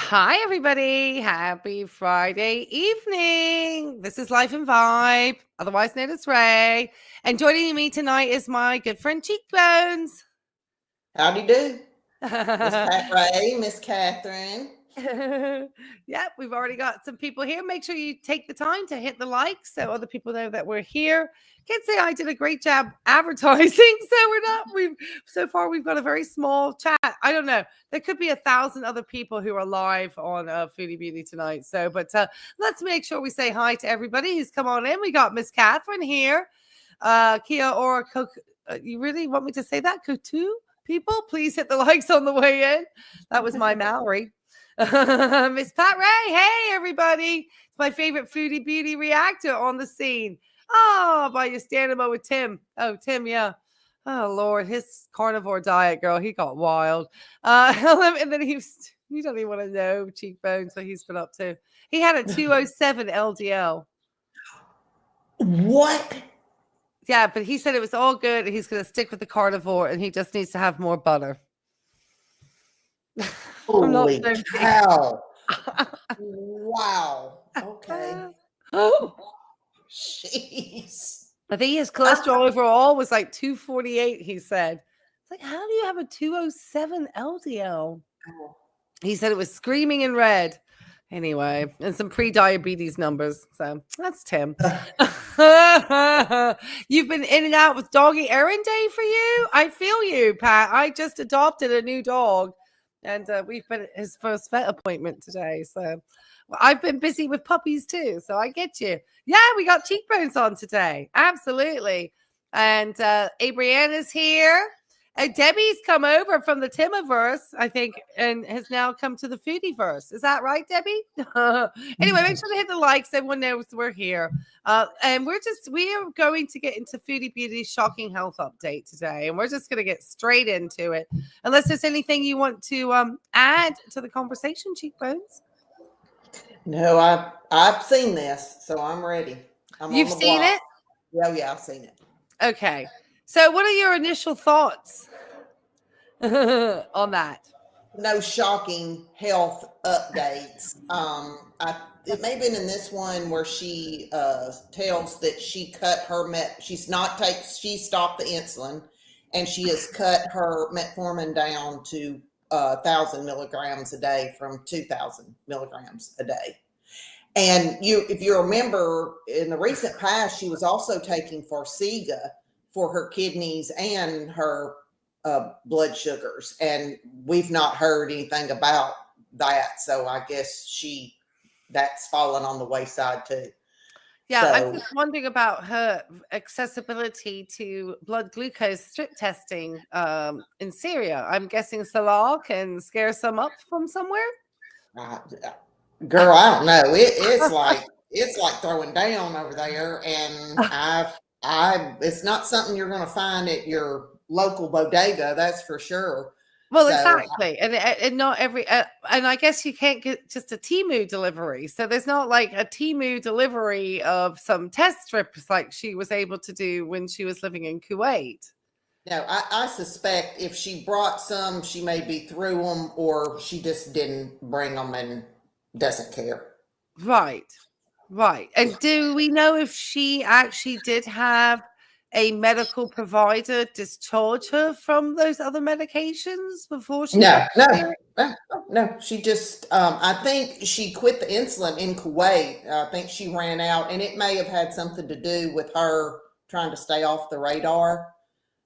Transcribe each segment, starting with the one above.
Hi, everybody. Happy Friday evening. This is Life and Vibe, otherwise known as Ray. And joining me tonight is my good friend Cheekbones. Howdy do, Miss Pat Ray, Miss Catherine. Yep, we've already got some people here. Make sure you take the time to hit the like so other people know that we're here. Can't say I did a great job advertising, so far we've got a very small chat. I don't know. There could be 1,000 other people who are live on Foodie Beauty tonight. But let's make sure we say hi to everybody who's come on in. We got Miss Catherine here. Kia or you really want me to say that? Kutu people, please hit the likes on the way in. That was my Mallory. Miss Pat Ray, hey everybody. It's my favorite Foodie Beauty reactor on the scene. Oh, by your standing by with Tim. Oh, Tim, yeah. Oh, Lord, his carnivore diet, girl, he got wild. And then you don't even want to know, Cheekbones, what he's been up to. He had a 207 LDL. What? Yeah, but he said it was all good. And he's going to stick with the carnivore, and he just needs to have more butter. Holy cow. Wow. Okay. Jeez. I think his cholesterol overall was like 248, he said. It's like, how do you have a 207 LDL? He said it was screaming in red. Anyway, and some pre-diabetes numbers. So that's Tim. You've been in and out with doggy errand day for you? I feel you, Pat. I just adopted a new dog. And we've been at his first vet appointment today. So I've been busy with puppies too. So I get you. Yeah, we got Cheekbones on today. Absolutely. And Abrianna's here. And Debbie's come over from the Timiverse, I think, and has now come to the Foodieverse. Is that right, Debbie? Anyway, make sure to hit the likes. Everyone knows we're here. And we are going to get into Foodie Beauty's shocking health update today. And we're just going to get straight into it. Unless there's anything you want to add to the conversation, Cheekbones. No, I've seen this, so I'm ready. You've seen it? Yeah, I've seen it. Okay. So what are your initial thoughts on that? No shocking health updates. It may have been in this one where she tells that she cut her she stopped the insulin, and she has cut her metformin down to 1,000 milligrams a day from 2,000 milligrams a day. And if you remember, in the recent past, she was also taking Farxiga for her kidneys and her blood sugars, and we've not heard anything about that. So I guess that's fallen on the wayside too. Yeah, so, I'm just wondering about her accessibility to blood glucose strip testing in Syria. I'm guessing Salah can scare some up from somewhere. Girl, I don't know. It's like throwing down over there, and it's not something you're going to find at your local bodega, that's for sure. Well, exactly. And not every, and I guess you can't get just a Temu delivery. So there's not like a Temu delivery of some test strips like she was able to do when she was living in Kuwait. No, I suspect if she brought some, she may be through them, or she just didn't bring them and doesn't care. Right. And do we know if she actually did have a medical provider discharge her from those other medications before she? No. She just, I think she quit the insulin in Kuwait. I think she ran out, and it may have had something to do with her trying to stay off the radar,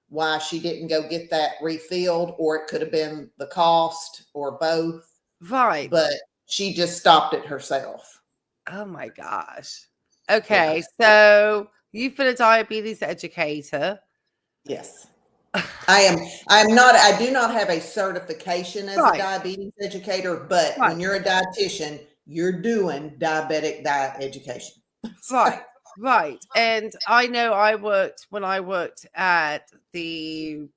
why she didn't go get that refilled, or it could have been the cost, or both. Right. But she just stopped it herself. Oh my gosh. Okay, yeah. So you've been a diabetes educator. Yes. I do not have a certification as a diabetes educator, but when you're a dietitian, you're doing diabetic diet education. Right. And I know when I worked at the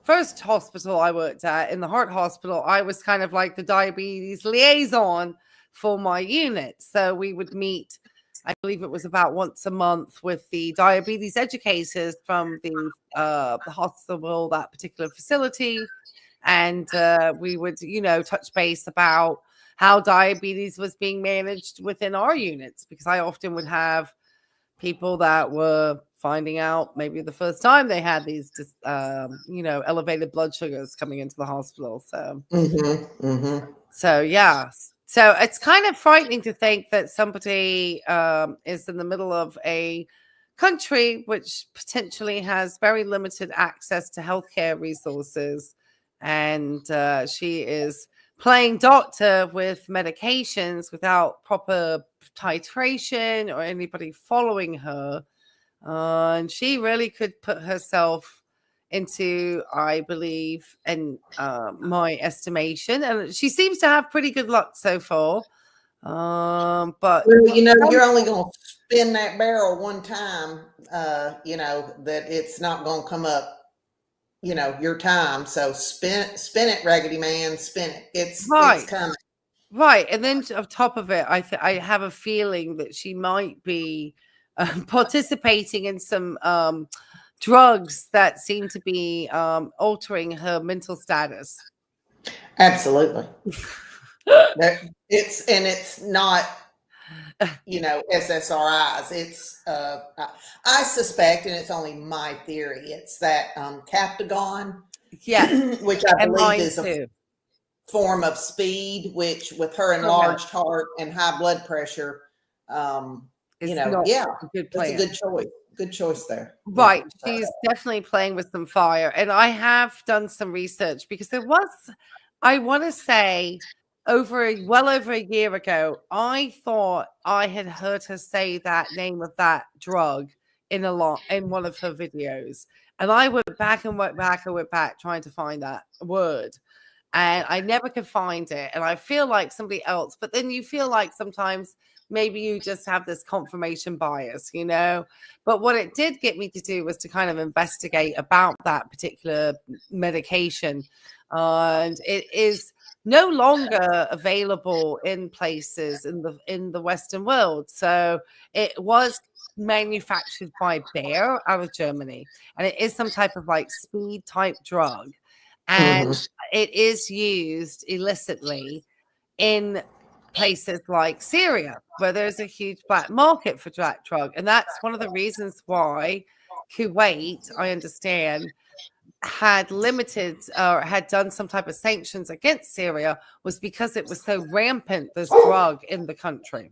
first hospital I worked at, in the heart hospital, I was kind of like the diabetes liaison for my unit. So we would meet, I believe it was about once a month, with the diabetes educators from the hospital, that particular facility. And we would, touch base about how diabetes was being managed within our units, because I often would have people that were finding out maybe the first time they had these, elevated blood sugars coming into the hospital. So yeah. So it's kind of frightening to think that somebody is in the middle of a country which potentially has very limited access to healthcare resources, and she is playing doctor with medications without proper titration or anybody following her. And she really could put herself into, I believe, and my estimation, and she seems to have pretty good luck so far. But well, you're only going to spin that barrel one time. That it's not going to come up. Your time. So spin it, Raggedy Man, spin it. It's coming. Right, and then on top of it, I have a feeling that she might be participating in some drugs that seem to be altering her mental status. Absolutely. It's not, SSRIs. It's I suspect, and it's only my theory, it's that Captagon, which I believe is a form of speed, which with her enlarged heart and high blood pressure, it's a good choice. Good choice there. Right. She's definitely playing with some fire. And I have done some research because there was, I want to say, well over a year ago, I thought I had heard her say that name of that drug in one of her videos. And I went back trying to find that word. And I never could find it. And I feel like somebody else, but then you feel like sometimes maybe you just have this confirmation bias, But what it did get me to do was to kind of investigate about that particular medication. And it is no longer available in places in the Western world. So it was manufactured by Bayer out of Germany. And it is some type of like speed type drug. And it is used illicitly in places like Syria, where there's a huge black market for that drug. And that's one of the reasons why Kuwait, I understand, had limited or had done some type of sanctions against Syria, was because it was so rampant, this drug in the country.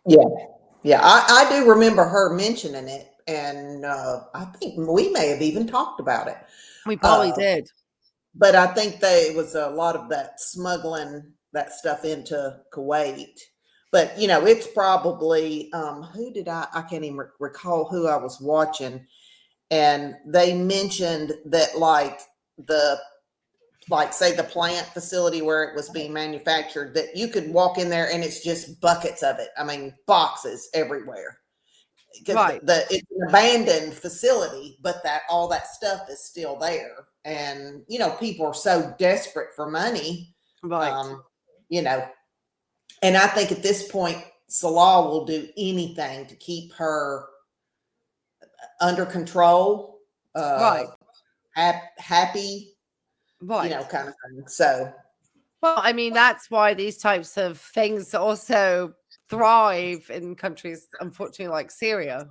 Yeah, I do remember her mentioning it, and I think we may have even talked about it. We probably did. But I think it was a lot of that smuggling that stuff into Kuwait. But, it's probably, I can't even recall who I was watching. And they mentioned that say the plant facility where it was being manufactured, that you could walk in there and it's just buckets of it. I mean, boxes everywhere. Because it's an abandoned facility, but all that stuff is still there. And, people are so desperate for money, and I think at this point, Salah will do anything to keep her under control, happy, kind of thing. So, well, I mean, that's why these types of things also thrive in countries, unfortunately, like Syria,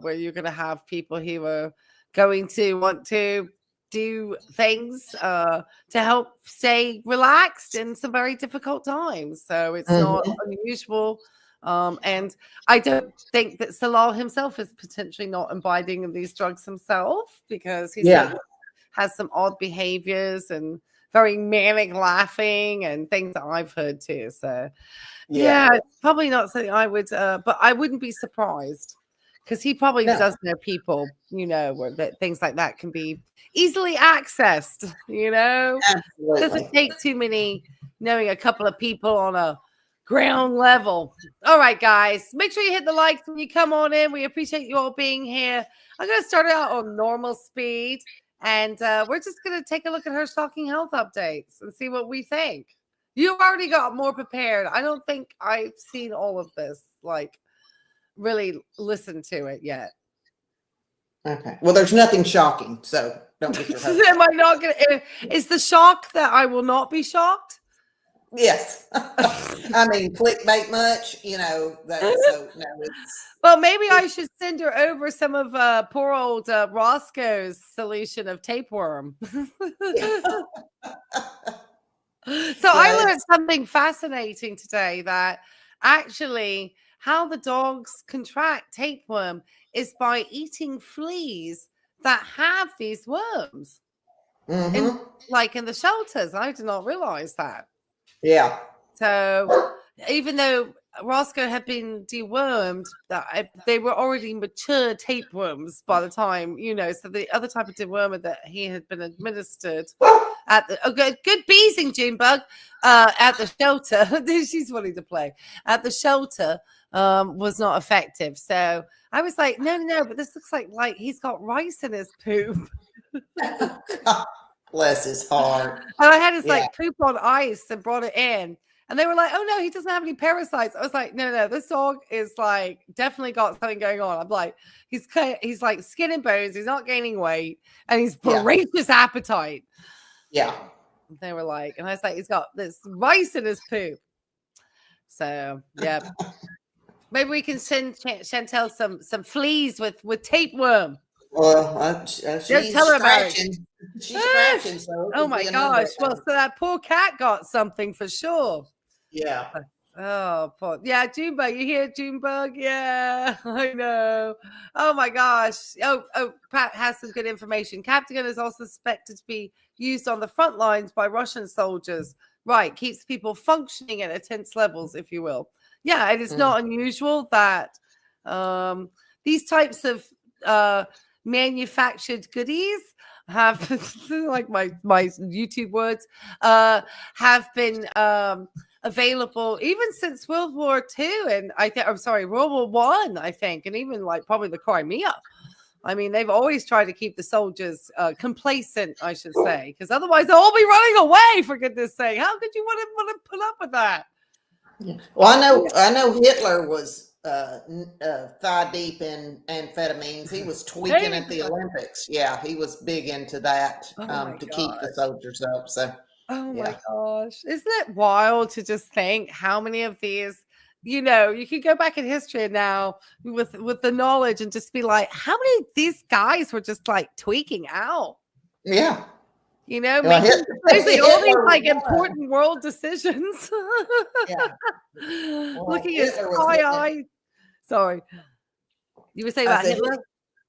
where you're going to have people who are going to want to do things to help stay relaxed in some very difficult times. So it's not unusual. And I don't think that Salah himself is potentially not imbibing these drugs himself, because he has some odd behaviors and very manic laughing and things that I've heard too. So it's probably not something I would, but I wouldn't be surprised, because he probably does know people, where that things like that can be easily accessed, Absolutely. Doesn't take too many, knowing a couple of people on a ground level. All right, guys, make sure you hit the likes when you come on in. We appreciate you all being here. I'm going to start out on normal speed, and we're just going to take a look at her shocking health updates and see what we think. You already got more prepared. I don't think I've seen all of this, really listen to it yet. Okay. Well, there's nothing shocking, so don't get your hopes. Am I not gonna? Is the shock that I will not be shocked? Yes. I mean, clickbait much, that, so no, it's, Well, maybe I it's, should send her over some of poor old Roscoe's solution of tapeworm. yeah, So yeah, I learned it's, something fascinating today, that actually how the dogs contract tapeworm is by eating fleas that have these worms in, mm-hmm, like in the shelters. I did not realize that. yeah, So even though Roscoe had been dewormed, they were already mature tapeworms by the time, so the other type of dewormer that he had been administered at the good beezing, Junebug, at the shelter. She's wanting to play at the shelter, was not effective. So I was like, no, but this looks like he's got rice in his poop. God bless his heart. And I had his Yeah, like poop on ice and brought it in. And they were like, oh no, he doesn't have any parasites. I was like, no, this dog is like definitely got something going on. I'm like, he's like skin and bones, he's not gaining weight, and he's yeah, voracious appetite. yeah. They were like, and I was like, he's got this rice in his poop. So yeah. Maybe we can send Chantal some fleas with tapeworm. Well, Don't she's tell her about it. scratching. She's scratching, so it Oh could my be a number gosh. of Well, things. so that poor cat got something for sure. Yeah. Oh, poor. Yeah, Junebug. You hear Junebug? Yeah, I know. Oh my gosh. Pat has some good information. Captagon is also suspected to be used on the front lines by Russian soldiers. Right, keeps people functioning at intense levels, if you will. Yeah, it is not unusual that these types of manufactured goodies have, like my YouTube words, have been available even since World War II, and World War One, I think, and even like probably the Crimea. I mean, they've always tried to keep the soldiers complacent, I should say, because otherwise they'll all be running away. For goodness' sake, how could you want to put up with that? Yeah. Well, I know Hitler was thigh deep in amphetamines. He was tweaking Hey, at the Olympics. Yeah, he was big into that oh my to keep the gosh. soldiers up. So, Oh my yeah, gosh. Isn't it wild to just think how many of these, you could go back in history now with the knowledge and just be like, how many of these guys were just like tweaking out, yeah. Well, making supposedly all these Hitler was like one. important world decisions. Yeah. Well, Looking as Hitler was high hitting it. eye. Sorry. You were saying I about said, Hitler?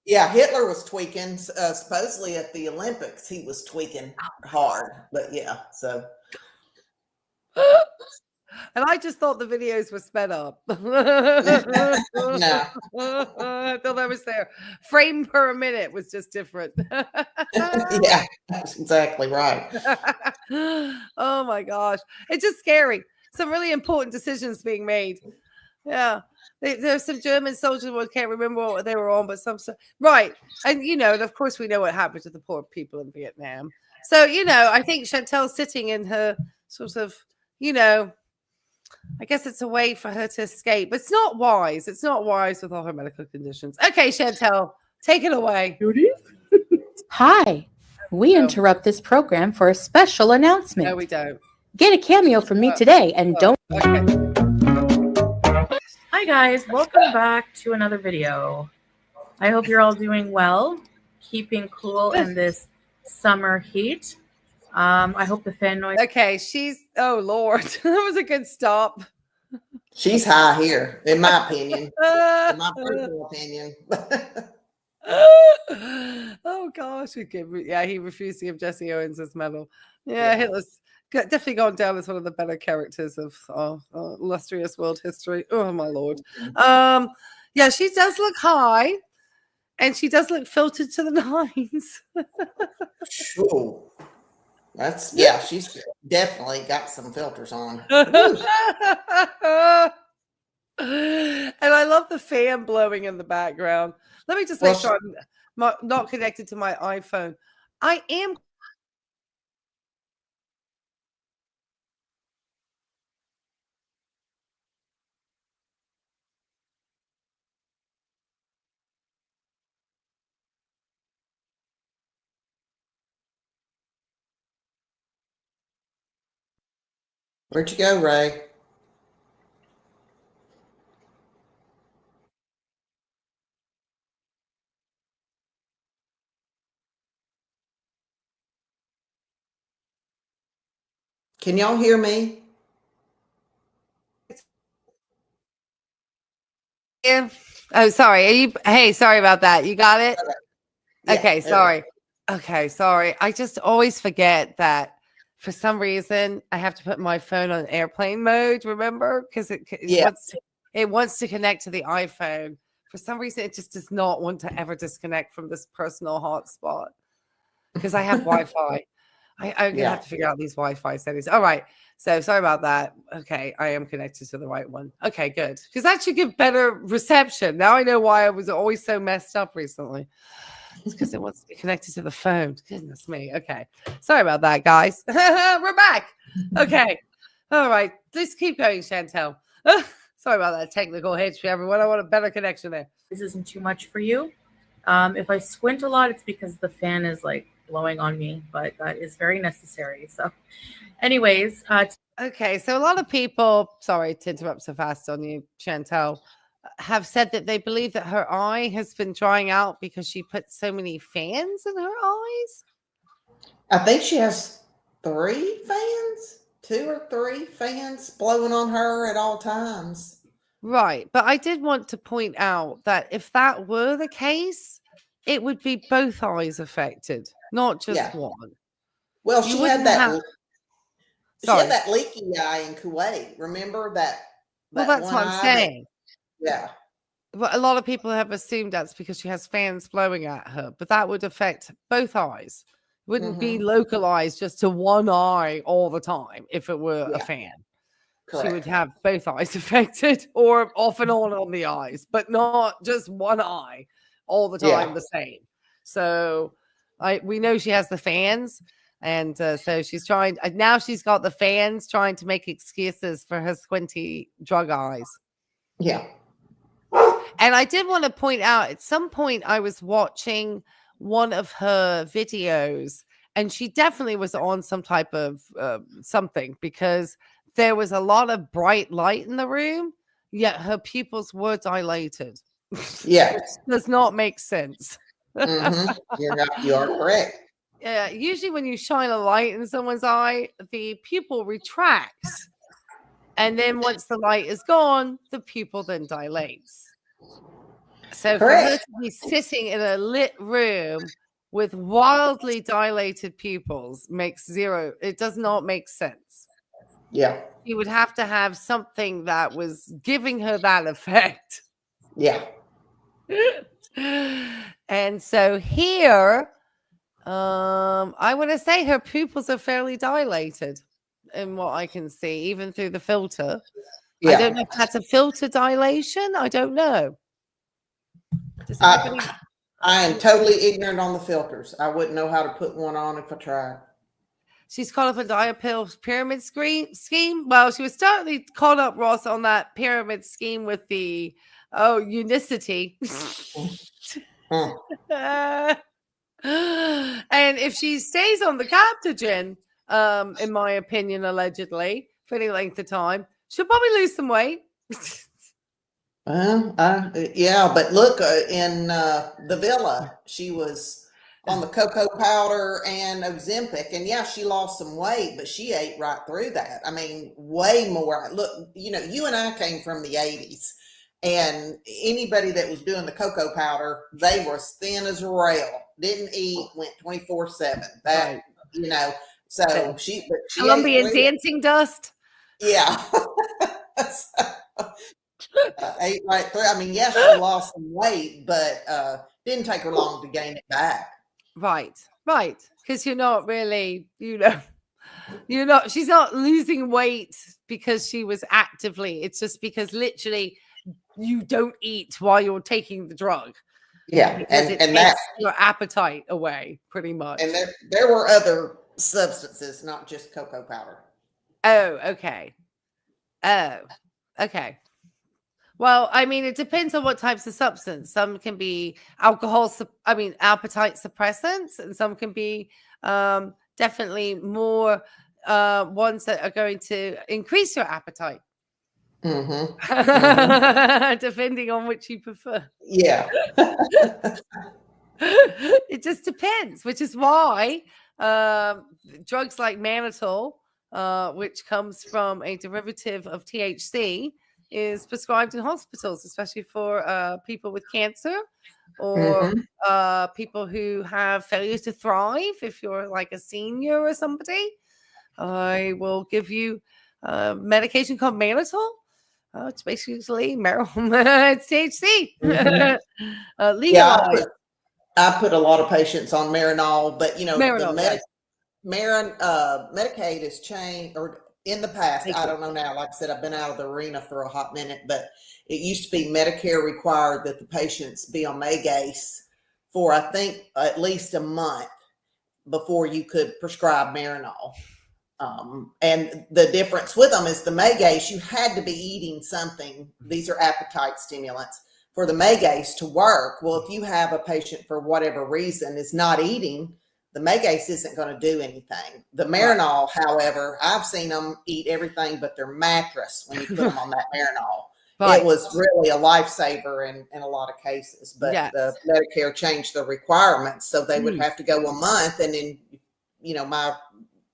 yeah, Hitler was tweaking. Supposedly at the Olympics, he was tweaking hard. But yeah, so And I just thought the videos were sped up. no, I thought that was there. Frame per minute was just different. yeah, that's exactly right. Oh my gosh. It's just scary. Some really important decisions being made. Yeah. There's some German soldiers, I can't remember what they were on, but some stuff. Right. And, and of course, we know what happened to the poor people in Vietnam. So, I think Chantel's sitting in her sort of, I guess it's a way for her to escape. It's not wise. It's not wise with all her medical conditions. Okay, Chantal, take it away. Hi, we interrupt this program for a special announcement. No, we don't. Get a cameo from me today and don't. Okay. Hi guys, welcome back to another video. I hope you're all doing well, keeping cool in this summer heat. I hope the fan noise. Okay, oh Lord, that was a good stop. She's high here, in my opinion. In my personal opinion. Oh gosh, he refused to give Jesse Owens his medal. Yeah. Hitler's definitely gone down as one of the better characters of illustrious world history. Oh my Lord. Yeah, she does look high, and she does look filtered to the nines. Sure. She's definitely got some filters on. And I love the fan blowing in the background. Let me just make sure I'm not connected to my iPhone. I am. Where'd you go, Ray? Can y'all hear me? Yeah. Oh, sorry. Are you? Hey, sorry about that. You got it? Yeah, Okay, there we go. sorry. Okay, sorry. I just always forget that for some reason I have to put my phone on airplane mode, remember? Because Yeah. it wants to connect to the iPhone. For some reason, it just does not want to ever disconnect from this personal hotspot because I have Wi-Fi. I'm gonna have to figure out these Wi-Fi settings. All right. So sorry about that. Okay, I am connected to the right one. Okay, good. Because that should give better reception. Now I know why I was always so messed up recently. It's because it wants to be connected to the phone. Goodness me. Okay. Sorry about that, guys. We're back. Okay. All right. Let's keep going, Chantal. Sorry about that technical hitch for everyone. I want a better connection there. This isn't too much for you. If I squint a lot, it's because the fan is like blowing on me, but that is very necessary. So anyways, okay. So a lot of people, sorry to interrupt so fast on you, Chantal, have said that they believe that her eye has been drying out because she put so many fans in her eyes. I think she has 3 fans, 2 or 3 fans blowing on her at all times. Right. But I did want to point out that if that were the case, it would be both eyes affected, not just one. Well, You she had wouldn't that. have- She had Sorry. that leaky eye in Kuwait. Remember that? Well, that's one what I'm eye saying. Yeah. But a lot of people have assumed that's because she has fans blowing at her, but that would affect both eyes. It wouldn't be localized just to one eye all the time if it were a fan. Correct. She would have both eyes affected or off and on the eyes, but not just one eye all the time the same. So we know she has the fans. And so she's trying, now she's got the fans trying to make excuses for her squinty drug eyes. Yeah. And I did want to point out at some point I was watching one of her videos and she definitely was on some type of something because there was a lot of bright light in the room, yet her pupils were dilated. Yeah. Which does not make sense. You are correct. Yeah, usually when you shine a light in someone's eye, the pupil retracts. And then once the light is gone, the pupil then dilates. So for her to be sitting in a lit room with wildly dilated pupils it does not make sense. Yeah. You would have to have something that was giving her that effect. Yeah. And so here, I want to say her pupils are fairly dilated in what I can see, even through the filter. Yeah. I don't know if that's a filter dilation. I don't know. I am totally ignorant on the filters. I wouldn't know how to put one on if I tried. She's caught up in Diapil pyramid scheme. Well, she was totally caught up, Ross, on that pyramid scheme with the unicity. And if she stays on the Captogen, in my opinion, allegedly, for any length of time, she'll probably lose some weight. Yeah, but look, in the villa, she was on the cocoa powder and Ozempic, and yeah, she lost some weight, but she ate right through that. I mean, way more. Look, you and I came from the 80s, and anybody that was doing the cocoa powder, they were as thin as a rail, didn't eat, went 24/7. That, Right. So she Colombian dancing dust. Yeah. Ate right through. I mean, yes, she lost some weight, but didn't take her long to gain it back. Right. Because you're not really, she's not losing weight because she was actively. It's just because literally you don't eat while you're taking the drug. Yeah, because it takes your appetite away, pretty much. And there were other substances, not just cocoa powder. Oh, okay. Well, I mean, it depends on what types of substance. Some can be appetite suppressants, and some can be definitely more ones that are going to increase your appetite. Mm-hmm. Depending on which you prefer. Yeah. It just depends, which is why drugs like mannitol, which comes from a derivative of THC, is prescribed in hospitals, especially for people with cancer or people who have failure to thrive. If you're like a senior or somebody, I will give you medication called mannitol. It's basically marijuana. It's THC. Legalized. I put a lot of patients on Marinol, but you know, Marinol, the Medicaid has changed, or in the past, I don't know now. Like I said, I've been out of the arena for a hot minute, but it used to be Medicare required that the patients be on Megace for, I think, at least a month before you could prescribe Marinol. And the difference with them is the Megace, you had to be eating something. These are appetite stimulants for the Megace to work. Well, if you have a patient for whatever reason is not eating, the Megace isn't going to do anything. The Marinol, however, I've seen them eat everything but their mattress when you put them on that Marinol. It was really a lifesaver in a lot of cases, but the Medicare changed the requirements, so they would have to go a month. And then, you know, my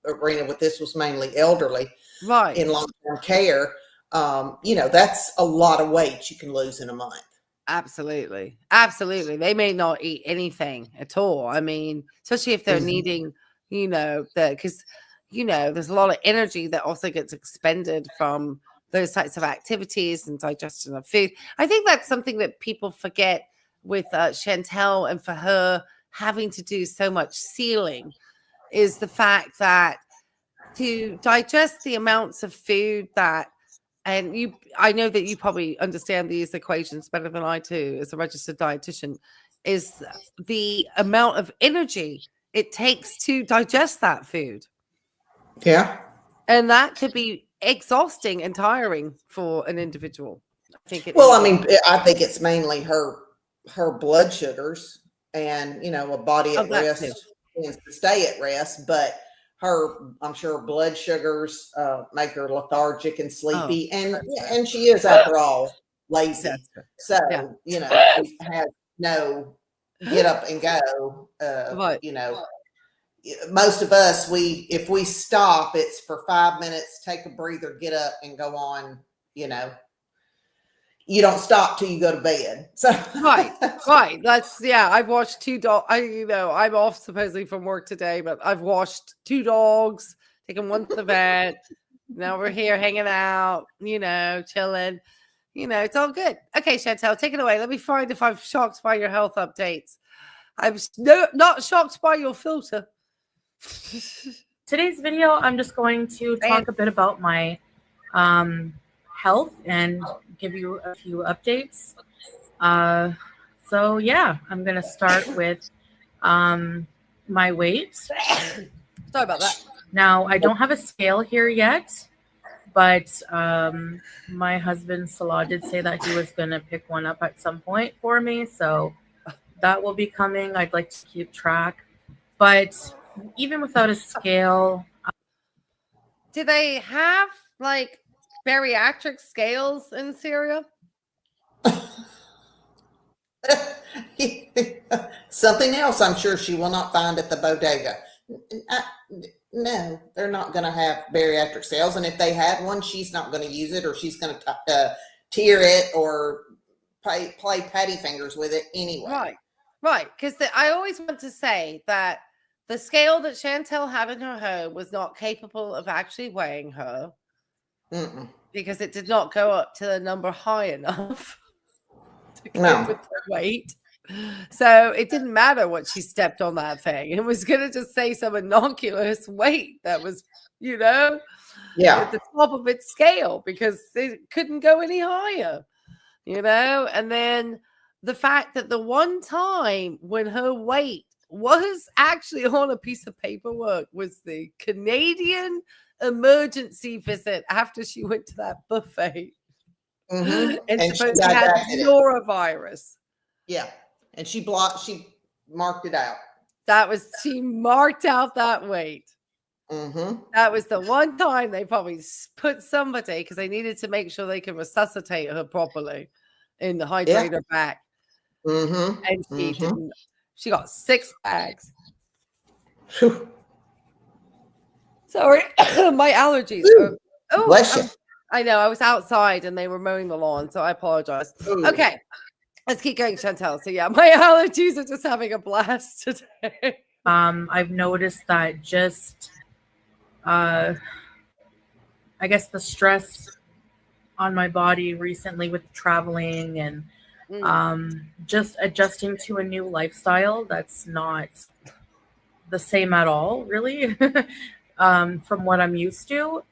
arena with this was mainly elderly in long-term care. You know, that's a lot of weight you can lose in a month. Absolutely. Absolutely. They may not eat anything at all. I mean, especially if they're needing, you know, because, you know, there's a lot of energy that also gets expended from those types of activities and digestion of food. I think that's something that people forget with Chantal, and for her having to do so much sealing, is the fact that to digest the amounts of food that, and I know that you probably understand these equations better than I do as a registered dietitian, is the amount of energy it takes to digest that food. Yeah. And that could be exhausting and tiring for an individual. I think I think it's mainly her blood sugars, and, you know, a body at rest tends to stay at rest, but I'm sure blood sugars make her lethargic and sleepy, and she is, after all, lazy. So, you know, she has no get up and go. You know, most of us, if we stop, it's for 5 minutes, take a breather, get up and go on. You know, you don't stop till you go to bed. So right. That's I've watched 2 dogs. I'm off supposedly from work today, but I've watched 2 dogs, taken one to the vet. Now we're here hanging out, you know, chilling. You know, it's all good. Okay, Chantal, take it away. Let me find if I'm shocked by your health updates. I'm not shocked by your filter. Today's video, I'm just going to talk a bit about my health and give you a few updates. So yeah, I'm going to start with my weight. Sorry about that. Now, I don't have a scale here yet, but my husband Salah did say that he was going to pick one up at some point for me. So that will be coming. I'd like to keep track. But even without a scale. Do they have like bariatric scales in Syria? Something else I'm sure she will not find at the bodega. No, they're not going to have bariatric scales. And if they had one, she's not going to use it, or she's going to tear it or play patty fingers with it anyway. Right. Because I always want to say that the scale that Chantal had in her home was not capable of actually weighing her. Because it did not go up to the number high enough to cope with her weight. So it didn't matter what she stepped on that thing. It was going to just say some innocuous weight that was, you know, at the top of its scale, because it couldn't go any higher, you know. And then the fact that the one time when her weight was actually on a piece of paperwork was the Canadian emergency visit after she went to that buffet. And supposed to have norovirus. Yeah. And she marked it out. She marked out that weight. Mm-hmm. That was the one time they probably put somebody, because they needed to make sure they could resuscitate her properly, in the hydrator back. Mm-hmm. And she Mm-hmm. didn't. She got 6 bags. Whew. Sorry, my allergies. Ooh, Oh, bless you. I know. I was outside and they were mowing the lawn, so I apologize. Ooh. Okay, let's keep going, Chantal. So yeah, my allergies are just having a blast today. I've noticed that just, I guess the stress on my body recently with traveling and just adjusting to a new lifestyle that's not the same at all, really, from what I'm used to.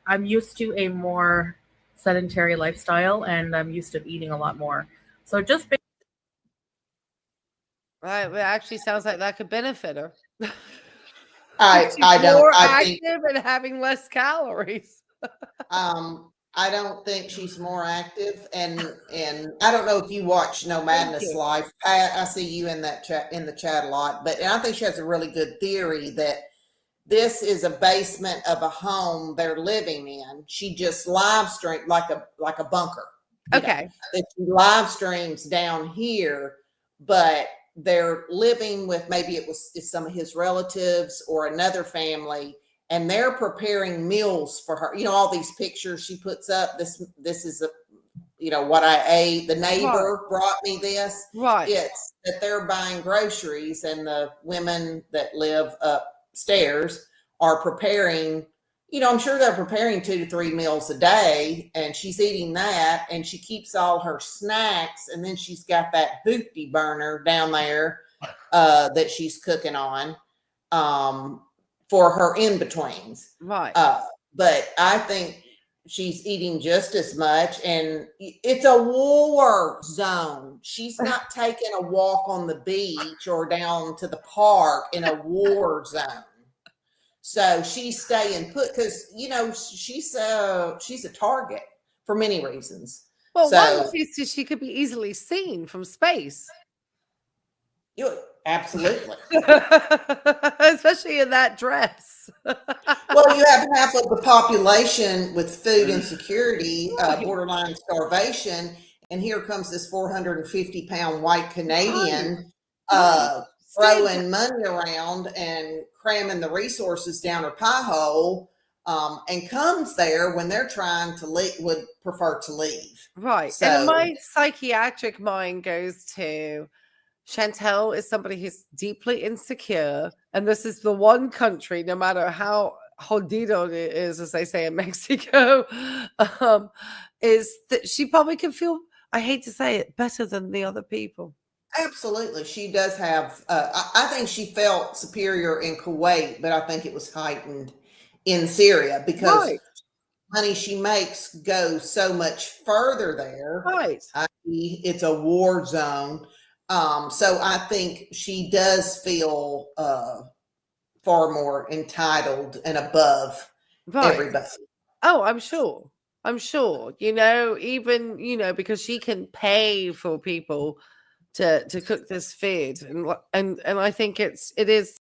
I'm used to a more sedentary lifestyle, and I'm used to eating a lot more. So just Right, well, it actually sounds like that could benefit her. I don't. More I think active and having less calories. I don't think she's more active, and I don't know if you watch No Madness you. Life. I see you in that chat, in the chat a lot, but I think she has a really good theory that this is a basement of a home they're living in. She just live stream like a bunker. Okay. That she live streams down here, but they're living with, maybe it's some of his relatives or another family, and they're preparing meals for her. All these pictures she puts up. This is what I ate. The neighbor brought me this. Right. It's that they're buying groceries, and the women that live upstairs are preparing. I'm sure they're preparing 2 to 3 meals a day, and she's eating that, and she keeps all her snacks, and then she's got that hoopty burner down there that she's cooking on for her in-betweens. Right. But I think she's eating just as much, and it's a war zone. She's not taking a walk on the beach or down to the park in a war zone. So she's staying put because she's a target for many reasons. Well, so, one is she could be easily seen from space. Absolutely. Especially in that dress. Well, you have half of the population with food insecurity, borderline starvation, and here comes this 450-pound white Canadian throwing money around and cramming the resources down her pie hole, and comes there when they're trying to leave, would prefer to leave. Right. So, and my psychiatric mind goes to Chantal is somebody who's deeply insecure. And this is the one country, no matter how jodido it is, as they say in Mexico, is that she probably can feel, I hate to say it, better than the other people. Absolutely. She does have, I think she felt superior in Kuwait, but I think it was heightened in Syria because money she makes goes so much further there. Right. It's a war zone. So I think she does feel far more entitled and above everybody. Oh, I'm sure. Even, because she can pay for people to cook this food, and I think it is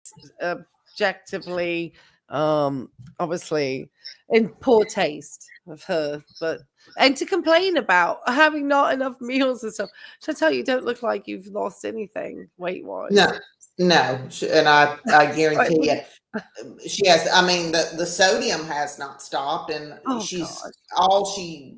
objectively obviously in poor taste of her, and to complain about having not enough meals and stuff. Chantal, you don't look like you've lost anything weight-wise. No, and I guarantee you she has. I mean, the sodium has not stopped, and all she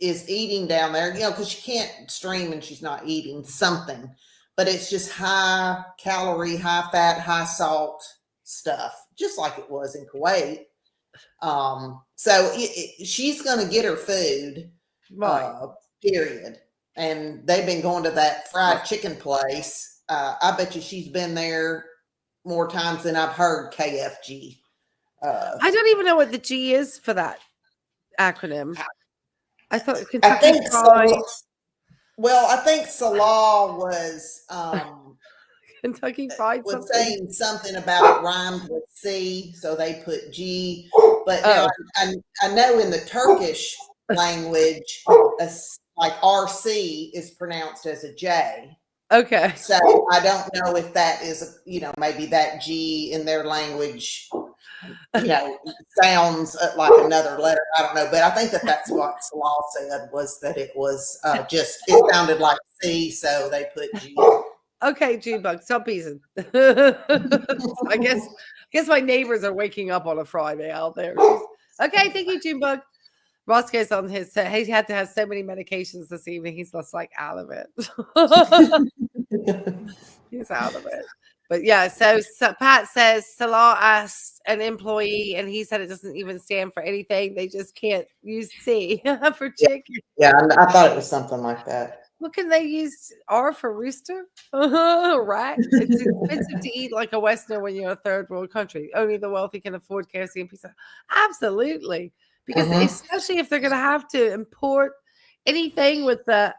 is eating down there, because she can't stream and she's not eating something, but it's just high calorie, high fat, high salt stuff, just like it was in Kuwait. So she's going to get her food, period. And they've been going to that fried chicken place. I bet you she's been there more times than I've heard KFG. I don't even know what the G is for that acronym. I thought I think Salah was Kentucky Fried was saying something about it rhymed with C, so they put G. But I know in the Turkish language, like RC is pronounced as a J. Okay. So I don't know if that is, maybe that G in their language, sounds like another letter. I don't know, but I think that's what the law said, was that it was it sounded like C, so they put G. Okay, Junebug, stop easing. I guess my neighbors are waking up on a Friday out there. Okay, thank you, Junebug. Ross goes on he had to have so many medications this evening. He's just like out of it. He's out of it. But yeah, so Pat says Salah asked an employee, and he said it doesn't even stand for anything. They just can't use C for chicken. Yeah, I thought it was something like that. What can they use R for rooster? Right. It's expensive to eat like a Westerner when you're a third world country. Only the wealthy can afford KFC and pizza. Absolutely. Because especially if they're going to have to import anything with the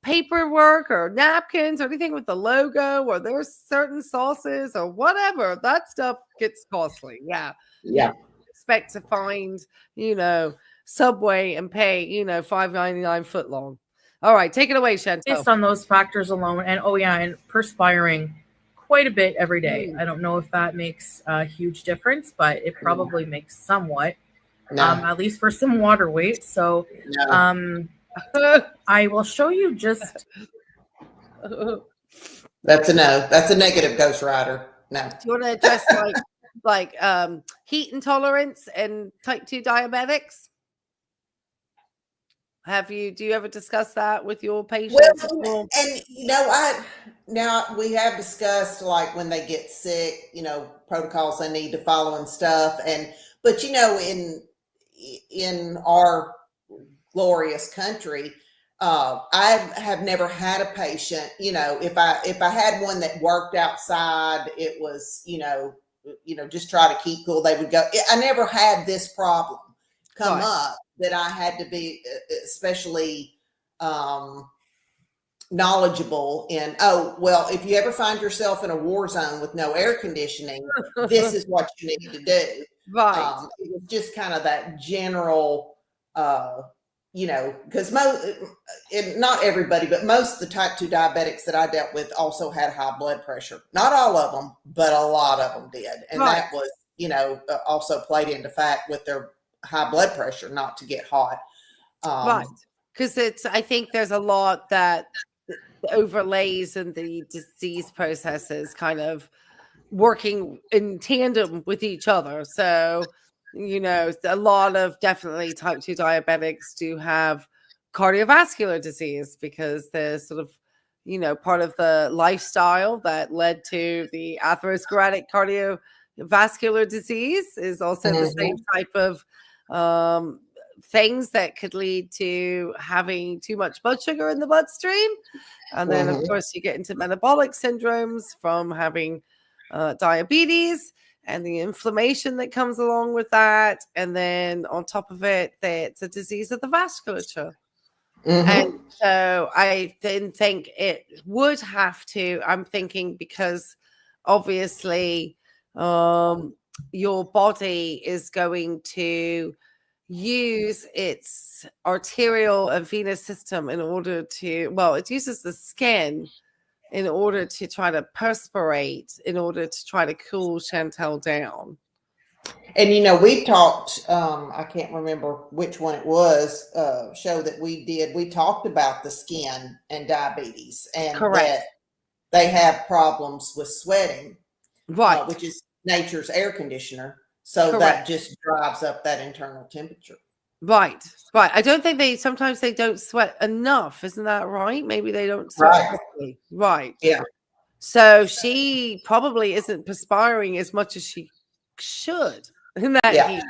paperwork or napkins or anything with the logo, or there's certain sauces or whatever, that stuff gets costly. Yeah. Yeah. Expect to find, Subway and pay, $5.99 foot long. All right, take it away, Chantal. Based on those factors alone, and perspiring quite a bit every day. I don't know if that makes a huge difference, but it probably makes somewhat. No. At least for some water weight. So I will show you just. That's a no. That's a negative, Ghost Rider. No. Do you want to address like heat intolerance and type 2 diabetics? Do you ever discuss that with your patients? Well, and we have discussed, like, when they get sick, protocols they need to follow and stuff. But in our glorious country, I have never had a patient, if I had one that worked outside, it was, just try to keep cool. They would go. I never had this problem come up that I had to be especially knowledgeable in. If you ever find yourself in a war zone with no air conditioning, this is what you need to do. Right. It was just kind of that general, because not everybody, but most of the type 2 diabetics that I dealt with also had high blood pressure. Not all of them, but a lot of them did. And that was, also played into fact with their high blood pressure, not to get hot. Right. Because I think there's a lot that overlays in the disease processes kind of working in tandem with each other. So, a lot of definitely type 2 diabetics do have cardiovascular disease because there's sort of, part of the lifestyle that led to the atherosclerotic cardiovascular disease is also the same type of things that could lead to having too much blood sugar in the bloodstream. And then, of course, you get into metabolic syndromes from having diabetes and the inflammation that comes along with that. And then on top of it, it's a disease of the vasculature. And so I then think it would have to, I'm thinking, because obviously your body is going to use its arterial and venous system in order to, it uses the skin in order to try to perspirate, in order to try to cool Chantal down. And, we talked, I can't remember which one it was, show that we did. We talked about the skin and diabetes, and that they have problems with sweating, which is nature's air conditioner. So that just drives up that internal temperature. Right. I don't think sometimes they don't sweat enough. Isn't that right? Maybe they don't sweat properly. Right. Yeah. So she probably isn't perspiring as much as she should in that heat.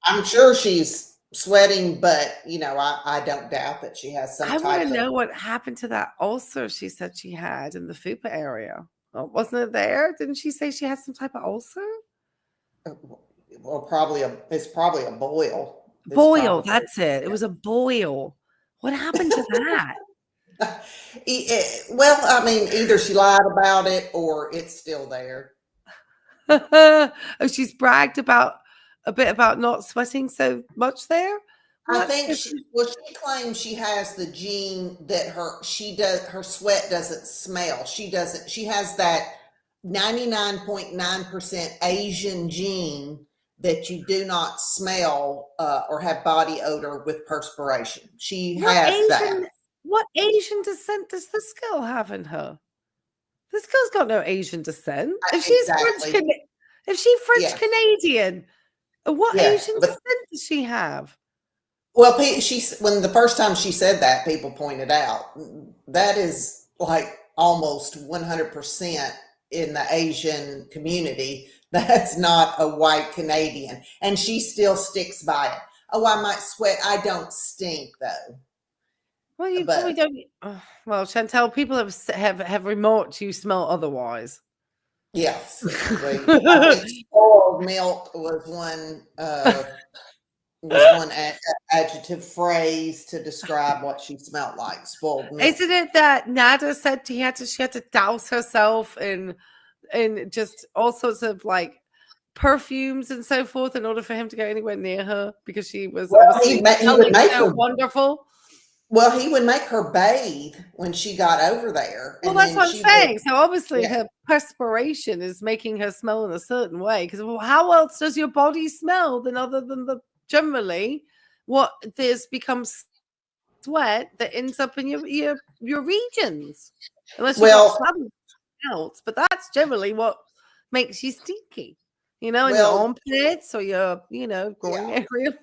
I'm sure she's sweating, but I don't doubt that she has some. I want to know what happened to that ulcer she said she had in the fupa area. Oh, wasn't it there? Didn't she say she had some type of ulcer? Well, it's probably a boil. That's it. It was a boil. What happened to that? Either she lied about it or it's still there. Oh, she's bragged a bit about not sweating so much there. I think she claims she has the gene that her sweat doesn't smell. She has that 99.9% Asian gene that you do not smell or have body odor with perspiration. She has that. What Asian descent does this girl have in her? This girl's got no Asian descent. If she's French Canadian, what Asian descent does she have? Well, when the first time she said that, people pointed out that is like almost 100% in the Asian community. That's not a white Canadian, and she still sticks by it. Oh, I might sweat. I don't stink though. Well, you probably don't. Well, Chantal, people have remarked you smell otherwise. Yes, I think spoiled milk was one adjective phrase to describe what she smelled like. Spoiled milk. Isn't it that Nada said she had to douse herself in just all sorts of like perfumes and so forth in order for him to go anywhere near her because she was he would make her wonderful. Well, he would make her bathe when she got over there. Well, that's what I'm saying. So obviously her perspiration is making her smell in a certain way. Because how else does your body smell other than generally what this becomes sweat that ends up in your regions? Unless you something else, but that's generally what makes you stinky. In your armpits or your groin area.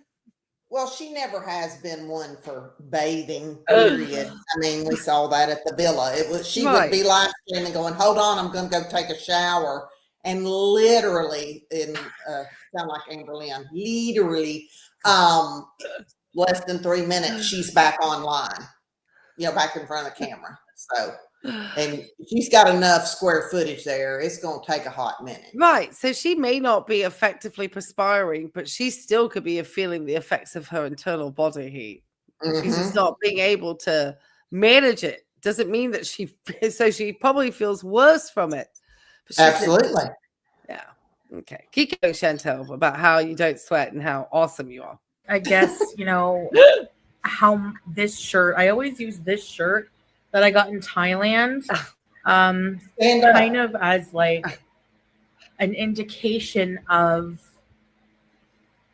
Well, she never has been one for bathing, period. I mean, we saw that at the villa. She would be live streaming going, hold on, I'm going to go take a shower. And literally, sound like Amberlynn, literally, less than 3 minutes, she's back online, back in front of the camera. So, and she's got enough square footage there. It's going to take a hot minute. Right. So she may not be effectively perspiring, but she still could be feeling the effects of her internal body heat. Mm-hmm. She's just not being able to manage it. Doesn't mean that she probably feels worse from it. Absolutely. Yeah. Okay. Keep going, Chantal, about how you don't sweat and how awesome you are. I guess, how this shirt, I always use this shirt that I got in Thailand, kind of as like an indication of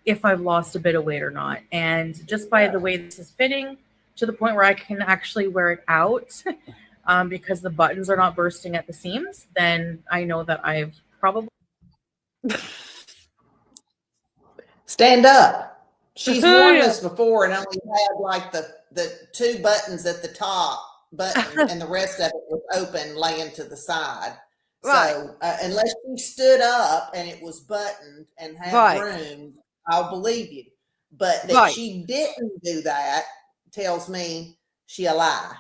if I've lost a bit of weight or not. And just by the way this is fitting, to the point where I can actually wear it out because the buttons are not bursting at the seams, then I know that I've probably... Stand up. She's worn this before and only had like the two buttons at the top button and the rest of it was open laying to the side. Right. So unless you stood up and it was buttoned and had room, I'll believe you. But that she didn't do that tells me she a lie.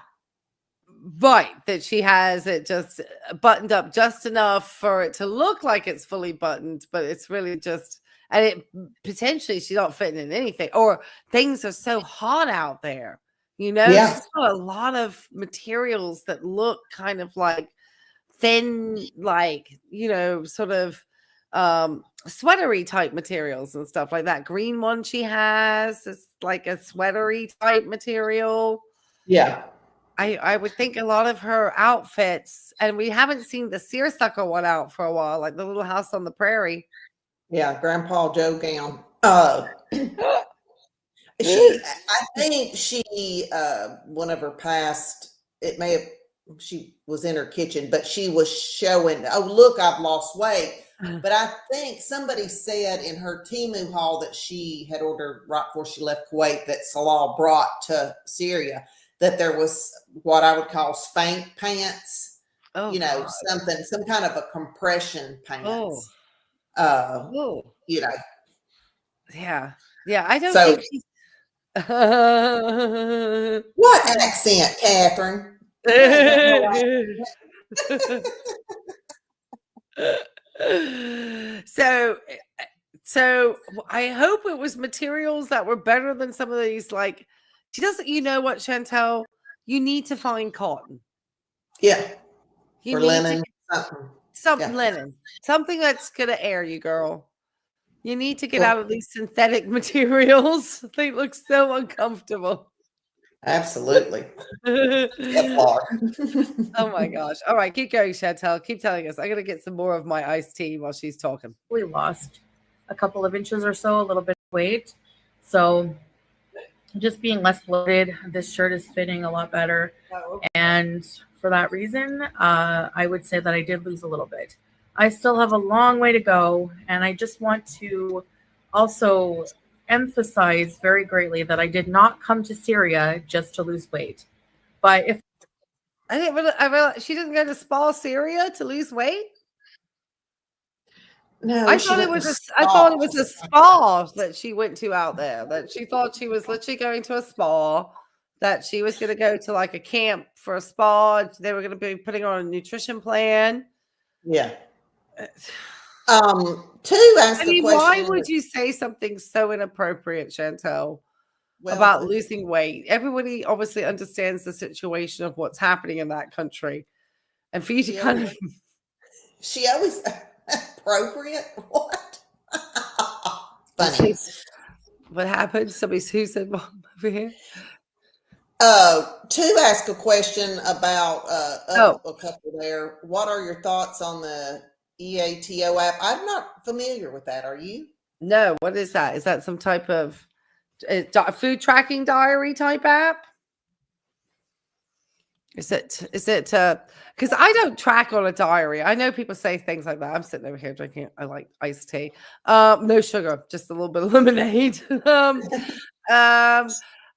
Right, that she has it just buttoned up just enough for it to look like it's fully buttoned, but it's really just, and it potentially she's not fitting in anything, or things are so hot out there. She's got a lot of materials that look kind of like thin, like, sort of sweatery type materials and stuff like that. Green one she has is like a sweatery type material. Yeah. I would think a lot of her outfits, and we haven't seen the seersucker one out for a while, like the Little House on the Prairie. Yeah, Grandpa Joe gown. I think she, one of her past, she was in her kitchen, but she was showing, oh, look, I've lost weight. But I think somebody said in her Temu haul that she had ordered right before she left Kuwait that Salah brought to Syria, that there was what I would call spank pants, some kind of a compression pants. Yeah. I don't think she's... What accent, Catherine? So I hope it was materials that were better than some of these, like, she doesn't, what, Chantal, you need to find cotton. Yeah. Or linen. Something linen. Something that's gonna air you, girl. You need to get out of these synthetic materials. They look so uncomfortable. Absolutely. Oh my gosh. All right, keep going, Chantal. Keep telling us. I'm going to get some more of my iced tea while she's talking. We lost a couple of inches or so, a little bit of weight. So just being less bloated, this shirt is fitting a lot better. Oh, And for that reason, I would say that I did lose a little bit. I still have a long way to go. And I just want to also emphasize very greatly that I did not come to Syria just to lose weight. But if I didn't realize she didn't go to spa Syria to lose weight. No, I thought it was a spa that she went to out there. That she thought she was literally going to a spa. That she was going to go to like a camp for a spa. They were going to be putting on a nutrition plan. Yeah. To ask a question. Why would you say something so inappropriate, Chantal, about losing weight? Everybody obviously understands the situation of what's happening in that country, and for you to kind of, she always appropriate. What? Funny. What happened? Who said mom over here? To ask a question about a couple there. What are your thoughts on the EATO app? I'm not familiar with that. Are you? No. What is that? Is that some type of food tracking diary type app? Is it because I don't track on a diary. I know people say things like that. I'm sitting over here drinking, I like iced tea. No sugar, just a little bit of lemonade.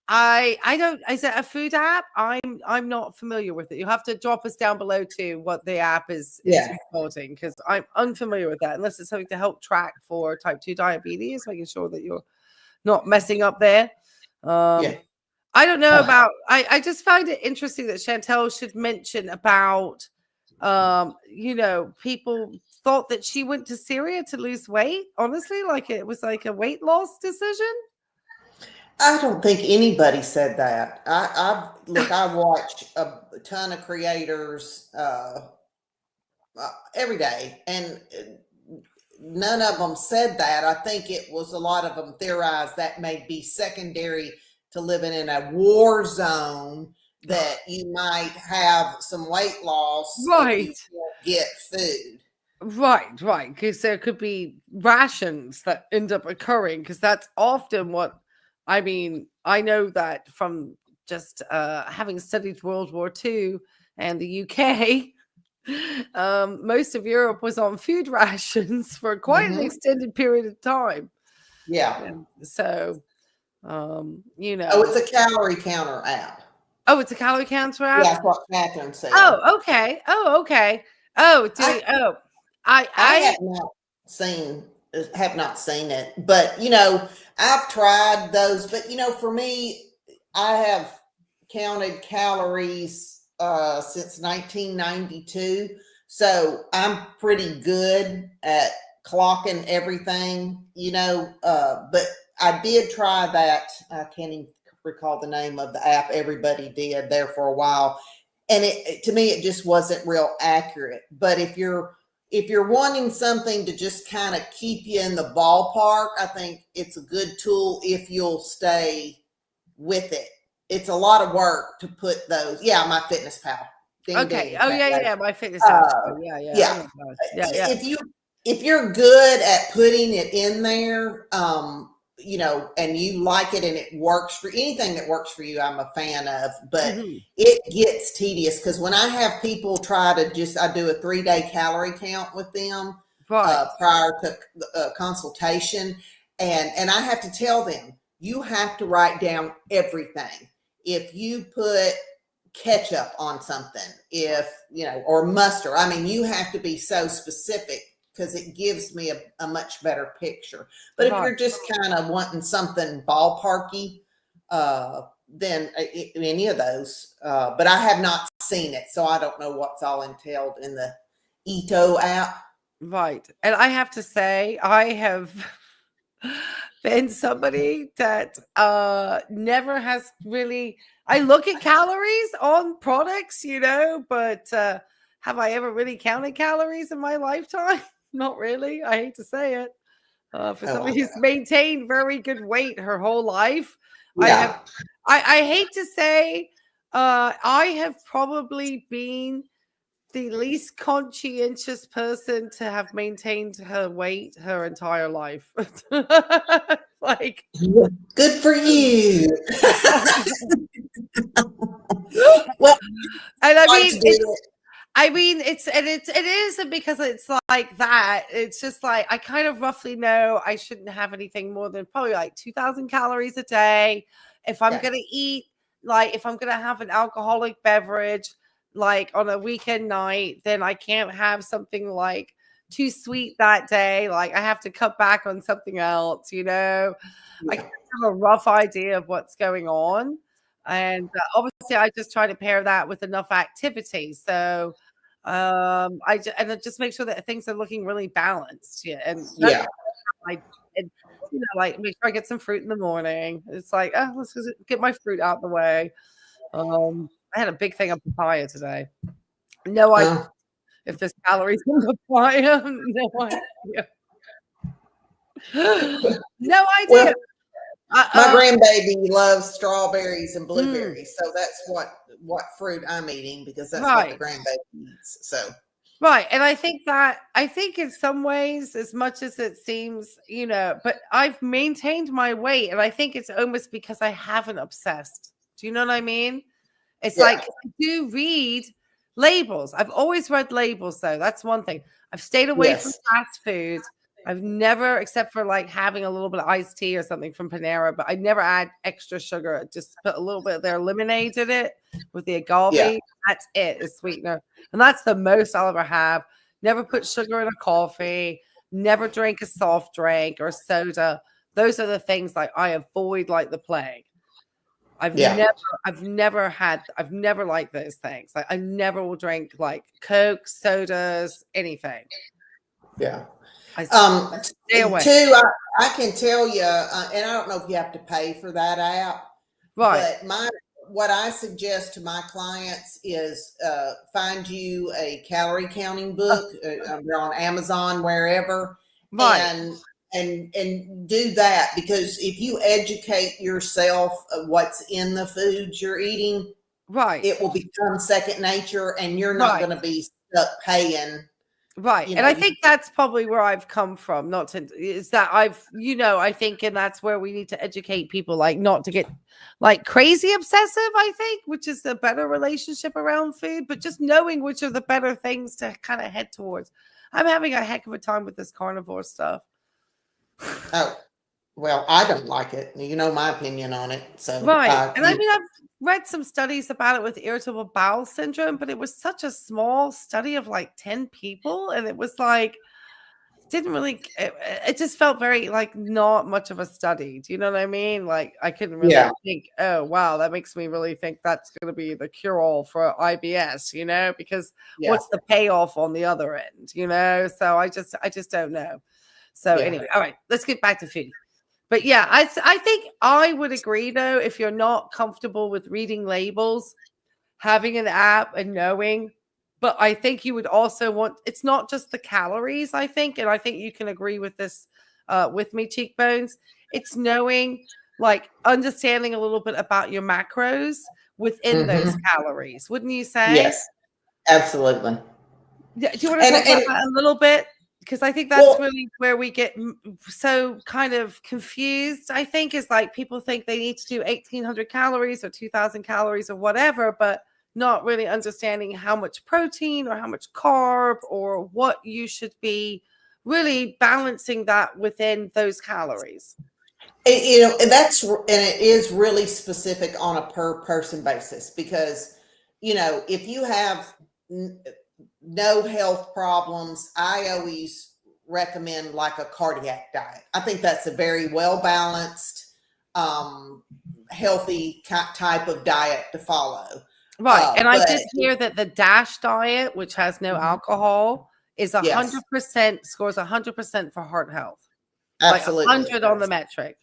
I don't. Is it a food app? I'm not familiar with it. You have to drop us down below to what the app is supporting, because I'm unfamiliar with that, unless it's something to help track for type 2 diabetes, making sure that you're not messing up there. I don't know about, I just find it interesting that Chantal should mention about, people thought that she went to Syria to lose weight. Honestly, like it was like a weight loss decision. I don't think anybody said that. I watch a ton of creators every day, and none of them said that. I think it was a lot of them theorized that may be secondary to living in a war zone, that you might have some weight loss, right? If you can't get food. Right. Because there could be rations that end up occurring, because that's often what, I mean, I know that from just having studied World War II and the UK, most of Europe was on food rations for quite an extended period of time. Yeah. So, Oh, it's a calorie counter app. Oh, it's a calorie counter app? Yeah, that's what Catherine said. Oh, okay. I have not seen it, but I've tried those, but for me, I have counted calories since 1992, so I'm pretty good at clocking everything, but I did try that. I can't even recall the name of the app. Everybody did there for a while, and to me it just wasn't real accurate. But if you're wanting something to just kind of keep you in the ballpark, I think it's a good tool if you'll stay with it. It's a lot of work to put those. Yeah, my Fitness Pal. Okay. Ding, oh yeah, my Fitness Pal. Yeah. If you're good at putting it in there, and you like it and it works for anything that works for you, I'm a fan of, but it gets tedious, because when I have people try to I do a 3-day calorie count with them prior to consultation. And I have to tell them, you have to write down everything. If you put ketchup on something, or mustard, I mean, you have to be so specific, because it gives me a much better picture. But if you're just kind of wanting something ballparky, then any of those, but I have not seen it, so I don't know what's all entailed in the EATO app. Right. And I have to say, I have been somebody that never has really, I look at calories on products, but have I ever really counted calories in my lifetime? Not really. I hate to say it. For somebody who's maintained very good weight her whole life. Yeah. I hate to say, I have probably been the least conscientious person to have maintained her weight her entire life. Like, good for you. Well, and I like mean, to do it. it isn't because it's like that. It's just like I kind of roughly know I shouldn't have anything more than probably like 2,000 calories a day. If I'm gonna eat, like if I'm gonna have an alcoholic beverage, like on a weekend night, then I can't have something like too sweet that day. Like I have to cut back on something else, you know. I kind of have a rough idea of what's going on. And obviously, I just try to pair that with enough activity. So, and then just make sure that things are looking really balanced. Yeah, and that's like, and, you know, like make sure I get some fruit in the morning. It's like, oh, let's just get my fruit out the way. I had a big thing of papaya today. No idea if there's calories in papaya. No idea. No idea. Well, my grandbaby loves strawberries and blueberries, so that's what fruit I'm eating because that's what the grandbaby eats. So right, and I think in some ways, as much as it seems, you know, but I've maintained my weight, and I think it's almost because I haven't obsessed. Do you know what I mean? It's like I do read labels. I've always read labels, though. That's one thing. I've stayed away from fast food. I've never, except for like having a little bit of iced tea or something from Panera, but I never add extra sugar. I just put a little bit of their lemonade in it with the agave. Yeah. That's it, is sweetener. And that's the most I'll ever have. Never put sugar in a coffee. Never drink a soft drink or soda. Those are the things like I avoid like the plague. I've never liked those things. Like I never will drink like Coke, sodas, anything. Yeah. Stay away. Two, I can tell you, and I don't know if you have to pay for that app, right? But what I suggest to my clients is find you a calorie counting book. They're on Amazon, wherever, and do that, because if you educate yourself of what's in the foods you're eating, it will become second nature, and you're not going to be stuck paying. Right. And I think that's probably where I've come from. I think, and that's where we need to educate people, like not to get like crazy obsessive, I think, which is a better relationship around food, but just knowing which are the better things to kind of head towards. I'm having a heck of a time with this carnivore stuff. Oh, well, I don't like it. You know my opinion on it. So and I mean, I've read some studies about it with irritable bowel syndrome, but it was such a small study of like 10 people, and it was like it just felt very like not much of a study. Do you know what I mean? Like I couldn't really think, oh wow, that makes me really think that's going to be the cure-all for IBS, you know, because what's the payoff on the other end, you know? So I just don't know. So anyway, all right, let's get back to food. But yeah, I think I would agree, though, if you're not comfortable with reading labels, having an app and knowing, but I think you would also want, it's not just the calories, I think, and I think you can agree with this with me, Cheekbones. It's knowing, like understanding a little bit about your macros within those calories, wouldn't you say? Yes, absolutely. Do you want to talk about that a little bit? Because I think that's really where we get so kind of confused, I think, is like people think they need to do 1,800 calories or 2,000 calories or whatever, but not really understanding how much protein or how much carb or what you should be really balancing that within those calories. You know, and it is really specific on a per person basis, because, you know, if you have no health problems, I always recommend like a cardiac diet. I think that's a very well balanced, healthy type of diet to follow. Right. And I did hear that the DASH diet, which has no alcohol, is 100%, scores 100% for heart health. Absolutely. Like 100 on the metric.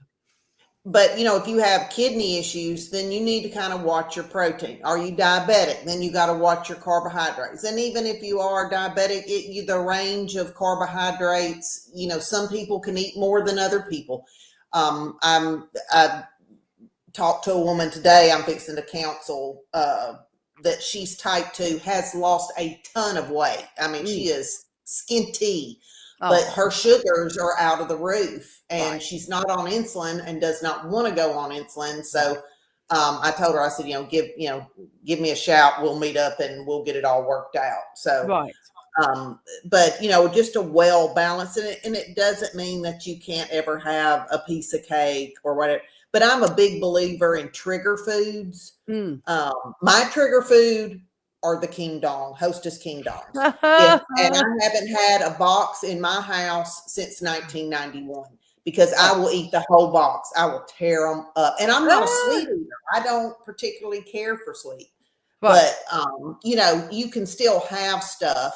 but you know, if you have kidney issues, then you need to kind of watch your protein. Are you diabetic? Then you got to watch your carbohydrates. And even if you are diabetic, the range of carbohydrates, you know, some people can eat more than other people. I talked to a woman today. I'm fixing to counsel that she's type 2, has lost a ton of weight. I mean, she is skinty. But her sugars are out of the roof, and she's not on insulin and does not want to go on insulin. So I told her, I said, give me a shout. We'll meet up and we'll get it all worked out. So, but you know, just a well balanced, and it doesn't mean that you can't ever have a piece of cake or whatever. But I'm a big believer in trigger foods. My trigger food are the King Dong, Hostess King Dongs. And I haven't had a box in my house since 1991 because I will eat the whole box. I will tear them up. And I'm not a sweet eater. I don't particularly care for sweet. But, you know, you can still have stuff,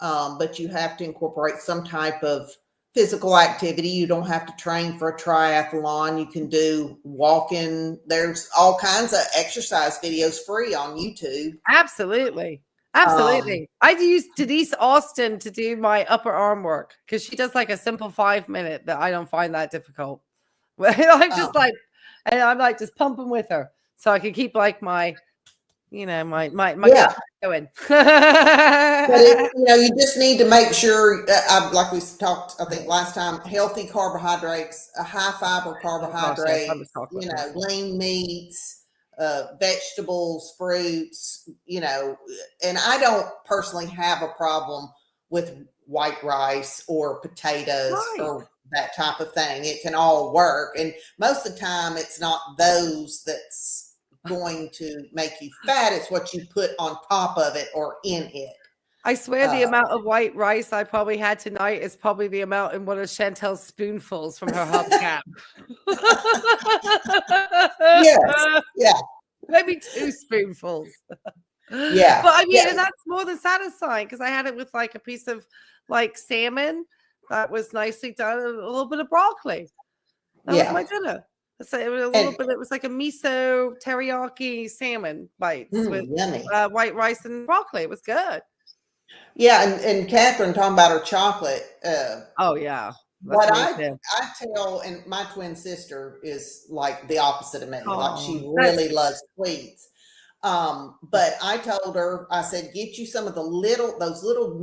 but you have to incorporate some type of physical activity. You don't have to train for a triathlon. You can do walking. There's all kinds of exercise videos free on YouTube. Absolutely. I use Denise Austin to do my upper arm work because she does like a simple 5-minute that I don't find that difficult. I'm just like, and I'm like just pumping with her so I can keep like my gut going. But you know, you just need to make sure, like we talked, I think last time, healthy carbohydrates, a high fiber carbohydrate, you know, lean meats, vegetables, fruits, you know, and I don't personally have a problem with white rice or potatoes or that type of thing. It can all work. And most of the time it's not those that's going to make you fat. It's what you put on top of it or in it. I swear the amount of white rice I probably had tonight is probably the amount in one of Chantal's spoonfuls from her hubcap. Yeah. Maybe 2 spoonfuls. Yeah. But I mean, and that's more than satisfying because I had it with like a piece of like salmon that was nicely done and a little bit of broccoli. That was my dinner. So it was a little bit. It was like a miso teriyaki salmon bites with white rice and broccoli. It was good. Yeah, and Catherine talking about her chocolate. What I tell, and my twin sister is like the opposite of me. Like she really loves sweets. But I told her, I said, get you some of those little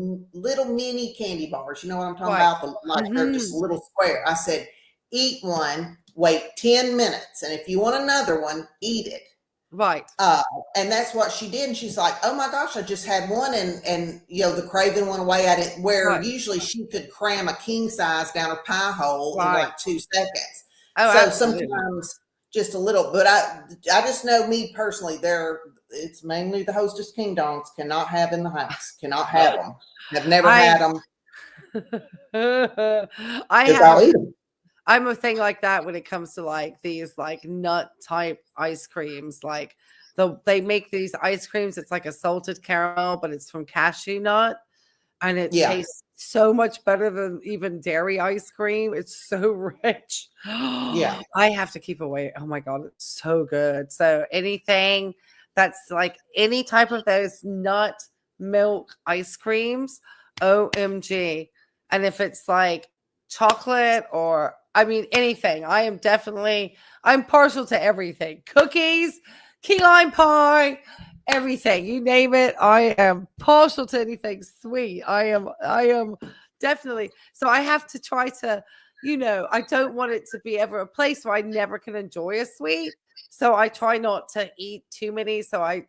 mini candy bars. You know what I'm talking about? They're just a little square. I said, eat one. Wait 10 minutes. And if you want another one, eat it. And that's what she did. And she's like, oh my gosh, I just had one. And you know, the craving went away at it where usually she could cram a king size down her pie hole in like 2 seconds. Sometimes just a little, but I just know me personally, it's mainly the Hostess King Dongs cannot have in the house, cannot have them. I've never had them. I'll eat them. I'm a thing like that when it comes to like these like nut type ice creams. Like they make these ice creams. It's like a salted caramel, but it's from cashew nut, and it tastes so much better than even dairy ice cream. It's so rich. I have to keep away. Oh my god, it's so good. So anything that's like any type of those nut milk ice creams, OMG. And if it's like chocolate or I mean, anything. I'm partial to everything. Cookies, key lime pie, everything. You name it. I am partial to anything sweet. I am definitely. So I have to try to, you know, I don't want it to be ever a place where I never can enjoy a sweet. So I try not to eat too many. So I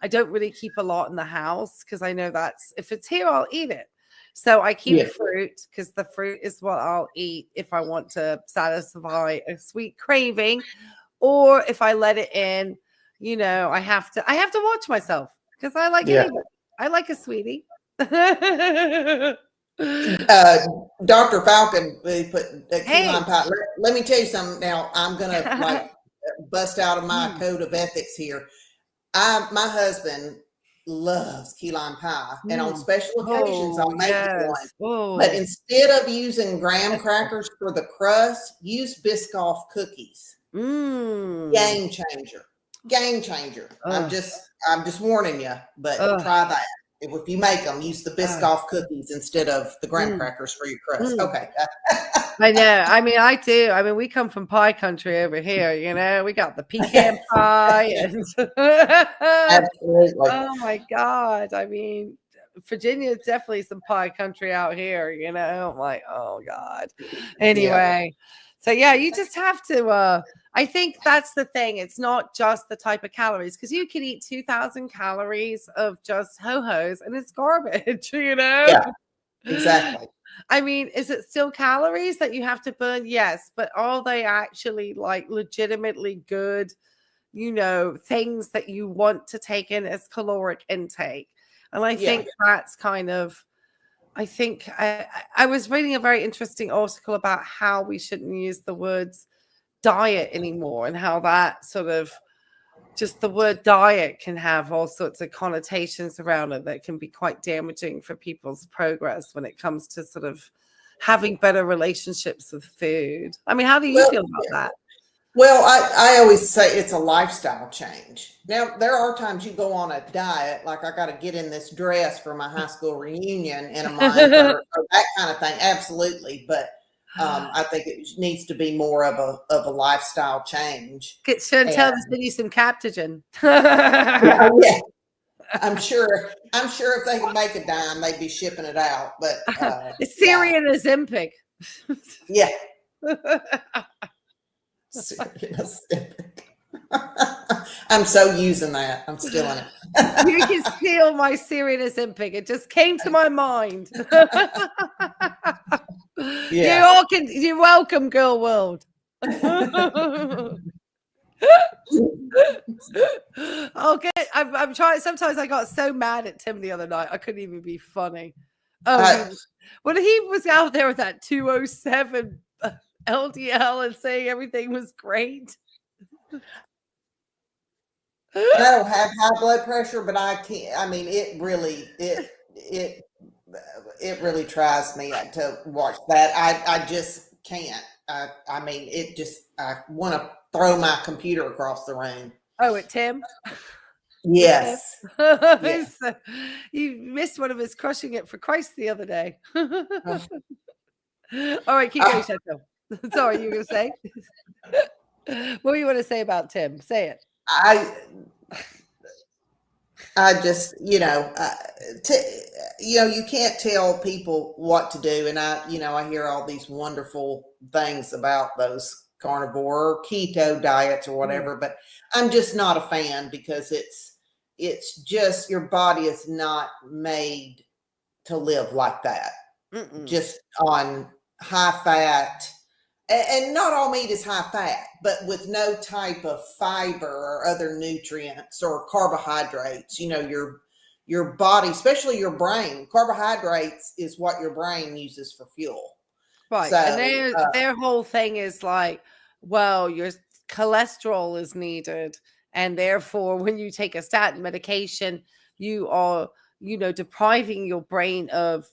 don't really keep a lot in the house because I know that's, if it's here, I'll eat it. So I keep fruit because the fruit is what I'll eat if I want to satisfy a sweet craving, or if I let it in, you know, I have to watch myself because I like it. I like a sweetie. Dr. Falcon put the key lime pie. Let me tell you something. Now I'm gonna like bust out of my code of ethics here. My husband loves key lime pie, and on special occasions, Oh, I'll make one. yes. But Oh, instead of using graham crackers for the crust, use Biscoff cookies. Game changer. Game changer. I'm just warning you, but try that. If you make them, use the Biscoff cookies instead of the graham crackers for your crust. Okay. I know. I mean, I do. I mean, we come from pie country over here, you know. We got the pecan pie and Absolutely. oh my God. I mean, Virginia is definitely some pie country out here, you know. I'm like, oh God. Anyway. So yeah, you just have to I think that's the thing. It's not just the type of calories, because you can eat 2,000 calories of just ho-hos and it's garbage, you know? Yeah, exactly. I mean, is it still calories that you have to burn? Yes, but are they actually like legitimately good, you know, things that you want to take in as caloric intake? And I think that's kind of, I think I was reading a very interesting article about how we shouldn't use the words diet anymore, and how that sort of, just the word diet can have all sorts of connotations around it that can be quite damaging for people's progress when it comes to sort of having better relationships with food. I mean, how do you feel about that? Well, I always say it's a lifestyle change. Now, there are times you go on a diet, like I got to get in this dress for my high school reunion in a month or that kind of thing. Absolutely. But I think it needs to be more of a lifestyle change. Get Chantal to send you some Captogen. Yeah. I'm sure if they could make a dime, they'd be shipping it out. But it's Syria and Ozempic. Yeah. Syria Ozempic. I'm so using that. I'm stealing it. You can steal my Syria and Ozempic. It just came to my mind. Yeah. You all can. You're welcome, girl world. Okay, I'm trying. Sometimes I got so mad at Tim the other night, I couldn't even be funny. When he was out there with that 207 LDL and saying everything was great. I don't have high blood pressure, but I can't. I mean, it really tries me to watch that. I just can't. I mean, I want to throw my computer across the room. Oh, at Tim? Yes. Yes. You missed one of his crushing it for Christ the other day. All right, keep going, Chantal. Sorry, you were going to say? What do you want to say about Tim? Say it. I just, you can't tell people what to do. And I hear all these wonderful things about those carnivore or keto diets or whatever, but I'm just not a fan, because it's just, your body is not made to live like that. Just on high fat. And not all meat is high fat, but with no type of fiber or other nutrients or carbohydrates. Your body, especially your brain, carbohydrates is what your brain uses for fuel. Right. So, and their whole thing is like, well, your cholesterol is needed, and therefore when you take a statin medication, you are, depriving your brain of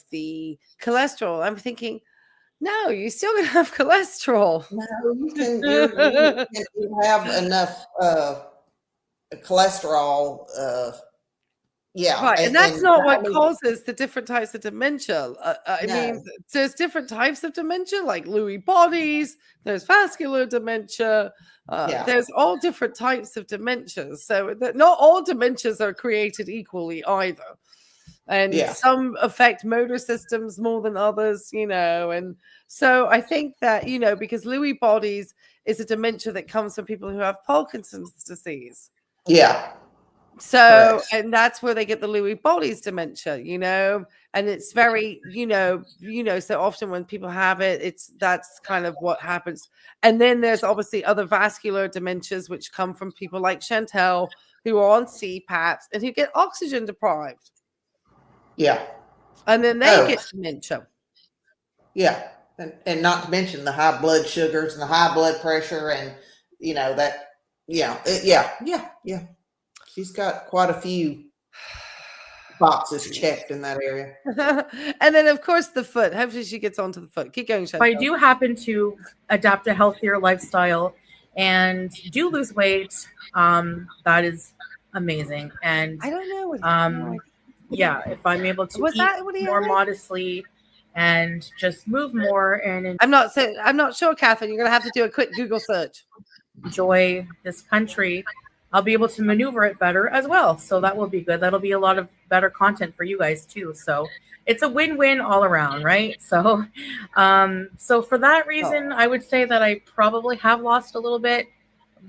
the cholesterol. I'm thinking, no, you still gonna have cholesterol. No, you have enough cholesterol. Right, and that's not what causes the different types of dementia. I mean, there's different types of dementia, like Lewy bodies. There's vascular dementia. There's all different types of dementias. So not all dementias are created equally either. And some affect motor systems more than others, and so I think that, because Lewy bodies is a dementia that comes from people who have Parkinson's disease. Yeah. So, and that's where they get the Lewy bodies dementia, and it's very, so often when people have it, that's kind of what happens. And then there's obviously other vascular dementias, which come from people like Chantal, who are on CPAPs and who get oxygen deprived. Yeah. And then they get dementia. Yeah. And not to mention the high blood sugars and the high blood pressure and, that, yeah. She's got quite a few boxes checked in that area. And then, of course, the foot. Hopefully, she gets onto the foot. Keep going, If I Chantal. do happen to adapt a healthier lifestyle and do lose weight, that is amazing. And I don't know. yeah, if I'm able to Was eat that what he more had? modestly and just move more and I'm not sure, Catherine. You're gonna have to do a quick Google search. enjoy this country, I'll be able to maneuver it better as well. So that will be good. That'll be a lot of better content for you guys too. So it's a win-win all around, right? So, so for that reason, I would say that I probably have lost a little bit,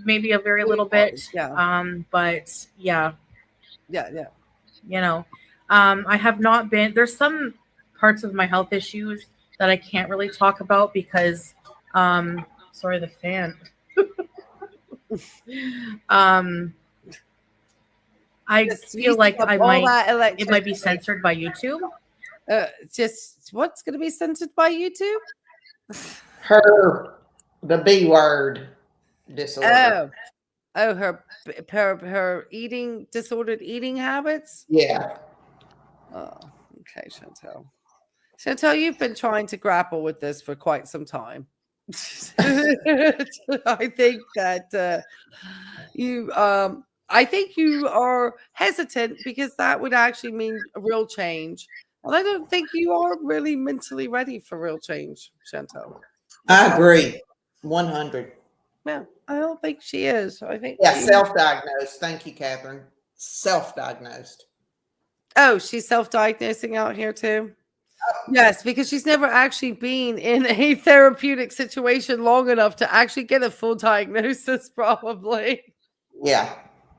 maybe a very little bit. Yeah. But yeah, Yeah. you know, I have not been. There's some parts of my health issues that I can't really talk about because, sorry, the fan. I Just feel using like up it all might that be censored by YouTube. Just what's going to be censored by YouTube? The B word disorder. Her eating disordered eating habits. Yeah. Oh, okay, Chantal. Chantal, you've been trying to grapple with this for quite some time. I think that I think you are hesitant because that would actually mean a real change. And I don't think you are really mentally ready for real change, Chantal. I agree. 100. Yeah, I don't think she is. I think self-diagnosed. Thank you, Catherine. Self-diagnosed. Oh, she's self-diagnosing out here too. Yes, because she's never actually been in a therapeutic situation long enough to actually get a full diagnosis, probably. Yeah.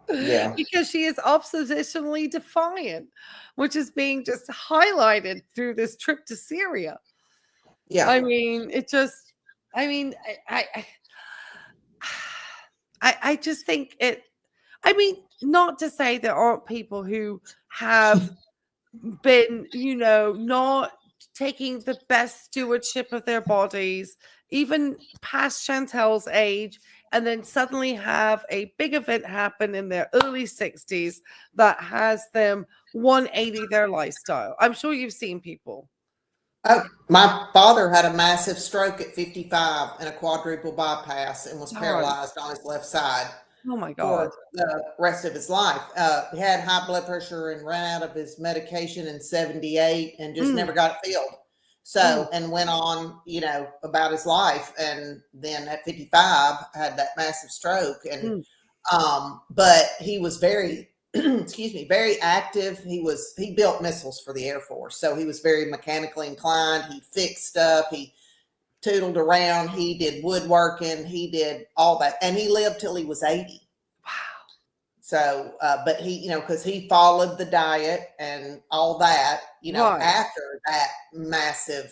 Because she is oppositionally defiant, which is being just highlighted through this trip to Syria. Yeah. I mean, I just think it. I mean, not to say there aren't people who have been, not taking the best stewardship of their bodies, even past Chantal's age, and then suddenly have a big event happen in their early 60s that has them 180 their lifestyle. I'm sure you've seen people. Oh, my father had a massive stroke at 55 and a quadruple bypass and was paralyzed on his left side. Oh my God. For the rest of his life. He had high blood pressure and ran out of his medication in 78 and just never got it filled. So, and went on, about his life. And then at 55 had that massive stroke. And, but he was very, very active. He built missiles for the Air Force. So he was very mechanically inclined. He fixed stuff. He tootled around. He did woodworking. He did all that. And he lived till he was 80. Wow. So, but he, because he followed the diet and all that, after that massive,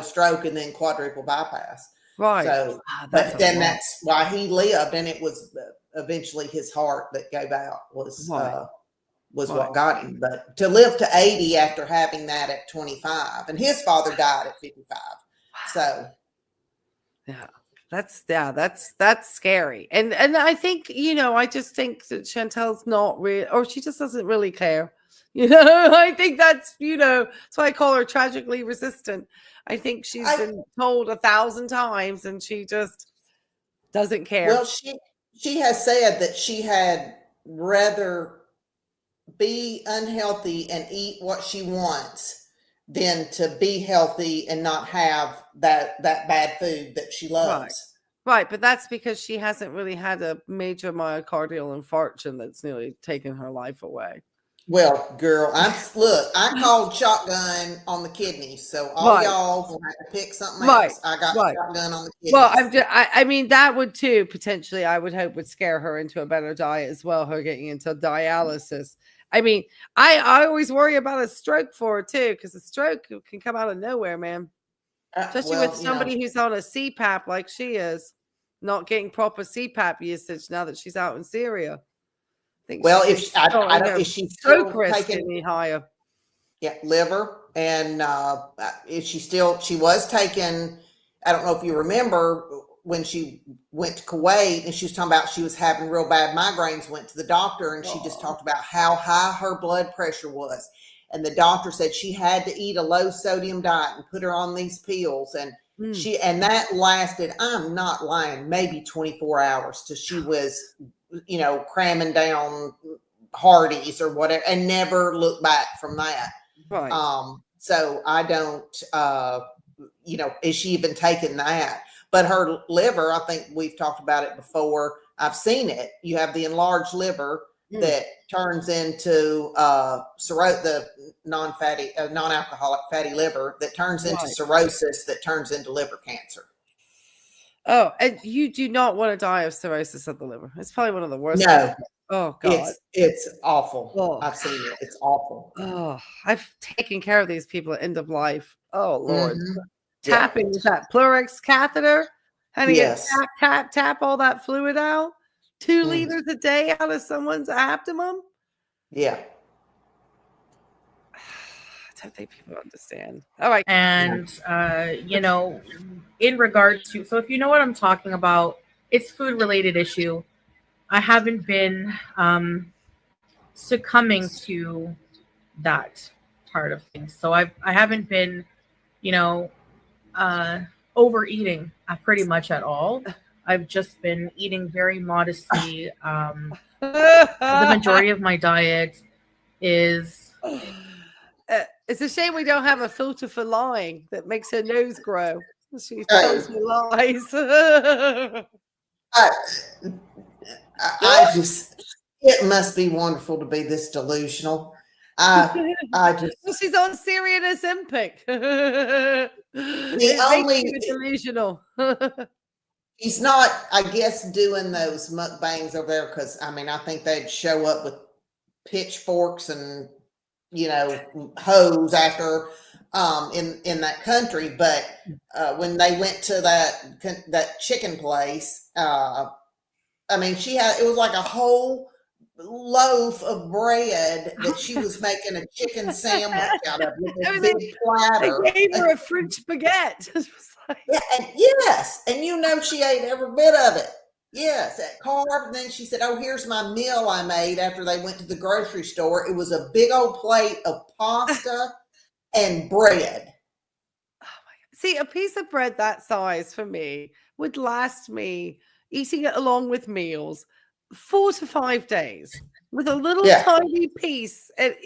stroke and then quadruple bypass. Right. So, but then that's why he lived. And it was eventually his heart that gave out was what got him. But to live to 80 after having that at 25, and his father died at 55. So that's scary. And I think, I just think that Chantal's not real, or she just doesn't really care. I think that's why I call her tragically resistant. I think she's been told 1,000 times and she just doesn't care. Well, she has said that she had rather be unhealthy and eat what she wants than to be healthy and not have that bad food that she loves. Right, but that's because she hasn't really had a major myocardial infarction that's nearly taken her life away. Well, girl, I called shotgun on the kidneys, so all y'all will have to pick something else. I got shotgun on the kidneys. Well, I mean, that would too potentially, I would hope, would scare her into a better diet as well. Her getting into dialysis. I mean, I always worry about a stroke for her too, because a stroke can come out of nowhere, man. Especially with somebody who's on a CPAP like she is, not getting proper CPAP usage now that she's out in Syria. Well, if she's stroke risk any higher, liver, and if she was taking, I don't know if you remember, when she went to Kuwait, and she was talking about she was having real bad migraines, went to the doctor, and she just talked about how high her blood pressure was. And the doctor said she had to eat a low sodium diet and put her on these pills. And and that lasted, I'm not lying, maybe 24 hours till she was, cramming down Hardee's or whatever, and never looked back from that. Right. So I don't, is she even taking that? But her liver, I think we've talked about it before. I've seen it. You have the enlarged liver that turns into the non-fatty, non-alcoholic fatty liver that turns into cirrhosis, that turns into liver cancer. Oh, and you do not want to die of cirrhosis of the liver. It's probably one of the worst. No. Oh God. It's awful. Oh. I've seen it. It's awful. Oh, I've taken care of these people at end of life. Oh Lord. Mm-hmm. With that Pleurex catheter. Honey, Yes. tap all that fluid out. 2 liters a day out of someone's abdomen. Yeah. I don't think people understand. All right. And, in regards to, so if you know what I'm talking about, it's food related issue. I haven't been succumbing to that part of things. So I haven't been, overeating pretty much at all. I've just been eating very modestly. The majority of my diet is... It's a shame we don't have a filter for lying that makes her nose grow. She tells me lies. I just, it must be wonderful to be this delusional. I just. Well, she's on Syria and Ozempic. Delusional. He's not, I guess, doing those mukbangs over there because, I think they'd show up with pitchforks and, hoes after in that country. But when they went to that chicken place, it was like a whole loaf of bread that she was making a chicken sandwich out of with a big platter. They gave her a French baguette. And she ate every bit of it. Yes, that carb. And then she said, "Oh, here's my meal I made after they went to the grocery store." It was a big old plate of pasta and bread. Oh my God. See, a piece of bread that size for me would last me, eating it along with meals, 4 to 5 days with a little tiny piece at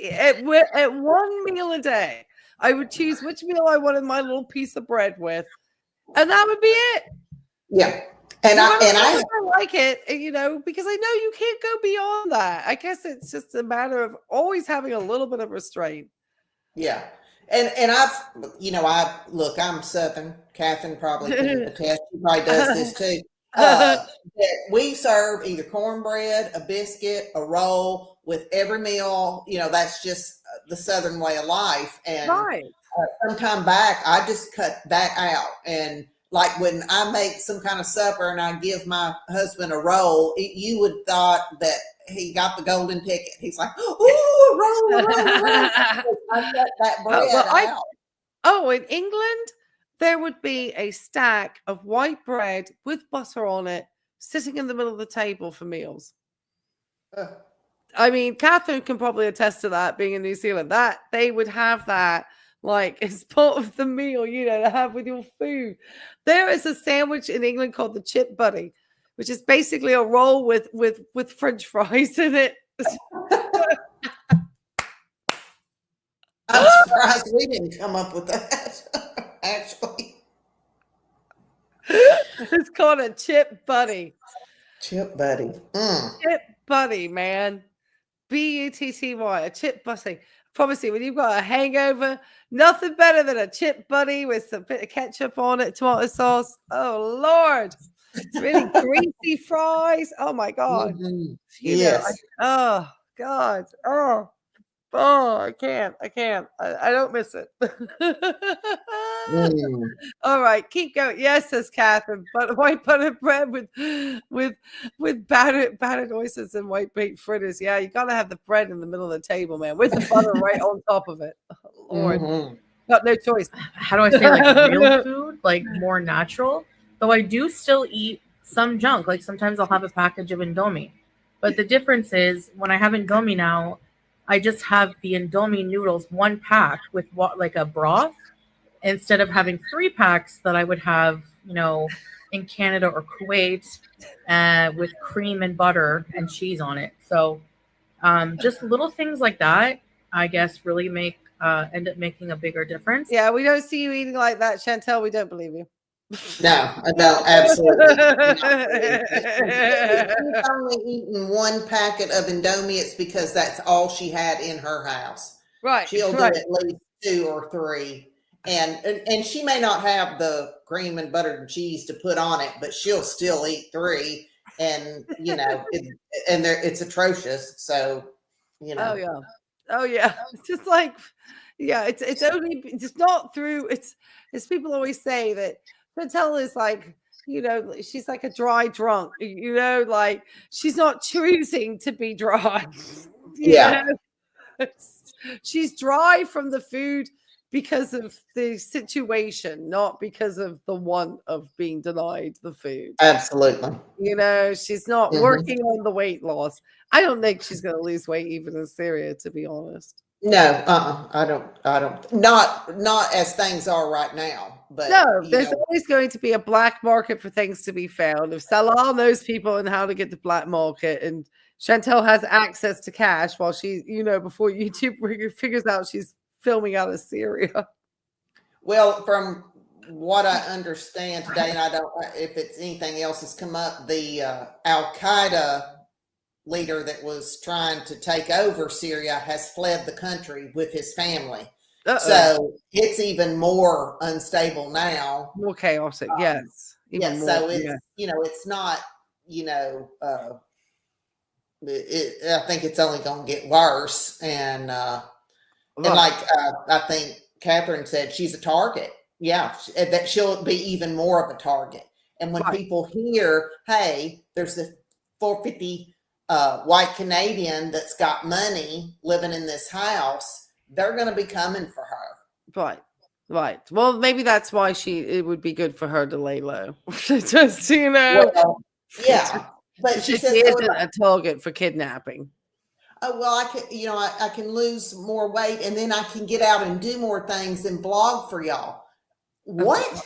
one meal a day. I would choose which meal I wanted my little piece of bread with, and that would be it. Yeah. And I like it, because I know you can't go beyond that. I guess it's just a matter of always having a little bit of restraint. Yeah. And I'm Southern. Catherine probably can attest. She probably does this too. That we serve either cornbread, a biscuit, a roll with every meal. That's just the Southern way of life. And some time back, I just cut that out. And like when I make some kind of supper and I give my husband a roll, you would thought that he got the golden ticket. He's like, "Ooh, roll." I cut that bread out. In England, there would be a stack of white bread with butter on it sitting in the middle of the table for meals. Catherine can probably attest to that, being in New Zealand, that they would have that like as part of the meal, to have with your food. There is a sandwich in England called the chip buddy, which is basically a roll with French fries in it. I'm surprised we didn't come up with that, actually. It's called a chip buddy. Chip buddy. Chip buddy, man. Butty, a chip buddy. Promise you, when you've got a hangover, nothing better than a chip buddy with some bit of ketchup on it, tomato sauce. Oh Lord, it's really greasy fries. Oh my God. Mm-hmm. Yes. Oh God. Oh, I can't. I don't miss it. All right, keep going. Yes, says Catherine. But white butter bread with battered oysters and white baked fritters. Yeah, you gotta have the bread in the middle of the table, man, with the butter right on top of it. Oh, Lord, got no choice. How do I say, like real food, like more natural? Though I do still eat some junk. Like sometimes I'll have a package of Indomie. But the difference is when I have Indomie now, I just have the Indomie noodles 1 pack with what like a broth instead of having 3 packs that I would have, in Canada or Kuwait with cream and butter and cheese on it. So just little things like that, I guess, really end up making a bigger difference. Yeah, we don't see you eating like that, Chantal. We don't believe you. No, I don't. Absolutely. If she's only eaten 1 packet of Indomie, it's because that's all she had in her house. Right. She'll do at least 2 or 3. And she may not have the cream and butter and cheese to put on it, but she'll still eat 3. And it's atrocious. So, Oh yeah. It's just like, it's only just not through. It's people always say that Chantal is like, she's like a dry drunk. Like she's not choosing to be dry. She's dry from the food because of the situation, not because of the want of being denied the food. Absolutely. She's not working on the weight loss. I don't think she's going to lose weight even in Syria, to be honest. No, I don't. Not as things are right now. But no, there's always going to be a black market for things to be found. If Salah knows people and how to get the black market, and Chantal has access to cash while she, before YouTube figures out she's filming out of Syria. Well, from what I understand today, and I don't if it's anything else has come up, the Al-Qaeda leader that was trying to take over Syria has fled the country with his family. So it's even more unstable now. More chaotic, yes. Even more, so it's, it's not, I think it's only going to get worse. And like I think Catherine said, she's a target. Yeah, that she'll be even more of a target. And when people hear, hey, there's this 450 white Canadian that's got money living in this house, they're going to be coming for her. Right. Well, maybe that's why it would be good for her to lay low. Just, Well, yeah. But she says isn't a target for kidnapping. Oh, well, I can lose more weight and then I can get out and do more things and blog for y'all. What?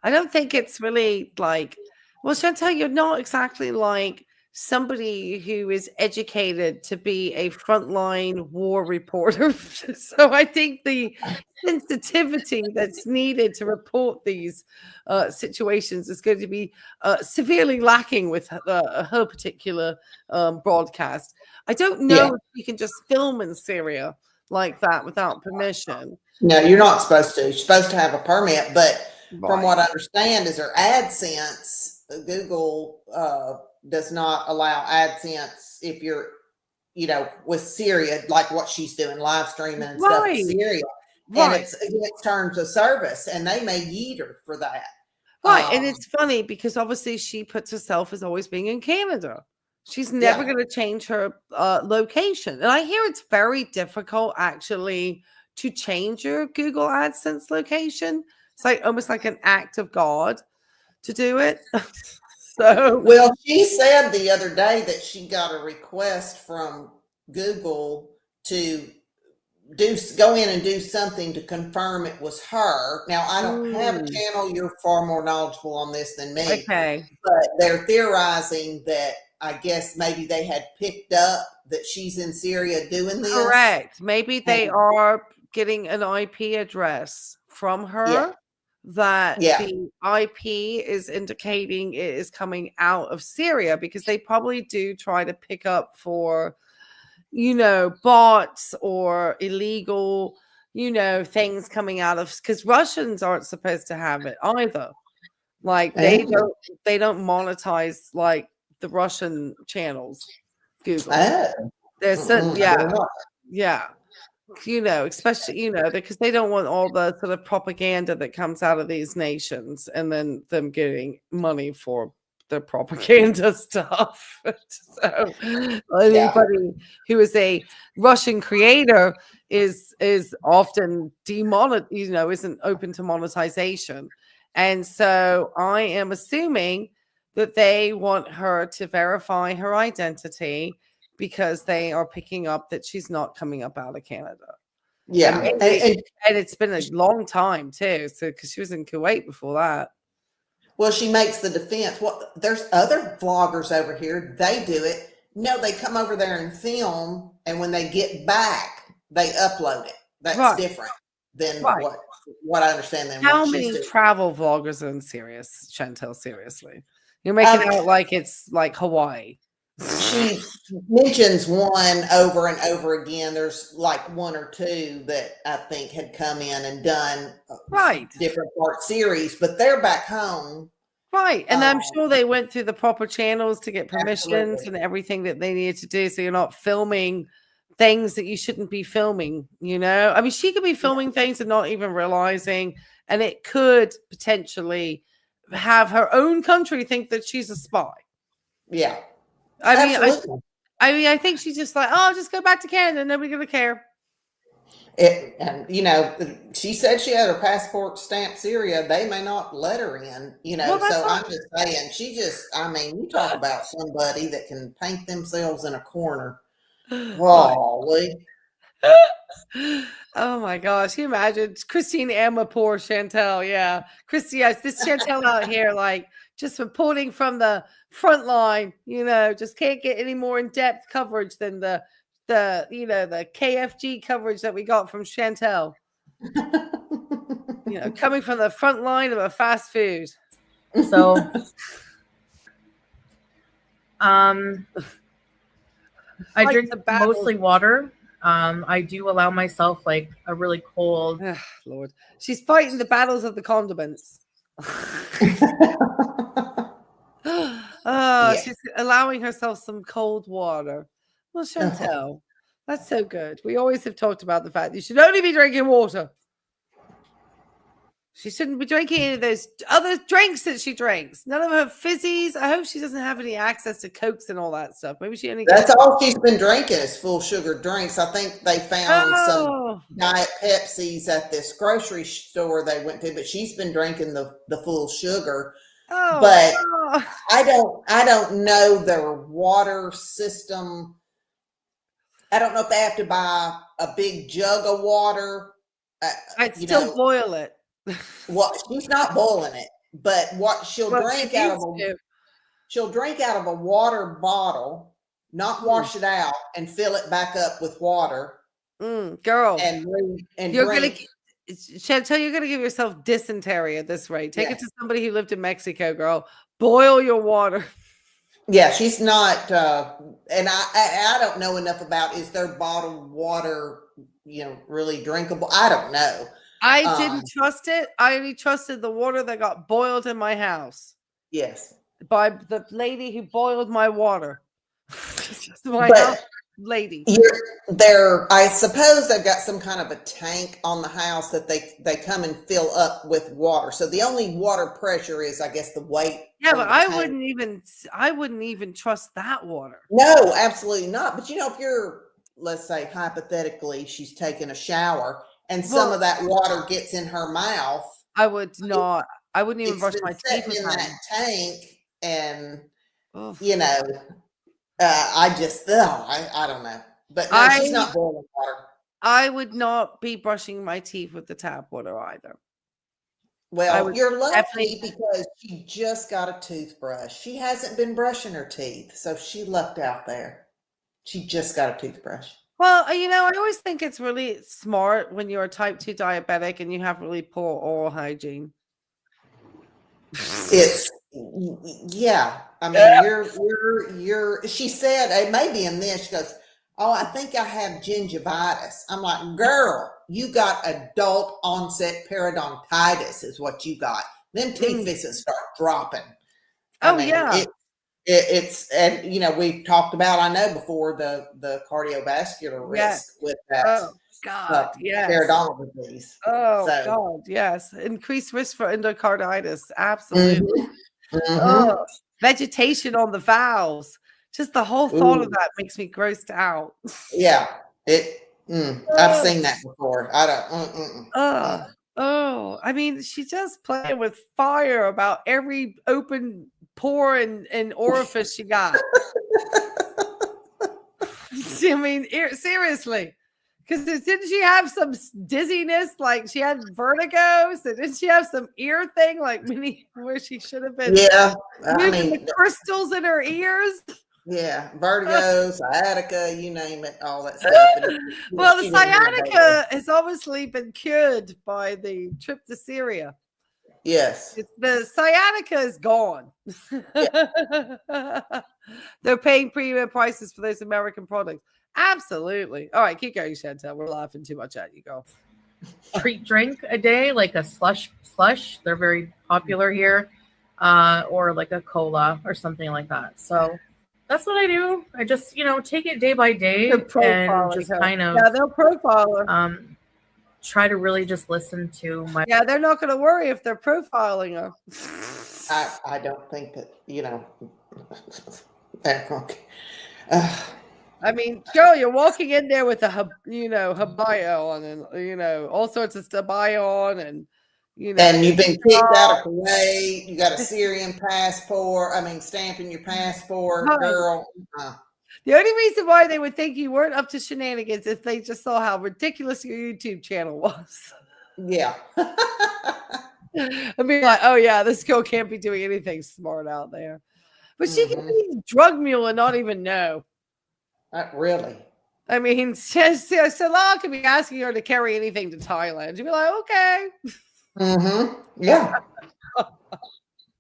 I don't think it's really like, well, Chantal, you're not exactly like somebody who is educated to be a frontline war reporter. So I think the sensitivity that's needed to report these situations is going to be severely lacking with her particular broadcast. I don't know if you can just film in Syria like that without permission. No, you're not supposed to. You're supposed to have a permit, but from what I understand is her AdSense, Google does not allow AdSense if you're, with Syria, like what she's doing, live streaming and stuff in Syria. And it's against terms of service, and they may yeet her for that. Right. And it's funny because obviously she puts herself as always being in Canada. She's never going to change her location. And I hear it's very difficult actually to change your Google AdSense location. It's like almost like an act of God to do it. Well, she said the other day that she got a request from Google to go in and do something to confirm it was her. Now, I don't have a channel. You're far more knowledgeable on this than me. Okay. But they're theorizing that I guess maybe they had picked up that she's in Syria doing this. Correct. Maybe they are getting an IP address from her that the IP is indicating it is coming out of Syria, because they probably do try to pick up for, bots or illegal, things coming out of, because Russians aren't supposed to have it either. Like they don't monetize like the Russian channels. Google. There's especially, because they don't want all the sort of propaganda that comes out of these nations and then them getting money for the propaganda stuff. So anybody who is a Russian creator is often isn't open to monetization. And so I am assuming that they want her to verify her identity because they are picking up that she's not coming up out of Canada. Yeah. And it's been a long time too. So because she was in Kuwait before that. Well, she makes the defense. Well, there's other vloggers over here. They do it. No, they come over there and film, and when they get back, they upload it. That's different than what I understand. Than how what many she's doing. Travel vloggers are in serious, Chantal? Seriously, you're making out like it's like Hawaii. She mentions one over and over again. There's like one or two that I think had come in and done different part series, but they're back home. Right. And I'm sure they went through the proper channels to get permissions and everything that they needed to do. So you're not filming things that you shouldn't be filming, you know? I mean, she could be filming things and not even realizing, and it could potentially have her own country think that she's a spy. Yeah. I think she's just like, oh, just go back to Canada. Nobody's going to care. And you know, she said she had her passport stamped Syria. They may not let her in, you know. So I'm just saying, you talk about somebody that can paint themselves in a corner. Golly. Oh my gosh. Can you imagine Christine Emma, poor Chantal? Yeah. This Chantal out here, like, just reporting from the front line, you know, just can't get any more in-depth coverage than the KFG coverage that we got from Chantal. Coming from the front line of a fast food. So I drink mostly water. I do allow myself like a really cold. Lord, she's fighting the battles of the condiments. She's allowing herself some cold water. Well, Chantal, that's so good. We always have talked about the fact that you should only be drinking water. She shouldn't be drinking any of those other drinks that she drinks. None of her fizzies. I hope she doesn't have any access to Cokes and all that stuff. Maybe she only. That's all she's been drinking is full sugar drinks. I think they found some Diet Pepsis at this grocery store they went to, but she's been drinking the full sugar. I don't know their water system. I don't know if they have to buy a big jug of water. I'd still boil it. She's not boiling it, but what she'll drink out of a water bottle, not wash it out and fill it back up with water. Girl, and you're drink. Chantal, you're gonna give yourself dysentery at this rate. Take it to somebody who lived in Mexico, girl. Boil your water. Yeah, she's not, and I don't know enough about, is their bottled water, really drinkable? I don't know. I didn't trust it. I only trusted the water that got boiled in my house. Yes. By the lady who boiled my water. House lady. I suppose they've got some kind of a tank on the house that they come and fill up with water. So the only water pressure is, I guess, the weight. Yeah, but I wouldn't even trust that water. No, absolutely not. But if you're, let's say hypothetically, she's taking a shower and some of that water gets in her mouth. I would not. I wouldn't even brush my teeth in that tank, and I don't know. But no, she's not boiling water. I would not be brushing my teeth with the tap water either. Well, you're lucky because she just got a toothbrush. She hasn't been brushing her teeth, so she lucked out there. She just got a toothbrush. Well, I always think it's really smart when you're a type 2 diabetic and you have really poor oral hygiene. She said, it may be in this, she goes, oh, I think I have gingivitis. I'm like, girl, you got adult onset periodontitis is what you got. Then teeth visits start dropping. It's, and we've talked about, I know before, the cardiovascular risk with that. Oh God, yes. Periodontal disease. Oh God, yes. Increased risk for endocarditis. Absolutely. Vegetation on the valves. Just the whole thought of that makes me grossed out. Yeah. I've seen that before. I don't. Oh, I mean, she just playing with fire about every open pore and orifice she got. I mean, seriously. Because didn't she have some dizziness? Like she had vertigo. So didn't she have some ear thing like mini where she should have been Yeah, I moving mean, the crystals in her ears? yeah, vertigo, sciatica, you name it, all that stuff. And Well, the she didn't have that. sciatica has obviously been cured by the trip to Syria. Yes. The sciatica is gone. They're paying premium prices for those American products. Absolutely. All right, keep going, Chantal. We're laughing too much at you, girl. Treat drink a day, like a slush. They're very popular here, or like a cola or something like that. So that's what I do. I just, take it day by day and just kind of they'll profile her. Try to really just listen to my. Yeah, they're not going to worry if they're profiling her. I don't think that, I mean, girl, you're walking in there with a, habaya on and, all sorts of abaya on and, and you've been kicked out of Kuwait. You got a Syrian passport. I mean, stamping your passport, girl. The only reason why they would think you weren't up to shenanigans is they just saw how ridiculous your YouTube channel was. Yeah. I mean, like, oh yeah, this girl can't be doing anything smart out there. But she can be a drug mule and not even know. Not really. I mean, Salah could be asking her to carry anything to Thailand. She'd be like, okay. Yeah.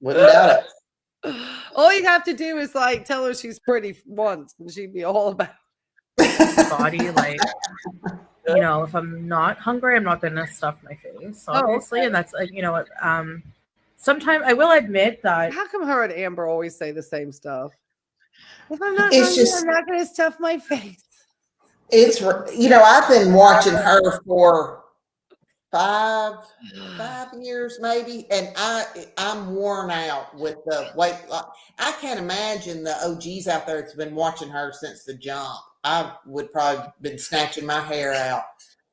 Wouldn't doubt it. All you'd have to do is like tell her she's pretty once, and she'd be all about body. Like, if I'm not hungry, I'm not gonna stuff my face, obviously, and that's sometimes I will admit that. How come her and Amber always say the same stuff? If I'm not hungry, I'm not gonna stuff my face. It's I've been watching her for 5 years maybe, and I'm worn out with the weight loss. I can't imagine the OGs out there that's been watching her since the jump. I would probably been snatching my hair out.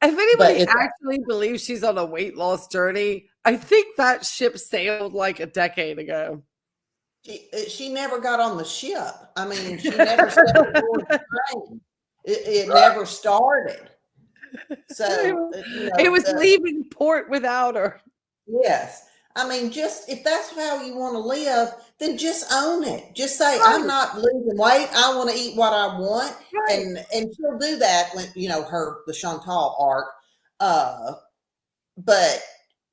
If anybody actually believes she's on a weight loss journey, I think that ship sailed like a decade ago. She never got on the ship. I mean, she never stepped aboard the train. It never started. So it was leaving port without her. Yes. I mean, just if that's how you want to live, then just own it. Just say, I'm not losing weight. I want to eat what I want. Right. And she'll do that when, the Chantal arc. But,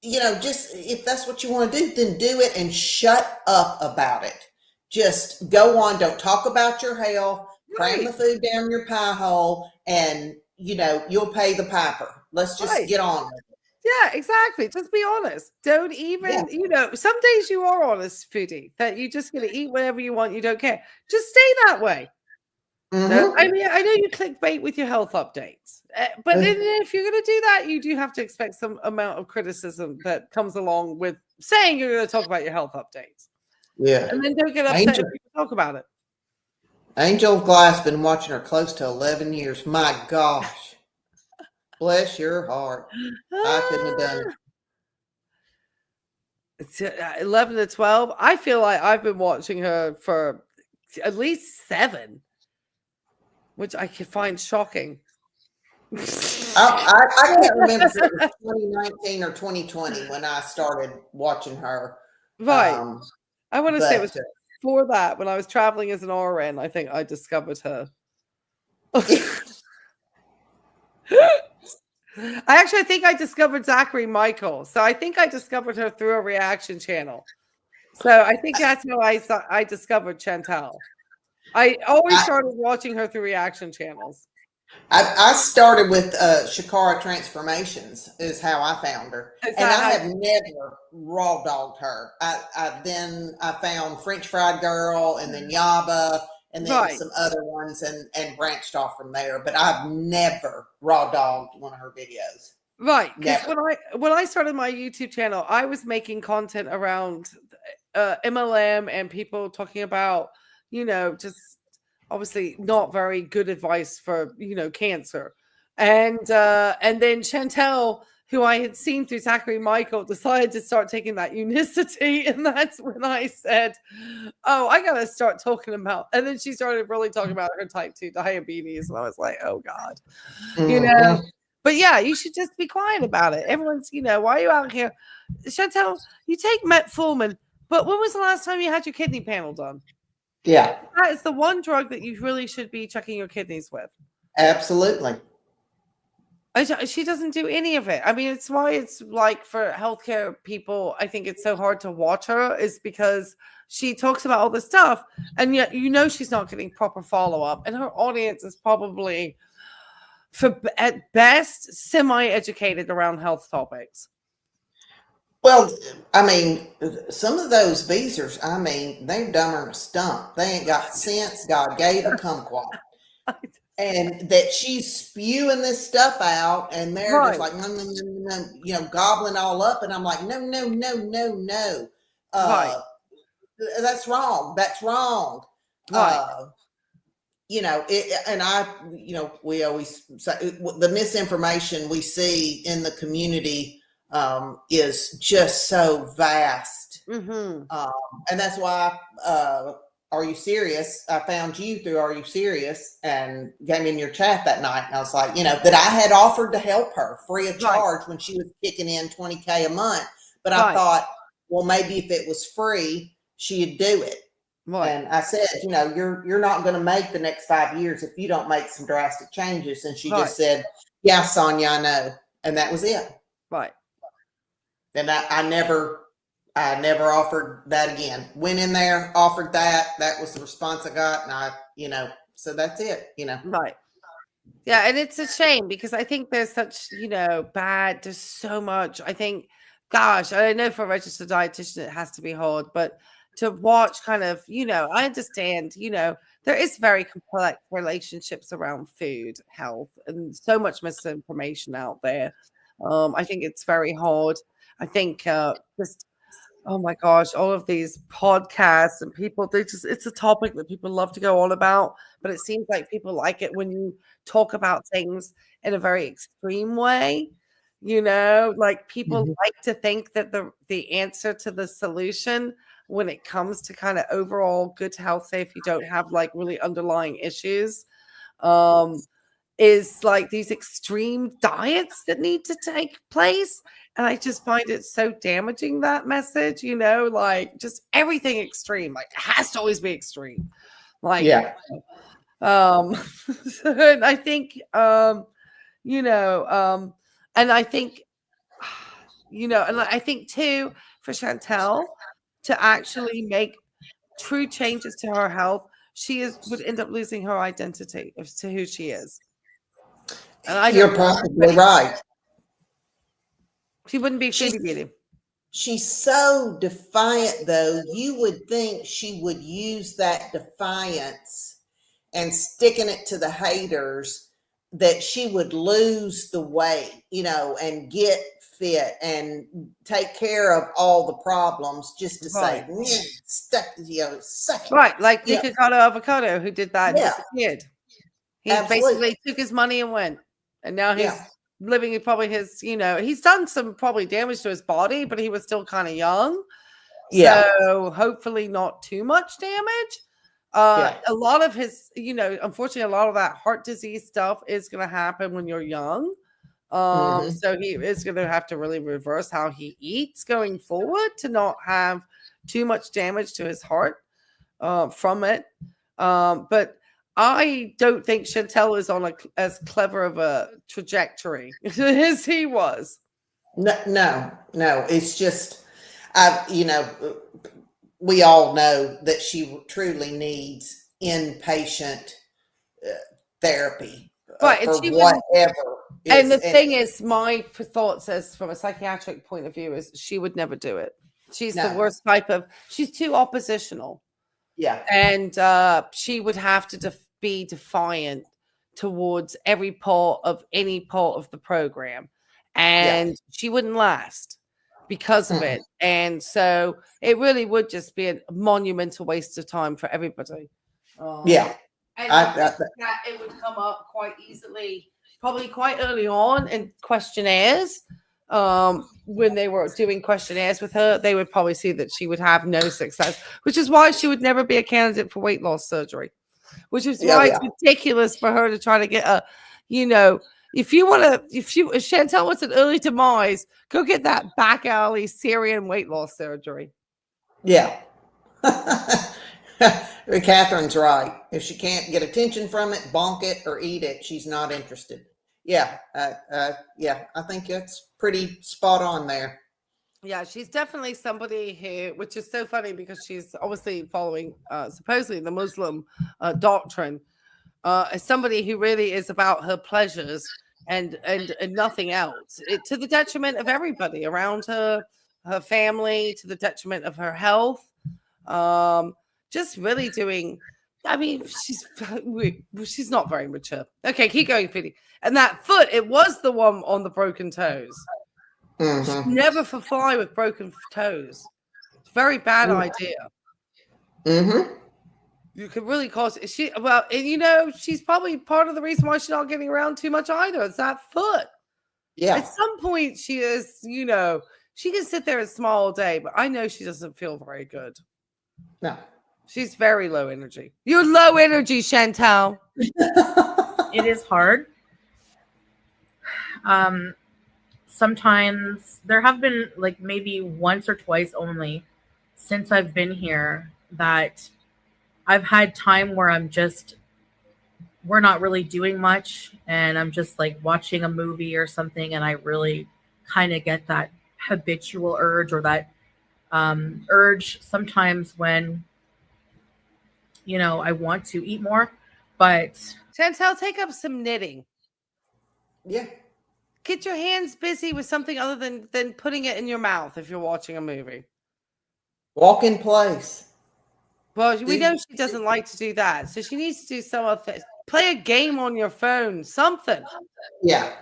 just if that's what you want to do, then do it and shut up about it. Just go on. Don't talk about your health. Cram the food down your pie hole and, you'll pay the piper. Let's just get on with it. Yeah, exactly. Just be honest. Don't even, some days you are honest, Foodie, that you're just going to eat whatever you want. You don't care. Just stay that way. I mean, I know you clickbait with your health updates, but then if you're going to do that, you do have to expect some amount of criticism that comes along with saying you're going to talk about your health updates. Yeah. And then don't get upset if people talk about it. Angel of Glass been watching her close to 11 years. My gosh. Bless your heart. I couldn't have done it. It's 11 to 12. I feel like I've been watching her for at least 7, which I can find shocking. I can't remember if it was 2019 or 2020 when I started watching her. Right. I want to say it was before that, when I was traveling as an RN, I think I discovered her. I think I discovered Zachary Michael. So I think I discovered her through a reaction channel. So I think that's how I discovered Chantal. I always started watching her through reaction channels. I started with Shakara Transformations is how I found her. And I have never raw dogged her. Then I found French Fried Girl and then Yaba and then some other ones and branched off from there. But I've never raw dogged one of her videos. Right. Because when I started my YouTube channel, I was making content around MLM and people talking about, just obviously not very good advice for, cancer. And then Chantal who I had seen through Zachary Michael, decided to start taking that unicity. And that's when I said, oh, I got to start talking about, and then she started really talking about her type 2 diabetes. And I was like, oh God, you know, but yeah, you should just be quiet about it. Everyone's, why are you out here? Chantal, you take metformin, but when was the last time you had your kidney panel done? Yeah. That is the one drug that you really should be checking your kidneys with. Absolutely. She doesn't do any of it. I mean, it's why it's like for healthcare people, I think it's so hard to watch her, is because she talks about all this stuff and yet she's not getting proper follow-up, and her audience is probably at best semi-educated around health topics. Well, I mean, some of those beezers, I mean, they're dumber than a stump. They ain't got sense. God gave a kumquat. And that she's spewing this stuff out, and they're just like, no, gobbling all up. And I'm like, no. That's wrong. That's wrong. Right. We always say the misinformation we see in the community is just so vast. And that's why, Are You Serious? I found you through Are You Serious and came in your chat that night. And I was like, that I had offered to help her free of charge when she was kicking in $20K a month. But I thought, well, maybe if it was free, she'd do it. Right. And I said, you're not going to make the next 5 years if you don't make some drastic changes. And she just said, yeah, Sonia, I know. And that was it. Right. And I never offered that again. Went in there, offered that. That was the response I got. And so that's it, Right. Yeah. And it's a shame because I think there's such, there's so much. I think, gosh, I know for a registered dietitian, it has to be hard, but to watch kind of, I understand, there is very complex relationships around food, health, and so much misinformation out there. I think it's very hard. I think just, oh my gosh, all of these podcasts and people, it's a topic that people love to go on about, but it seems like people like it when you talk about things in a very extreme way. Like people like to think that the answer to the solution when it comes to kind of overall good health, say if you don't have like really underlying issues, is like these extreme diets that need to take place. And I just find it so damaging, that message, like just everything extreme, like it has to always be extreme. Like, and I think, and I think, and I think too, for Chantal to actually make true changes to her health, would end up losing her identity as to who she is. And you're probably right. She wouldn't be Foodie Beauty. She's so defiant, though. You would think she would use that defiance and sticking it to the haters, that she would lose the weight, and get fit and take care of all the problems just to say, suck it. Right, like Nikocado Avocado, who did that and disappeared. He basically took his money and went. And now he's living probably his, he's done some probably damage to his body, but he was still kind of young. So hopefully not too much damage. A lot of his, unfortunately, a lot of that heart disease stuff is going to happen when you're young. So he is going to have to really reverse how he eats going forward to not have too much damage to his heart from it. But I don't think Chantal is on as clever of a trajectory as he was. No. It's just, we all know that she truly needs inpatient therapy, right? For whatever. And the thing is, my thoughts as from a psychiatric point of view is she would never do it. She's the worst type of. She's too oppositional. Yeah, and she would have to be defiant towards any part of the program, and she wouldn't last because of it. And so it really would just be a monumental waste of time for everybody. And that it would come up quite easily, probably quite early on in questionnaires, when they were doing questionnaires with her, they would probably see that she would have no success, which is why she would never be a candidate for weight loss surgery, which is why it's ridiculous for her to try to get a, if Chantal wants an early demise, go get that back alley Syrian weight loss surgery. Yeah. Catherine's right. If she can't get attention from it, bonk it or eat it, she's not interested. Yeah. I think it's pretty spot on there. Yeah, she's definitely somebody who, which is so funny because she's obviously following supposedly the Muslim doctrine, as somebody who really is about her pleasures and nothing else, to the detriment of everybody around her, her family, to the detriment of her health. Just really doing. I mean, she's not very mature. Okay, keep going, Foodie. And that foot, it was the one on the broken toes. Never fly with broken toes. It's a very bad idea. You could really cause she's probably part of the reason why she's not getting around too much either. It's that foot. Yeah. At some point, she is, she can sit there and smile all day, but I know she doesn't feel very good. No. She's very low energy. You're low energy, Chantal. It is hard. Sometimes there have been like maybe once or twice only since I've been here that I've had time where we're not really doing much and I'm just like watching a movie or something and I really kind of get that habitual urge or that urge sometimes when, I want to eat more, but... Chantal, take up some knitting. Yeah. Get your hands busy with something other than putting it in your mouth if you're watching a movie. Walk in place. Well, we know she doesn't like to do that. So she needs to do some of it. Play a game on your phone, something. Yeah.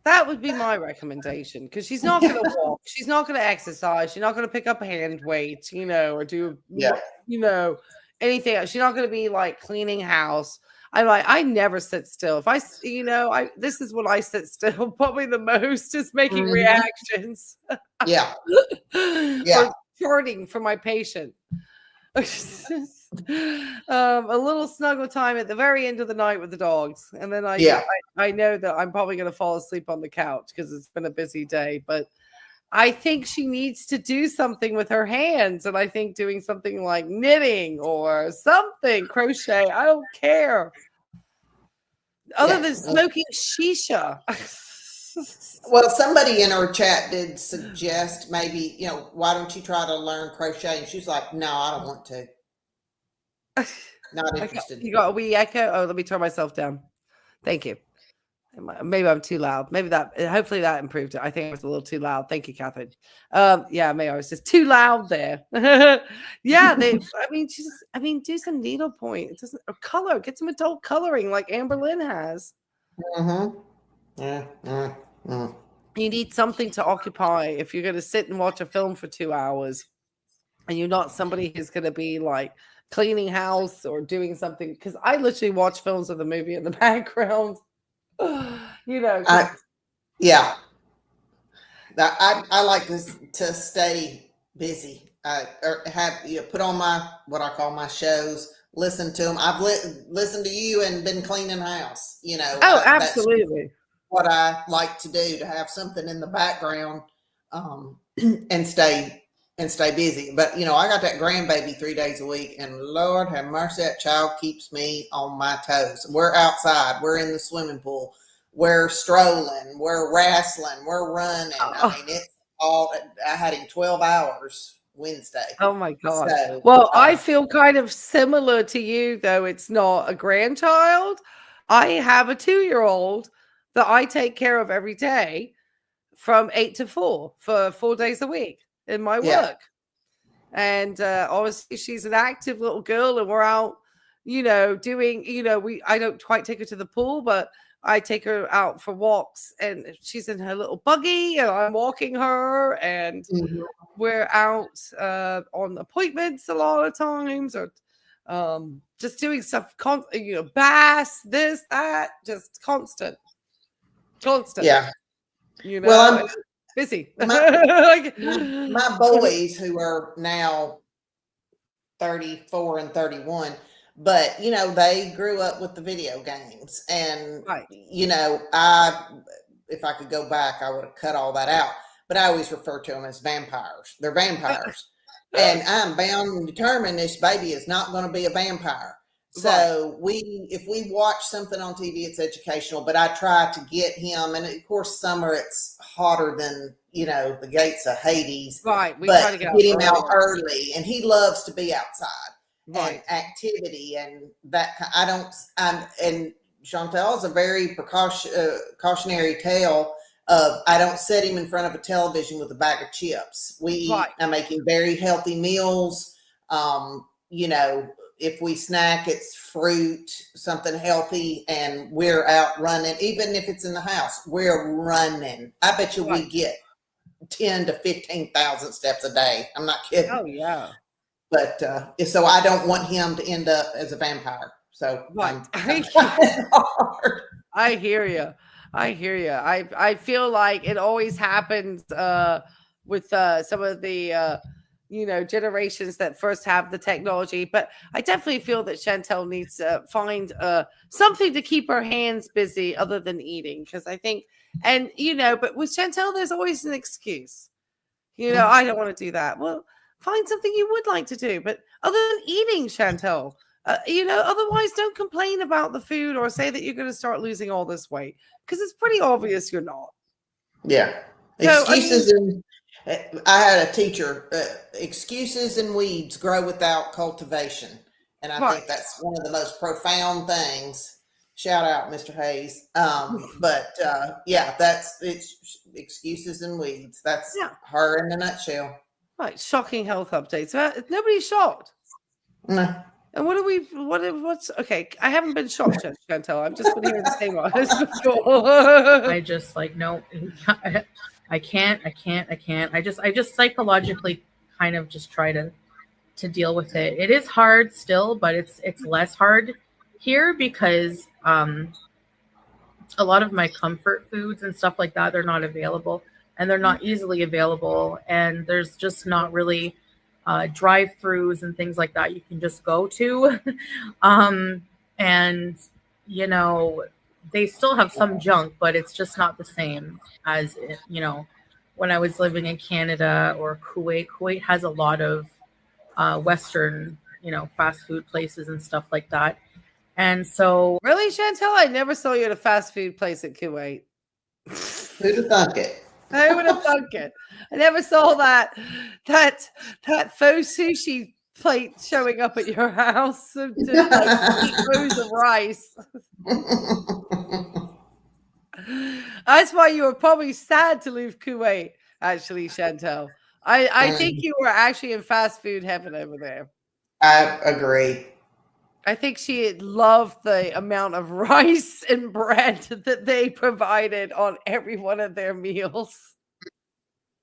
That would be my recommendation because she's not going to walk. She's not going to exercise. She's not going to pick up hand weights, or do, anything else. She's not going to be like cleaning house. I never sit still. If this is when I sit still probably the most is making reactions. Yeah. Or charting for my patient. A little snuggle time at the very end of the night with the dogs. And then I know that I'm probably going to fall asleep on the couch because it's been a busy day, but I think she needs to do something with her hands. And I think doing something like knitting or something, crochet, I don't care. Other than smoking shisha. Well, somebody in our chat did suggest maybe, why don't you try to learn crochet? And she's like, no, I don't want to. Not interested. You got a wee echo? Oh, let me turn myself down. Thank you. Maybe I'm too loud. Hopefully that improved it. I think I was a little too loud. Thank you, Catherine. Maybe I was just too loud there. Do some needlepoint. It doesn't color. Get some adult coloring like Amber Lynn has. You need something to occupy if you're going to sit and watch a film for 2 hours, and you're not somebody who's going to be like cleaning house or doing something. Because I literally watch films of the movie in the background. I like to stay busy. Or have put on what I call my shows. Listen to them. I've listened to you and been cleaning house. Absolutely. That's what I like to do, to have something in the background, and stay busy. But I got that grandbaby 3 days a week, and Lord have mercy, that child keeps me on my toes. We're outside, we're in the swimming pool, we're strolling, we're wrestling, we're running. It's all. I had him 12 hours Wednesday. Oh my God. So, I feel kind of similar to you, though it's not a grandchild. I have a 2-year-old that I take care of every day from 8 to 4 for 4 days a week in my work. And obviously she's an active little girl, and we're out, doing, I don't quite take her to the pool, but I take her out for walks, and she's in her little buggy and I'm walking her, and we're out on appointments a lot of times, or just doing stuff, baths, this, that, just constant. Yeah. You know, Well, and busy. my Like, boys who are now 34 and 31, but you know, they grew up with the video games, and right. you know, if I could go back, I would have cut all that out. But I always refer to them as vampires. They're vampires. And I'm bound and determined this baby is not going to be a vampire. So if we watch something on TV, it's educational, but I try to get him, and of course, summer it's hotter than, you know, the gates of Hades. Right. We but try to get him out early, and he loves to be outside and activity and that. And Chantal's a very cautionary tale of, I don't set him in front of a television with a bag of chips. I'm making very healthy meals. You know, if we snack, it's fruit, something healthy, and we're out running. Even if it's in the house, we're running. I bet you we get 10 to 15,000 steps a day. I'm not kidding. Oh yeah. But so I don't want him to end up as a vampire. So I'm hard. I hear you. I hear you. I feel like it always happens with some of the you know, generations that first have the technology. But I definitely feel that Chantal needs to find something to keep her hands busy other than eating. Because I think, and you know, but with Chantal, there's always an excuse. You know, I don't want to do that. Well, find something you would like to do. But other than eating, Chantal, you know, otherwise don't complain about the food or say that you're going to start losing all this weight, because it's pretty obvious you're not. Yeah. So, Excuses. I had a teacher, excuses and weeds grow without cultivation. And I think that's one of the most profound things. Shout out, Mr. Hayes. But yeah, it's excuses and weeds. That's her in a nutshell. Right. Shocking health updates. Nobody's shocked. No. And what's okay? I haven't been shocked yet, Chantal. I've just been hearing the same one. I just like, no, I can't. I just psychologically kind of just try to deal with it. It is hard still, but it's less hard here because a lot of my comfort foods and stuff like that, they're not available, and they're not easily available, and there's just not really drive-throughs and things like that you can just go to. And you know, they still have some junk, but it's just not the same as, you know, when I was living in Canada or Kuwait. Kuwait has a lot of Western, you know, fast food places and stuff like that. And so, really, Chantal, I never saw you at a fast food place at Kuwait. Who'd have thunk it? I would have thunk it. I never saw that faux sushi plate showing up at your house to like eat rows of rice. That's why you were probably sad to leave Kuwait, actually, Chantal. I think you were actually in fast food heaven over there. I agree. I think she loved the amount of rice and bread that they provided on every one of their meals.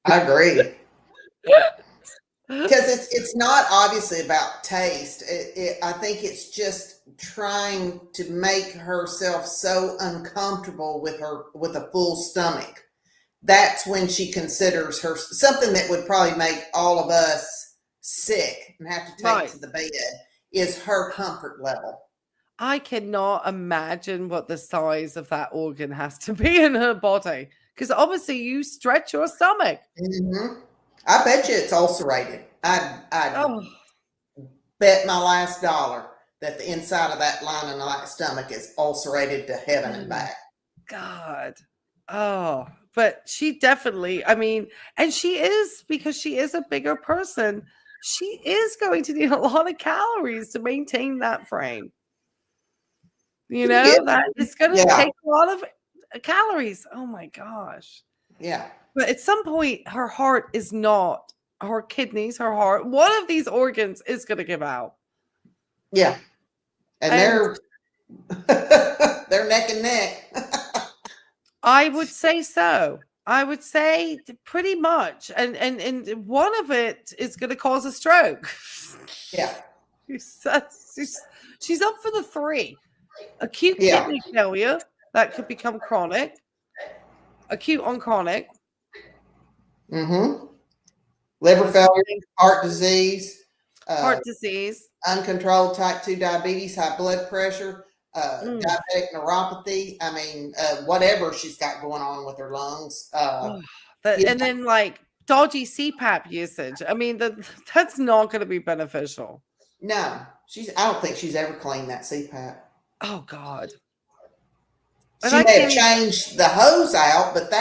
I agree. Because it's not obviously about taste. I think it's just trying to make herself so uncomfortable with a full stomach. That's when she considers her something that would probably make all of us sick and have to take to the bed is her comfort level. I cannot imagine what the size of that organ has to be in her body, because obviously you stretch your stomach. Mm-hmm. I bet you it's ulcerated. I bet my last dollar that the inside of that lining of that stomach is ulcerated to heaven and back. God. Oh, but she definitely, I mean, and she is, because she is a bigger person, she is going to need a lot of calories to maintain that frame. You know, that it's going to take a lot of calories. Oh my gosh. Yeah. But at some point, her heart is not, her kidneys, her heart, one of these organs is going to give out. Yeah. And they're neck and neck. I would say so. I would say pretty much. And one of it is going to cause a stroke. Yeah. She's up for the three. Acute kidney failure that could become chronic. acute on chronic. Mm-hmm. Liver failure, heart disease, Heart disease. uncontrolled type 2 diabetes, high blood pressure, diabetic neuropathy. I mean, whatever she's got going on with her lungs. And then like dodgy CPAP usage. I mean, that's not going to be beneficial. No, I don't think she's ever cleaned that CPAP. Oh God. She may have changed the hose out, but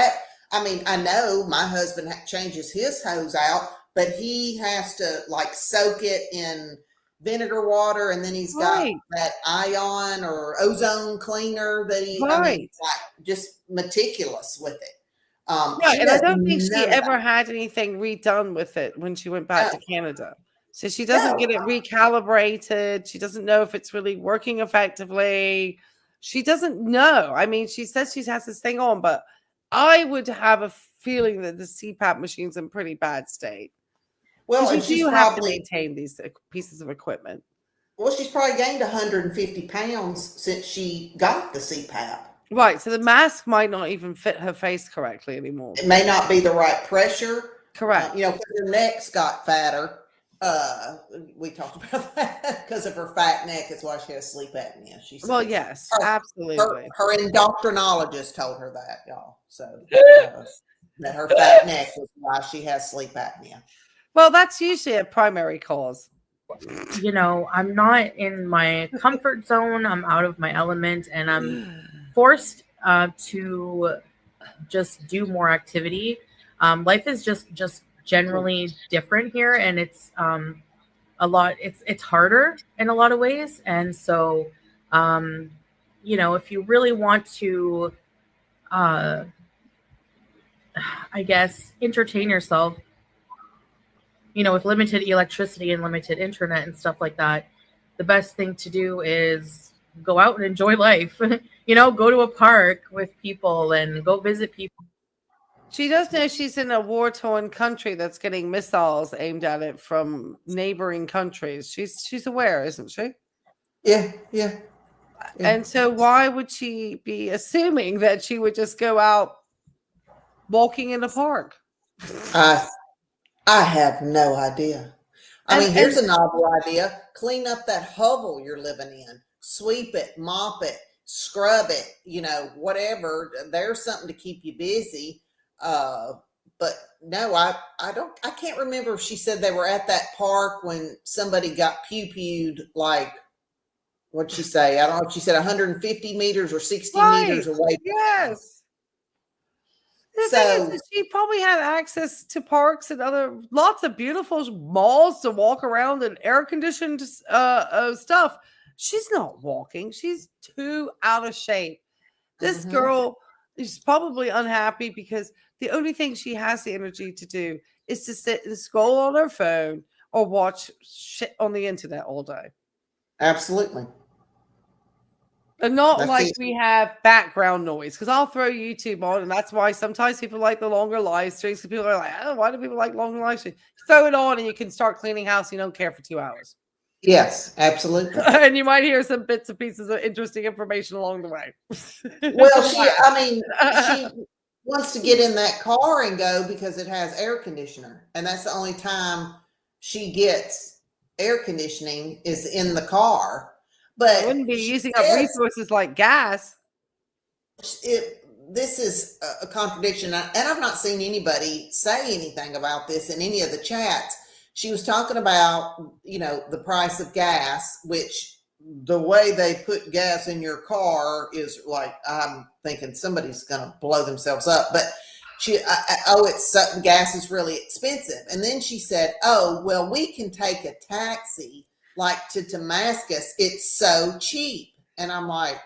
I mean, I know my husband changes his hose out, but he has to like soak it in vinegar water, and then he's got that ion or ozone cleaner that I mean, like just meticulous with it. And I don't think she ever had anything redone with it when she went back to Canada. So she doesn't get it recalibrated. She doesn't know if it's really working effectively. She doesn't know. I mean, she says she has this thing on, but I would have a feeling that the CPAP machine's in pretty bad state. Well, you do have to maintain these pieces of equipment. Well, she's probably gained 150 pounds since she got the CPAP. Right. So the mask might not even fit her face correctly anymore. It may not be the right pressure. Correct. Because her neck's got fatter. We talked about that because of her fat neck. Is why she has sleep apnea. She said, well, yes, absolutely. Her endocrinologist told her that, y'all. So that her fat neck is why she has sleep apnea. Well, that's usually a primary cause. I'm not in my comfort zone. I'm out of my element, and I'm forced to just do more activity. Life is just generally different here, and it's a lot. It's harder in a lot of ways, and so if you really want to, I guess, entertain yourself, with limited electricity and limited internet and stuff like that, the best thing to do is go out and enjoy life. Go to a park with people and go visit people. She does know she's in a war-torn country that's getting missiles aimed at it from neighboring countries. She's aware, isn't she? Yeah. And so why would she be assuming that she would just go out walking in a park? I have no idea. I mean, here's a novel idea. Clean up that hovel you're living in. Sweep it, mop it, scrub it, whatever. There's something to keep you busy. But no, I can't remember if she said they were at that park when somebody got pew-pewed, like, what'd she say? I don't know if she said 150 meters or 60 meters away. Yes. The thing is that she probably had access to parks and lots of beautiful malls to walk around and air-conditioned stuff. She's not walking. She's too out of shape. This girl is probably unhappy because the only thing she has the energy to do is to sit and scroll on her phone or watch shit on the internet all day. Absolutely. And not like we have background noise, because I'll throw YouTube on, and that's why sometimes people like the longer live streams, because people are like, oh, why do people like long live streams? Throw it on and you can start cleaning house. You don't care for 2 hours. Yes, absolutely. And you might hear some bits and pieces of interesting information along the way. Well, she wants to get in that car and go because it has air conditioner. And that's the only time she gets air conditioning is in the car. But it wouldn't be using up resources like gas. This is a contradiction. And I've not seen anybody say anything about this in any of the chats. She was talking about, the price of gas, which the way they put gas in your car is like, I'm thinking somebody's going to blow themselves up. But gas is really expensive. And then she said, oh, well, we can take a taxi like to Damascus. It's so cheap. And I'm like,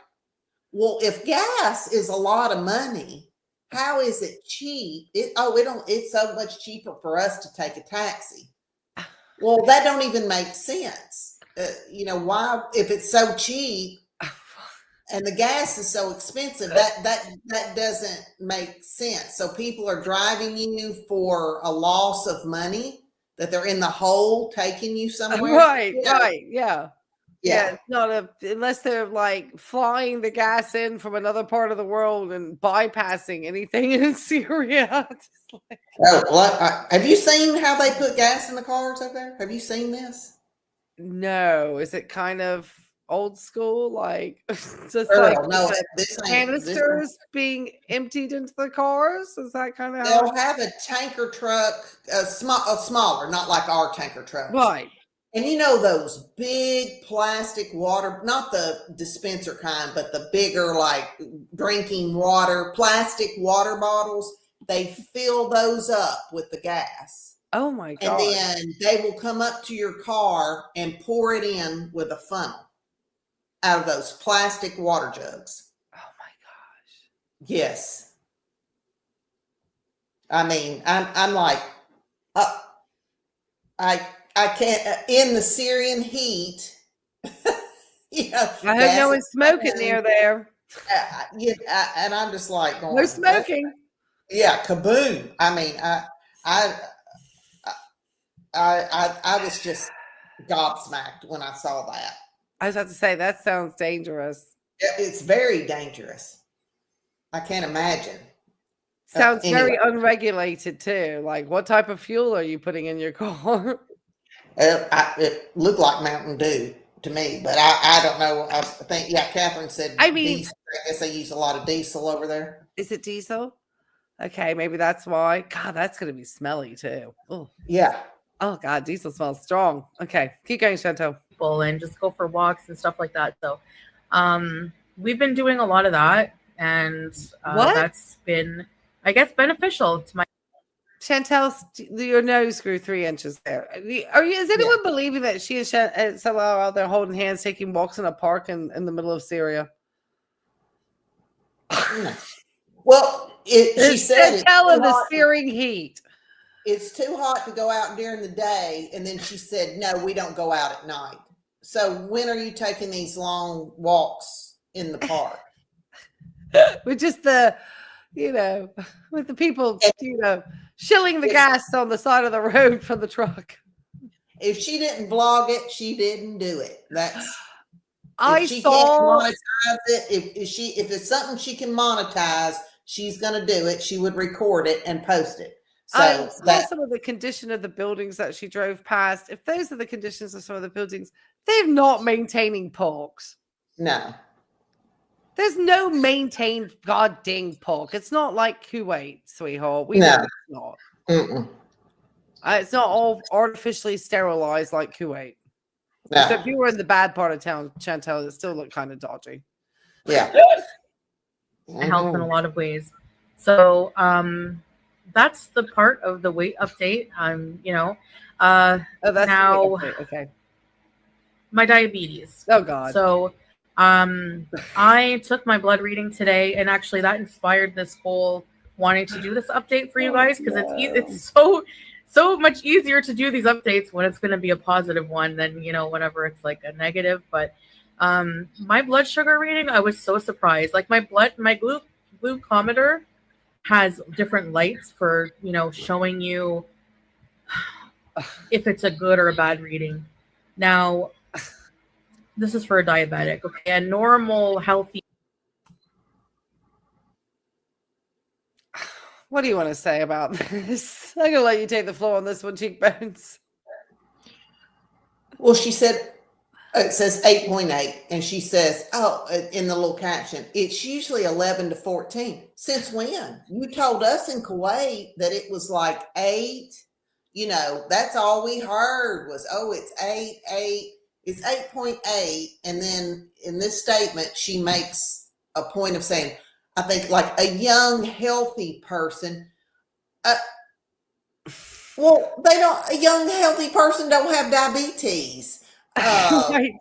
well, if gas is a lot of money, how is it cheap? It's so much cheaper for us to take a taxi. Well, that don't even make sense. Why, if it's so cheap and the gas is so expensive, that doesn't make sense. So people are driving you for a loss of money, that they're in the hole taking you somewhere. Right, yeah. Yeah, Yeah. it's not unless they're like flying the gas in from another part of the world and bypassing anything in Syria. Just like, Oh, well, have you seen how they put gas in the cars over there? Have you seen this? no, is it kind of old school? Like just like Girl, no, this ain't. This canisters being emptied into the cars? Is that kind of how they'll have a tanker truck, a smaller, not like our tanker trucks. right? And you know those big plastic water, not the dispenser kind, but the bigger like drinking water, plastic water bottles, they fill those up with the gas. Oh my And god. then they will come up to your car and pour it in with a funnel out of those plastic water jugs. Oh my gosh. Yes. I mean, I'm like, I can't in the Syrian heat. You know, I hope no one's smoking near there. and I'm just like going, No smoking. Yeah, kaboom! I mean, I was just gobsmacked when I saw that. I was about to say that sounds dangerous. It's very dangerous. I can't imagine. Sounds very Anyway. unregulated too. Like, what type of fuel are you putting in your car? It looked like Mountain Dew to me, but I don't know. I think, yeah, Catherine said I mean- diesel. I guess they use a lot of diesel over there. Is it diesel? Okay, maybe that's why. God, that's gonna be smelly too. Oh, Yeah. oh God, diesel smells strong. Okay, keep going, Chantal. People and just go for walks and stuff like that. So we've been doing a lot of that, and What? that's been, I guess, beneficial to my Chantal, your nose grew 3 inches there. Is anyone believing that she and Chantal are out there holding hands, taking walks in a park in the middle of Syria? No. Well, she said Chantal in the searing heat. it's too hot to go out during the day, and then she said, "No, we don't go out at night." So when are you taking these long walks in the park? With just the, with the people, shilling the gas on the side of the road from the truck. If she didn't vlog it, she didn't do it. That's I if she saw can't monetize it. If it's something she can monetize, she's gonna do it. She would record it and post it. I So saw that some of the condition of the buildings that she drove past. If those are the conditions of some of the buildings, they're not maintaining parks. no. There's no maintained goddamn park. It's not like Kuwait, sweetheart. We No. know it's not. Mm-mm. It's not all artificially sterilized like Kuwait. No. So if you were in the bad part of town, Chantal, it still looked kind of dodgy. Yeah. help in a lot of ways. So that's the part of the weight update. Oh, that's now okay. my diabetes. Oh God. So I took my blood reading today, and actually that inspired this whole wanting to do this update for you guys, because it's so much easier to do these updates when it's going to be a positive one than whenever it's like a negative. But my blood sugar reading, I was so surprised. Like my glucometer has different lights for showing you if it's a good or a bad reading. Now this is for a diabetic, okay? A normal, healthy. What do you want to say about this? I'm gonna let you take the floor on this one, Cheekbones. Well, she said it says 8.8, and she says, in the little caption, it's usually 11 to 14. Since when? You told us in Kuwait that it was like 8. That's all we heard was, it's 8. It's 8.8, and then in this statement, she makes a point of saying, I think like a young, healthy person. Well, a young, healthy person don't have diabetes. Right.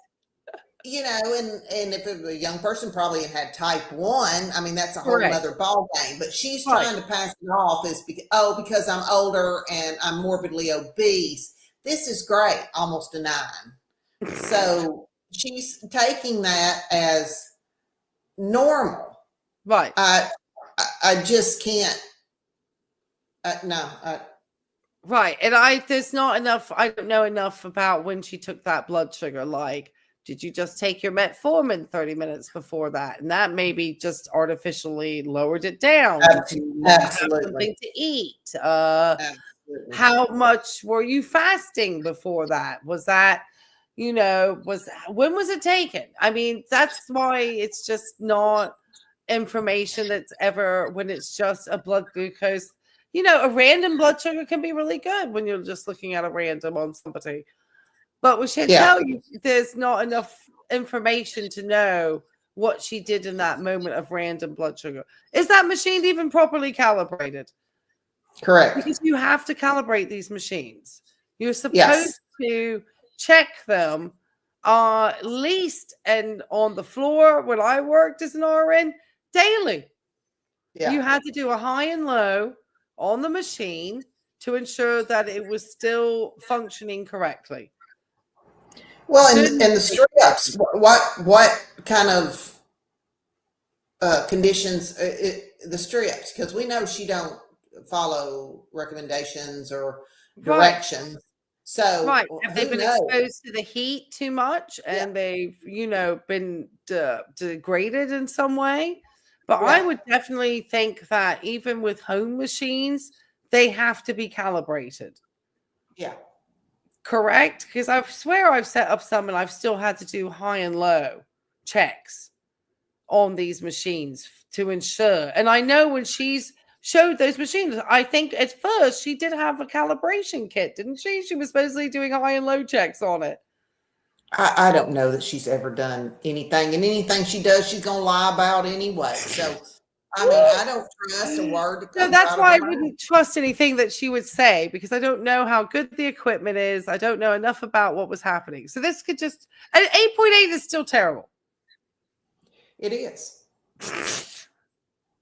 And if it was a young person, probably had type 1. I mean, that's a whole Correct. other ball game. But she's Right. trying to pass it off as because I'm older and I'm morbidly obese. This is great, almost a 9. So she's taking that as normal. Right. I just can't. No. Right. And there's not enough. I don't know enough about when she took that blood sugar. Like, Did you just take your metformin 30 minutes before that? And that maybe just artificially lowered it down. Did you not have something to eat? How much were you fasting before that? Was that, when was it taken? I mean, that's why it's just not information that's ever, when it's just a blood glucose. A random blood sugar can be really good when you're just looking at a random on somebody. But with Chantal, there's not enough information to know what she did in that moment of random blood sugar. Is that machine even properly calibrated? Correct. Because you have to calibrate these machines. You're supposed to check them at least, and on the floor when I worked as an RN, daily. Yeah. You had to do a high and low on the machine to ensure that it was still functioning correctly. Well, and the strip-ups, what kind of conditions, the strip-ups, because we know she don't follow recommendations or directions. Right. So have they been exposed to the heat too much and they've, been degraded in some way? But I would definitely think that even with home machines, they have to be calibrated. Yeah. Correct? Because I swear I've set up some and I've still had to do high and low checks on these machines to ensure. And I know when she's showed those machines, I think at first she did have a calibration kit, didn't she? She was supposedly doing high and low checks on it. I don't know that she's ever done anything, and anything she does, she's going to lie about anyway. So, I mean, I don't trust a word. No, that's why I wouldn't trust anything that she would say, because I don't know how good the equipment is. I don't know enough about what was happening. So this could just, 8.8 is still terrible. It is.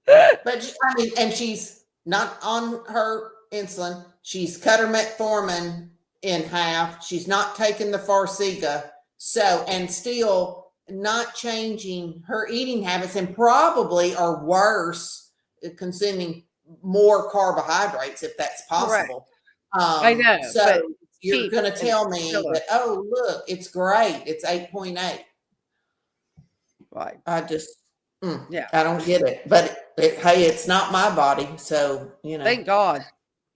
But I mean, and she's not on her insulin. She's cut her metformin in half. She's not taking the Farxiga. So, and still not changing her eating habits, and probably are worse, consuming more carbohydrates if that's possible. I know. So you're going to tell me that, oh, look, it's great. It's 8.8. Right. I just, I don't get it. But hey, it's not my body. So, Thank God.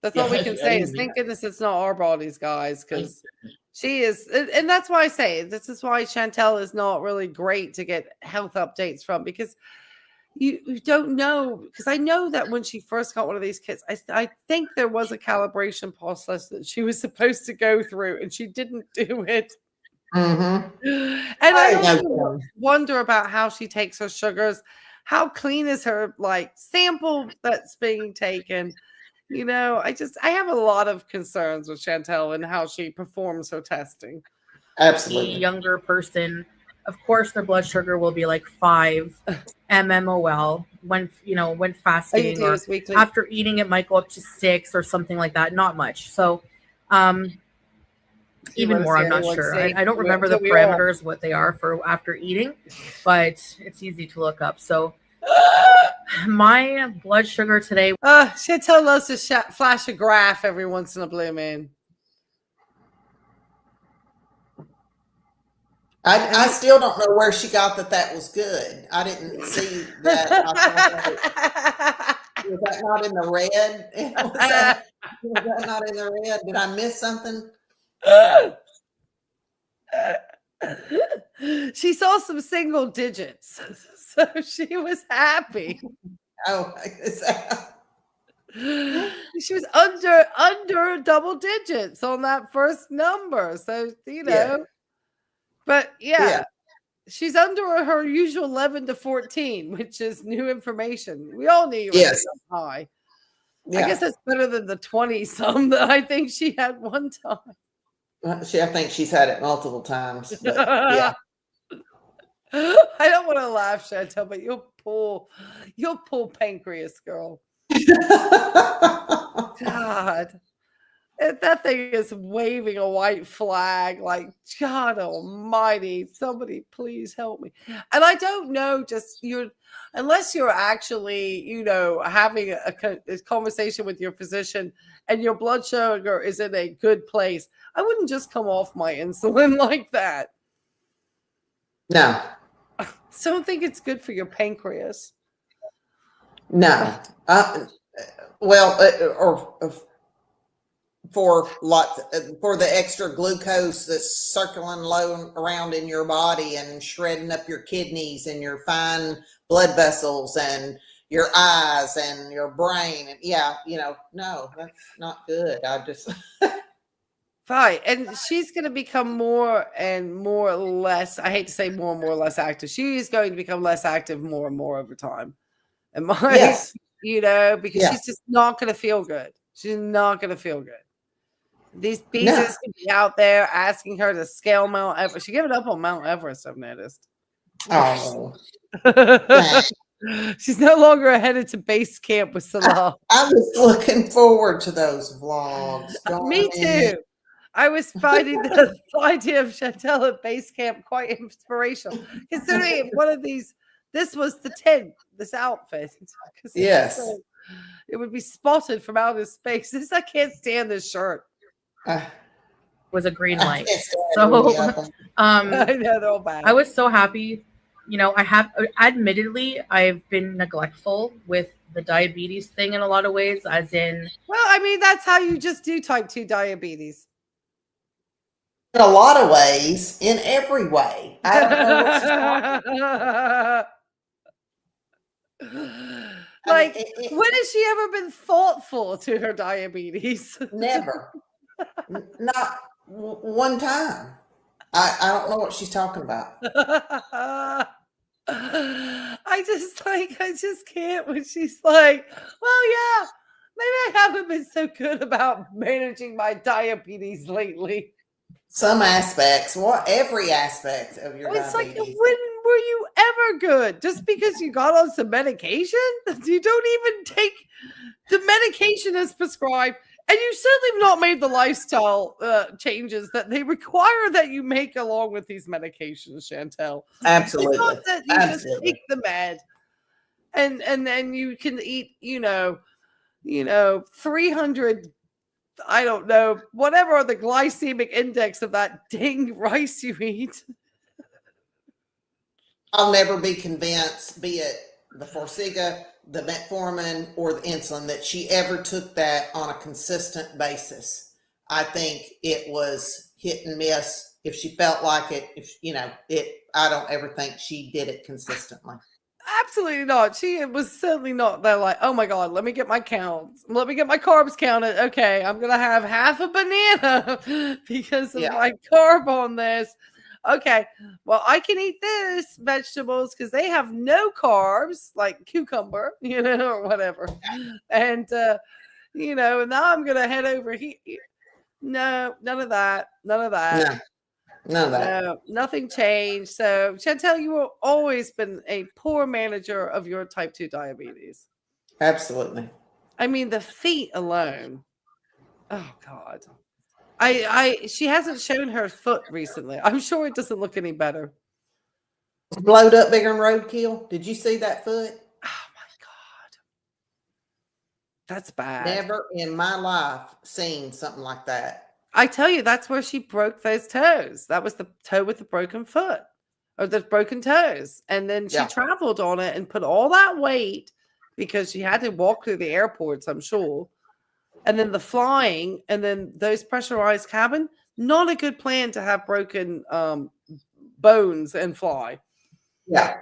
That's all we can say is thank goodness it's not our bodies, guys, because she is. And that's why I say this is why Chantal is not really great to get health updates from, because you don't know. Because I know that when she first got one of these kits, I think there was a calibration process that she was supposed to go through, and she didn't do it. Mm-hmm. And I wonder about how she takes her sugars. How clean is her sample that's being taken? I have a lot of concerns with Chantal and how she performs her testing. Absolutely. A younger person, of course, their blood sugar will be like 5 mmol when fasting, or after eating it might go up to 6 or something like that. Not much. So, even more, I'm not sure. I don't remember the parameters, what they are for after eating, but it's easy to look up. So my blood sugar today. Chantal loves to flash a graph every once in a blue moon. I still don't know where she got that was good. I didn't see that. Was that not in the red? Was that not in the red? Did I miss something? She saw some single digits, so she was happy. Oh, she was under double digits on that first number. So but she's under her usual 11 to 14, which is new information. We all knew you were high. I guess that's better than the 20-some that I think she had one time. I think she's had it multiple times. But yeah. I don't want to laugh, Chantal, but you'll pull pancreas, girl. God. That thing is waving a white flag like, God almighty, somebody please help me. And I don't know, unless you're actually, having a conversation with your physician and your blood sugar is in a good place, I wouldn't just come off my insulin like that. No, So I don't think it's good for your pancreas. no. Well, for lots for the extra glucose that's circling low around in your body and shredding up your kidneys and your fine blood vessels and your eyes and your brain. And yeah, no, that's not good. I just Right. And she's going to become more and more or less, I hate to say more and more or less active. She is going to become less active more and more over time. And yes, because yeah, she's just not going to feel good. She's not going to feel good. These no, beaches can be out there asking her to scale Mount Everest. She gave it up on Mount Everest, I've noticed. oh, dang. She's no longer headed to base camp with Salah. I was looking forward to those vlogs. Me Darn too. it. I was finding the idea of Chantal at base camp quite inspirational, considering one of these. This was the tent, this outfit. Yes. It would be spotted from outer space. I can't stand this shirt. Was a green I light. can't stand So, any of them. I know they're all bad. I was so happy. Admittedly, I've been neglectful with the diabetes thing in a lot of ways, as in, Well, I mean, that's how you just do type 2 diabetes. In a lot of ways, in every way. I don't know what she's talking about. Like, when has she ever been thoughtful to her diabetes? Never. Not one time. I don't know what she's talking about. I just can't when she's like, well, yeah, maybe I haven't been so good about managing my diabetes lately. Some aspects, every aspect of your It's like, diabetes. when were you ever good? Just because you got on some medication? You don't even take the medication as prescribed. And you certainly have not made the lifestyle changes that they require that you make along with these medications, Chantal. Absolutely. It's not that you just Absolutely. take the med and then you can eat, 300, I don't know, whatever the glycemic index of that dang rice you eat. I'll never be convinced, be it the Forxiga, the metformin, or the insulin, that she ever took that on a consistent basis. I think it was hit and miss. If she felt like it, I don't ever think she did it consistently. Absolutely not. She was certainly not. They're like, oh my God, let me get my counts. Let me get my carbs counted. Okay, I'm going to have half a banana because of my carb on this. Okay, well, I can eat this vegetables because they have no carbs, like cucumber, or whatever. And, and now I'm going to head over here. No, none of that. None of that. None of that. No, nothing changed. So, Chantal, you have always been a poor manager of your type 2 diabetes. Absolutely. I mean, the feet alone. Oh, God. She hasn't shown her foot recently. I'm sure it doesn't look any better. Blowed up bigger than roadkill. Did you see that foot? Oh my God. That's bad. Never in my life seen something like that. I tell you, that's where she broke those toes. That was the toe with the broken foot or the broken toes. And then she traveled on it and put all that weight because she had to walk through the airports, I'm sure. And then the flying, and then those pressurized cabin, not a good plan to have broken bones and fly. Yeah.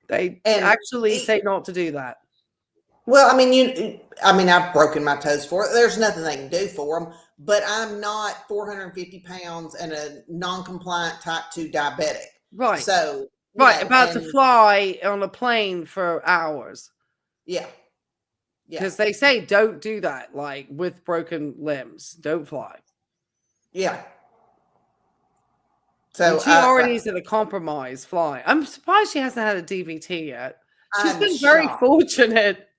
They actually say not to do that. Well, I mean, I've broken my toes for it. There's nothing they can do for them, but I'm not 450 pounds and a non-compliant type 2 diabetic. Right. So, about to fly on a plane for hours. Yeah. Because they say don't do that, like with broken limbs. Don't fly. Yeah. So and she already is in a compromise flying. I'm surprised she hasn't had a DVT yet. She's been very fortunate.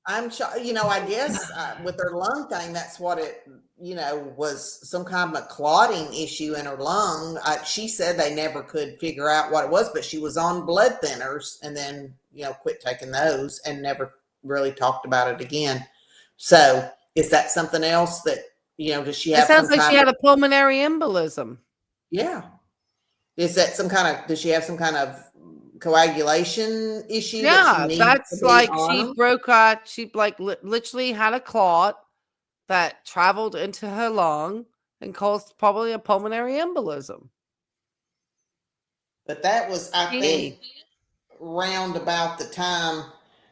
I'm sure, I guess with her lung thing, that's what it, was some kind of a clotting issue in her lung. She said they never could figure out what it was, but she was on blood thinners and then, quit taking those and never really talked about it again. So is that something else that, does she have? It sounds like she had a pulmonary embolism. Yeah. Is that some kind of, does she have some kind of coagulation issue that she Yeah, needs that's to be like on she them? broke out. She like literally had a clot that traveled into her lung and caused probably a pulmonary embolism. But that was, I She- think, round about the time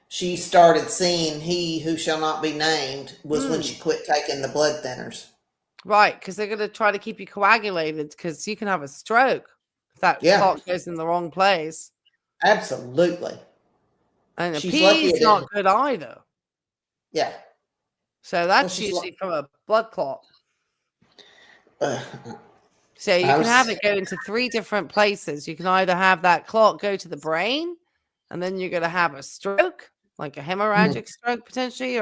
she started seeing He Who Shall Not Be Named was when she quit taking the blood thinners. Right, because they're going to try to keep you coagulated because you can have a stroke if that Yeah. clot goes in the wrong place. Absolutely. And a She's lucky pee is it not didn't. good either. Yeah. So that's she's usually from a blood clot. Uh, So you I can have was- it go into 3 different places. You can either have that clot go to the brain, and then you're going to have a stroke, like a hemorrhagic stroke potentially,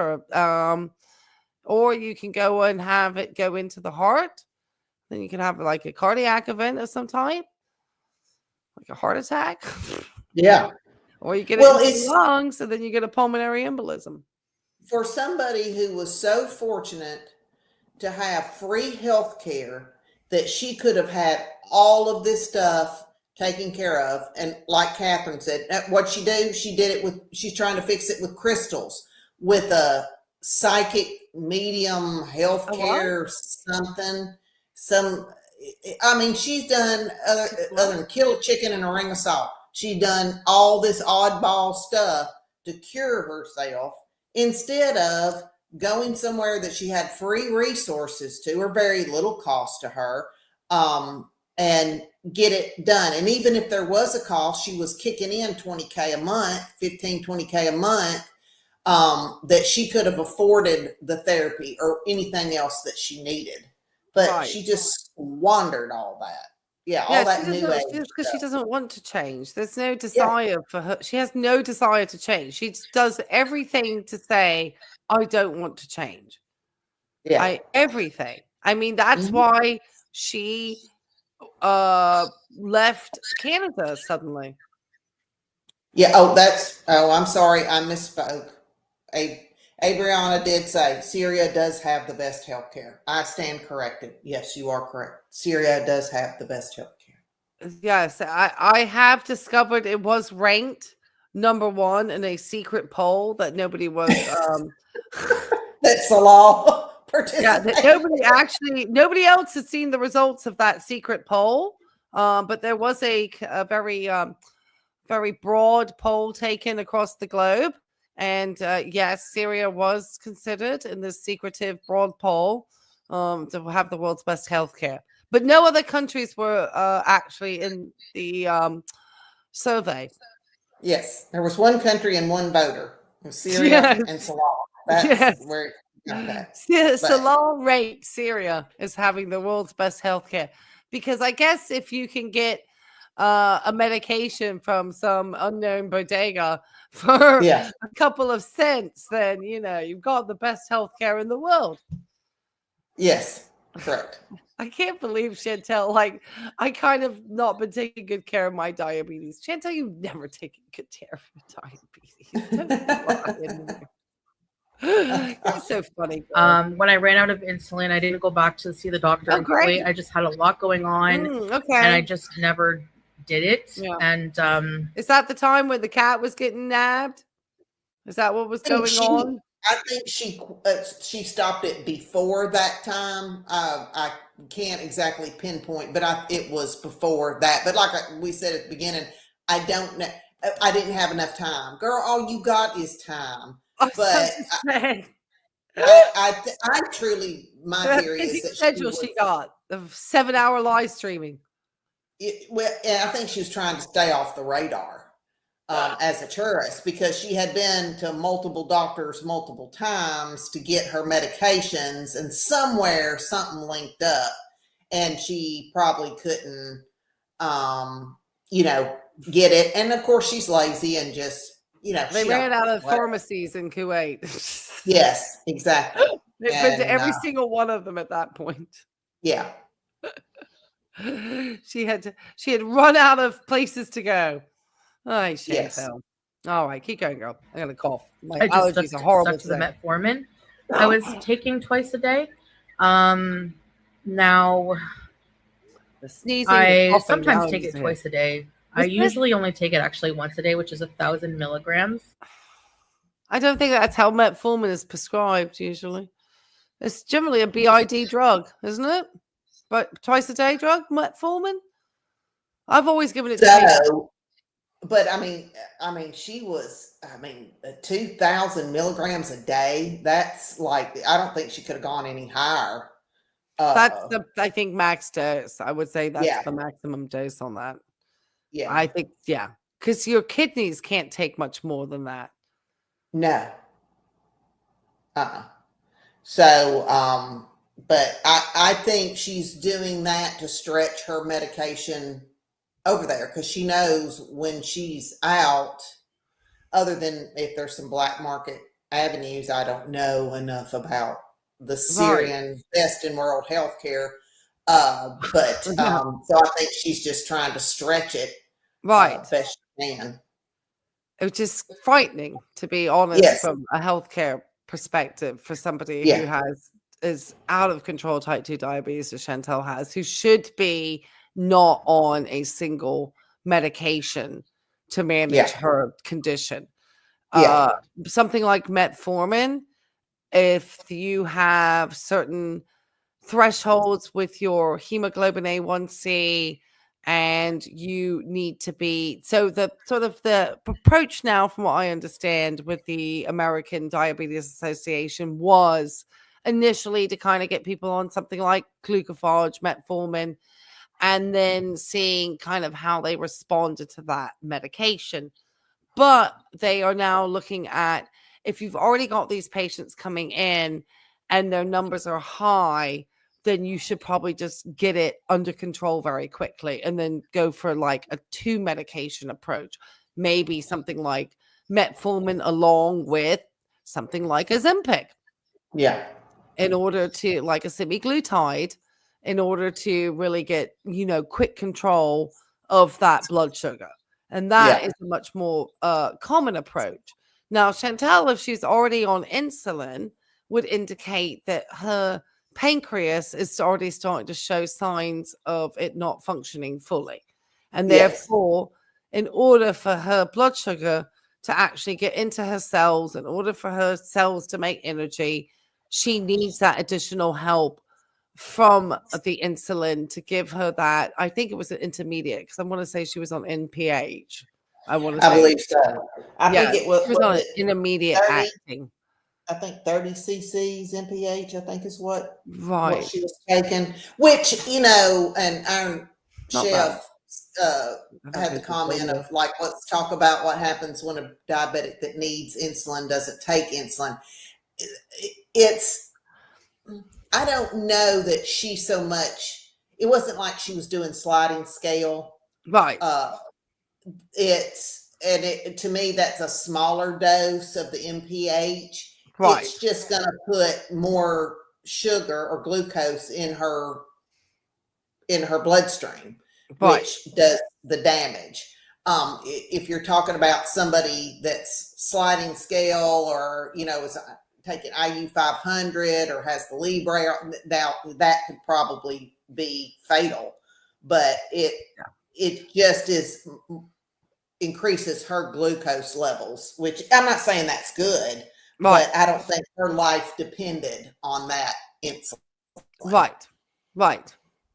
or you can go and have it go into the heart. Then you can have like a cardiac event of some type, like a heart attack. yeah. Or you get Well, it into it's the lungs, and then you get a pulmonary embolism. for somebody who was so fortunate to have free health care that she could have had all of this stuff taken care of. And like Catherine said, what she did it with, she's trying to fix it with crystals, with a psychic medium health care, something, I mean, she's done other than kill a chicken and a ring of salt. She done all this oddball stuff to cure herself instead of going somewhere that she had free resources to, or very little cost to her, and get it done. And even if there was a cost, she was kicking in $20K a month, 15, $20K a month, that she could have afforded the therapy or anything else that she needed. But she just squandered all that. Yeah, all that new age because she stuff. doesn't want to change. There's no desire for her. She has no desire to change. She just does everything to say, I don't want to change. Yeah. Everything. I mean, that's why she left Canada suddenly. Yeah. I'm sorry. I misspoke. Abriana did say Syria does have the best health care. I stand corrected. Yes, you are correct. Syria does have the best health care. Yes, I have discovered it was ranked number 1 in a secret poll that nobody was That's the law. yeah, that nobody else had seen the results of that secret poll. But there was a very broad poll taken across the globe. And yes, Syria was considered in this secretive broad poll to have the world's best healthcare. But no other countries were actually in the survey. Yes, there was one country and one voter. It was Syria and Salah. That's where it got that. Salah ranked Syria as having the world's best healthcare because I guess if you can get a medication from some unknown bodega for a couple of cents, then you've got the best healthcare in the world. Yes, correct. I can't believe Chantal, like, I kind of not been taking good care of my diabetes. Chantal, you've never taken good care of your diabetes. It's so funny. When I ran out of insulin, I didn't go back to see the doctor. Oh, great. I just had a lot going on, Okay. and I just never did it. Yeah. And is that the time when the cat was getting nabbed? Is that what was going on? I think she stopped it before that time. I can't exactly pinpoint, but it was before that. But like we said at the beginning, I don't know. I didn't have enough time, girl. All you got is time. But I truly, my theory is that schedule she got the 7-hour live streaming. I think she was trying to stay off the radar as a tourist because she had been to multiple doctors multiple times to get her medications, and somewhere something linked up, and she probably couldn't, get it. And of course, she's lazy and just. They ran out of pharmacies in Kuwait. Yes, exactly. They went to every single one of them at that point. Yeah. She had run out of places to go. Oh, Chantal. Yes. All right, keep going, girl. I'm gonna cough. My I just allergies are horrible. Stuck to the metformin. I was taking twice a day. Now, The sneezing, the I coughing, sometimes now take it's it here. twice a day. I Is it? usually only take it actually once a day, which is 1,000 milligrams. I don't think that's how metformin is prescribed usually. It's generally a BID drug, isn't it? But twice a day drug, metformin? I've always given it to people. So, but I mean, she was, 2,000 milligrams a day. That's like, I don't think she could have gone any higher. That's the, I think, max dose. I would say that's Yeah. the maximum dose on that. Yeah. I think, yeah, because your kidneys can't take much more than that. No. So, but I think she's doing that to stretch her medication over there because she knows when she's out, other than if there's some black market avenues, I don't know enough about the Syrian best in world healthcare. But so I think she's just trying to stretch it best she can. Which is frightening, to be honest, from a healthcare perspective for somebody who is out of control type 2 diabetes, as Chantal has, who should be not on a single medication to manage her condition. Something like metformin, if you have certain thresholds with your hemoglobin A1C, and you need to be, so the sort of the approach now, from what I understand, with the American Diabetes Association was initially to kind of get people on something like glucophage, metformin, and then seeing kind of how they responded to that medication. But they are now looking at, if you've already got these patients coming in and their numbers are high, then you should probably just get it under control very quickly and then go for like a 2 medication approach. Maybe something like metformin along with something like Ozempic. Yeah. In order to, like a semaglutide, in order to really get, quick control of that blood sugar. And that is a much more common approach. Now, Chantal, if she's already on insulin, would indicate that her pancreas is already starting to show signs of it not functioning fully. And therefore, in order for her blood sugar to actually get into her cells, in order for her cells to make energy, she needs that additional help from the insulin to give her that. I think it was an intermediate, because I want to say she was on NPH. I believe so. I think it was on an intermediate 30? acting. I think 30 cc's NPH, I think is what Right. she was taking, which, and our Not chef had the comment of like, let's talk about what happens when a diabetic that needs insulin doesn't take insulin. I don't know that she so much, it wasn't like she was doing sliding scale. Right. To me, that's a smaller dose of the MPH. Right. It's just going to put more sugar or glucose in her bloodstream, which does the damage. If you're talking about somebody that's sliding scale or, is taking IU 500 or has the Libre, now that could probably be fatal, but it just increases her glucose levels, which I'm not saying that's good, but I don't think her life depended on that insulin. Right.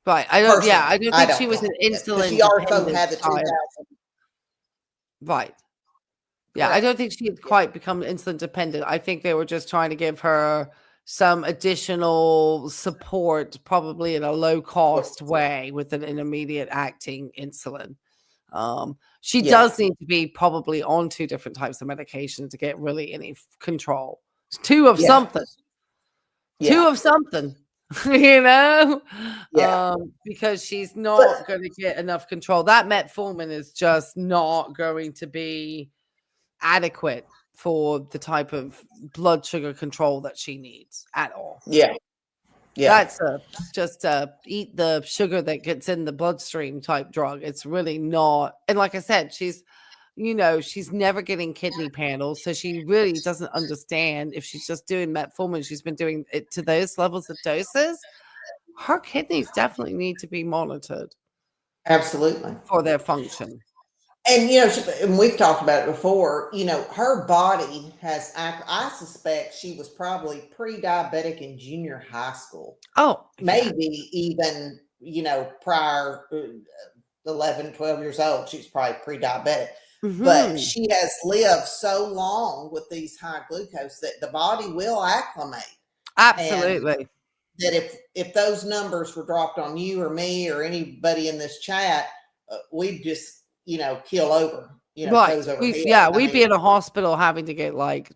I don't think she was an insulin. She also had the 2,000. Right. Yeah, I don't think she had quite become insulin dependent. I think they were just trying to give her some additional support, probably in a low cost way, with an intermediate acting insulin. She does need to be probably on 2 different types of medication to get really any control. 2 of something. 2 of something. Because she's not going to get enough control. That metformin is just not going to be adequate for the type of blood sugar control that she needs at all. That's just eat the sugar that gets in the bloodstream type drug. It's really not. And like I said, she's never getting kidney panels, so she really doesn't understand. If she's just doing metformin, she's been doing it to those levels of doses, her kidneys definitely need to be monitored Absolutely. for their function. And, and we've talked about it before, her body has, I suspect she was probably pre-diabetic in junior high school. Oh, Maybe even, prior 11, 12 years old, she's probably pre-diabetic. But she has lived so long with these high glucose that the body will acclimate. Absolutely. And that if those numbers were dropped on you or me or anybody in this chat, we'd just, keel over, right. toes over We'd be in a hospital having to get like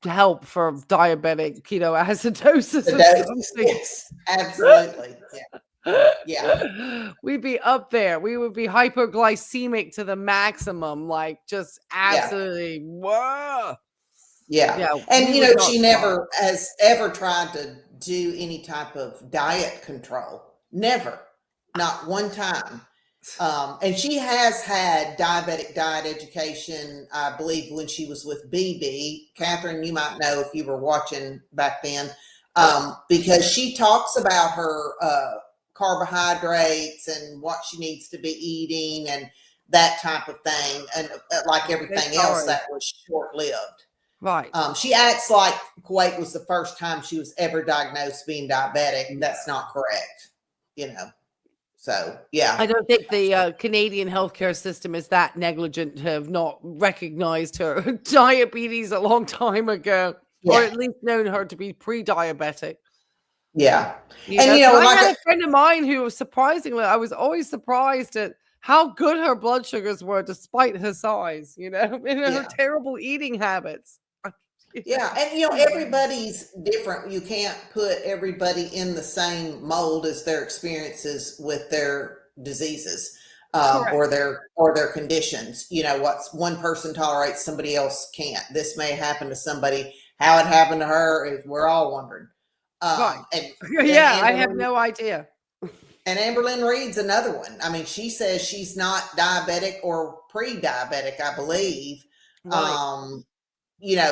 help for diabetic ketoacidosis or something. Yes, absolutely. Yeah. We'd be up there. We would be hyperglycemic to the maximum, like just absolutely whoa. Yeah. And she never has ever tried to do any type of diet control. Never. Not one time. And she has had diabetic diet education, I believe, when she was with BB. Catherine, you might know if you were watching back then, because she talks about her carbohydrates and what she needs to be eating and that type of thing. And like everything else, that was short-lived. Right. She acts like Kuwait was the first time she was ever diagnosed being diabetic. That's not correct, So, yeah. I don't think the Canadian healthcare system is that negligent to have not recognized her diabetes a long time ago, or at least known her to be pre-diabetic. Yeah. And I had a friend of mine who was surprisingly, I was always surprised at how good her blood sugars were despite her size, and her terrible eating habits. Yeah. And, everybody's different. You can't put everybody in the same mold as their experiences with their diseases or their conditions. What's one person tolerates, somebody else can't. This may happen to somebody. How it happened to her is we're all wondering. Right. I have no idea. And Amberlynn Reed's another one. I mean, she says she's not diabetic or pre-diabetic, I believe. Right.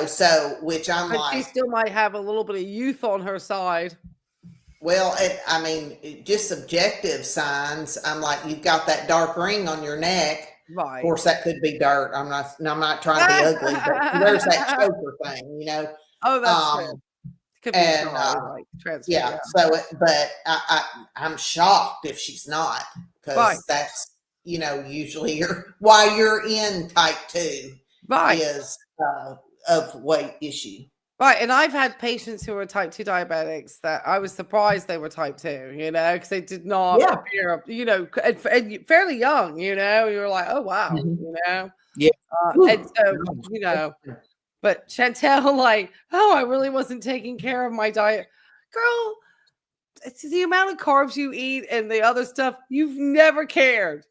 So which I'm but like, she still might have a little bit of youth on her side. Well, just subjective signs. I'm like, you've got that dark ring on your neck. Right. Of course, that could be dirt. I'm not trying to be ugly, but there's that choker thing, Oh, that's true. Could be yeah. So, but I'm shocked if she's not, because that's usually why you're in type 2 is of weight issue. Right, and I've had patients who are type 2 diabetics that I was surprised they were type 2, because they did not appear, and fairly young, you were like, oh wow, Yeah. And so, but Chantal, like, oh, I really wasn't taking care of my diet. Girl, it's the amount of carbs you eat and the other stuff, you've never cared.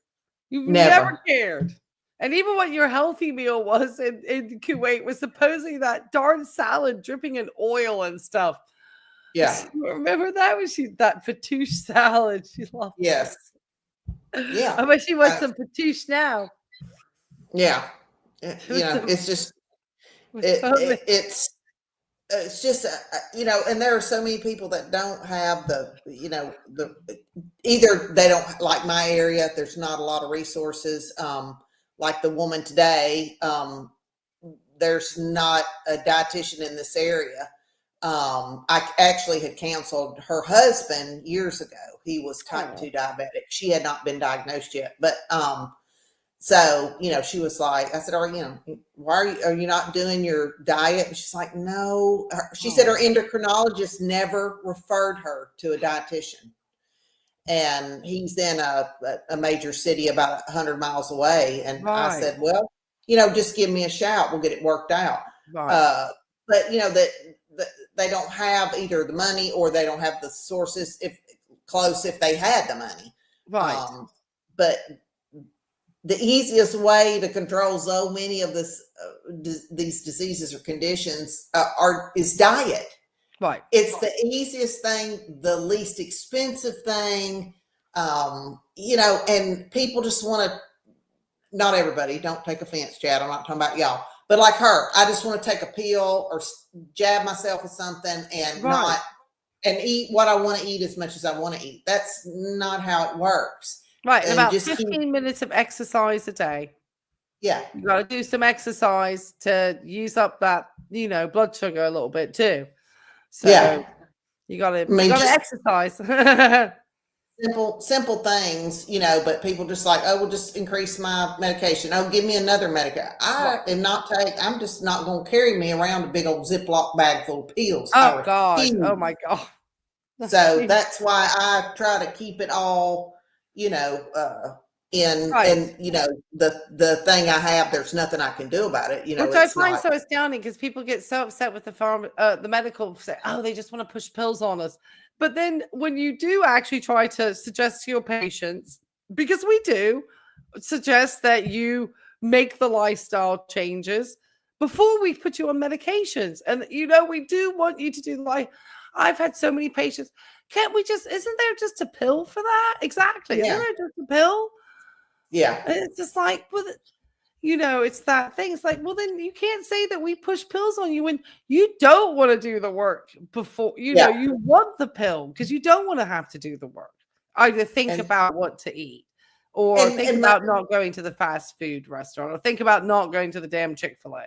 You've never cared. And even what your healthy meal was in Kuwait was supposedly that darn salad dripping in oil and stuff. Yeah. Remember that? That fatouche salad. She loved it. Yes. Yeah. I bet she wants some fatouche now. Yeah. It's just, it's just, and there are so many people that don't have either they don't, like my area, there's not a lot of resources. Like the woman today, there's not a dietitian in this area. I actually had counseled her husband years ago. He was type 2 diabetic. She had not been diagnosed yet, but so she was like, I said, why are you not doing your diet? And she's like, no. She said her endocrinologist never referred her to a dietitian. And he's in a major city about 100 miles away. And I said, well, just give me a shout. We'll get it worked out. Right. But, that they don't have either the money or they don't have the sources if they had the money. Right. But the easiest way to control so many of these diseases or conditions is diet. Right. It's the easiest thing, the least expensive thing, and people just want to, not everybody, don't take offense, Chad, I'm not talking about y'all, but like her, I just want to take a pill or jab myself with something and not and eat what I want to eat as much as I want to eat. That's not how it works. Right. And And about just 15 minutes of exercise a day. yeah. You got to do some exercise to use up that, blood sugar a little bit too. So Yeah. you got to I mean, just exercise. simple things, but people just like, oh, we'll just increase my medication. Oh, give me another medication. I'm just not going to carry me around a big old Ziploc bag full of pills. Oh God. Oh my God. So that's why I try to keep it all, Right. and the thing I have, there's nothing I can do about it. Which I find so astounding because people get so upset with the medical say, oh, they just want to push pills on us. But then when you do actually try to suggest to your patients, because we do suggest that you make the lifestyle changes before we put you on medications. And, we do want you to do the life. I've had so many patients. Isn't there just a pill for that? Exactly. Yeah. Isn't there just a pill? Yeah. And it's just like, it's that thing. It's like, well, then you can't say that we push pills on you when you don't want to do the work before, you want the pill because you don't want to have to do the work. Either think about what to eat or think about not going to the fast food restaurant or think about not going to the damn Chick-fil-A.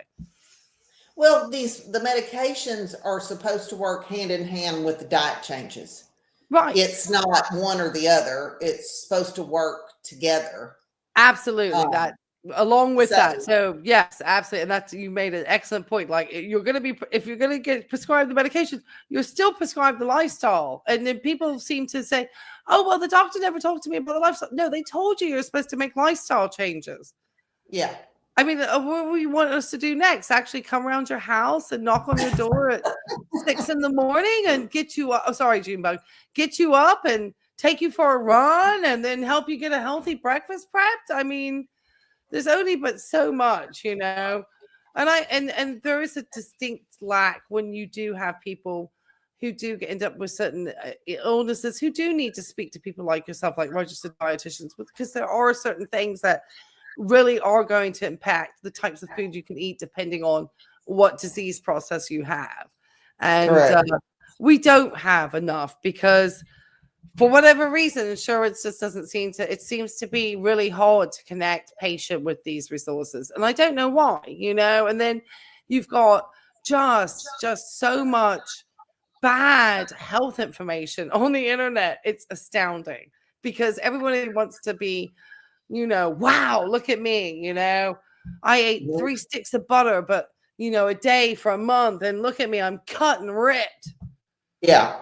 Well, the medications are supposed to work hand in hand with the diet changes. Right. It's not one or the other. It's supposed to work together. Absolutely. Along with that. So yes, absolutely. And you made an excellent point. Like if you're going to get prescribed the medication, you're still prescribed the lifestyle. And then people seem to say, oh, well, the doctor never talked to me about the lifestyle. No, they told you you're supposed to make lifestyle changes. Yeah. I mean, what do you want us to do next? Actually come around your house and knock on your door at 6 a.m. and get you up. Oh, sorry, Junebug. Get you up and take you for a run and then help you get a healthy breakfast prepped. I mean, there's only but so much, and and there is a distinct lack when you do have people who do end up with certain illnesses who do need to speak to people like yourself, like registered dietitians, because there are certain things that really are going to impact the types of food you can eat depending on what disease process you have. And we don't have enough because for whatever reason, insurance just it seems to be really hard to connect patient with these resources. And I don't know why, and then you've got just so much bad health information on the internet. It's astounding because everybody wants to be, wow, look at me, I ate 3 sticks of butter, but, a day for a month. And look at me, I'm cut and ripped. Yeah.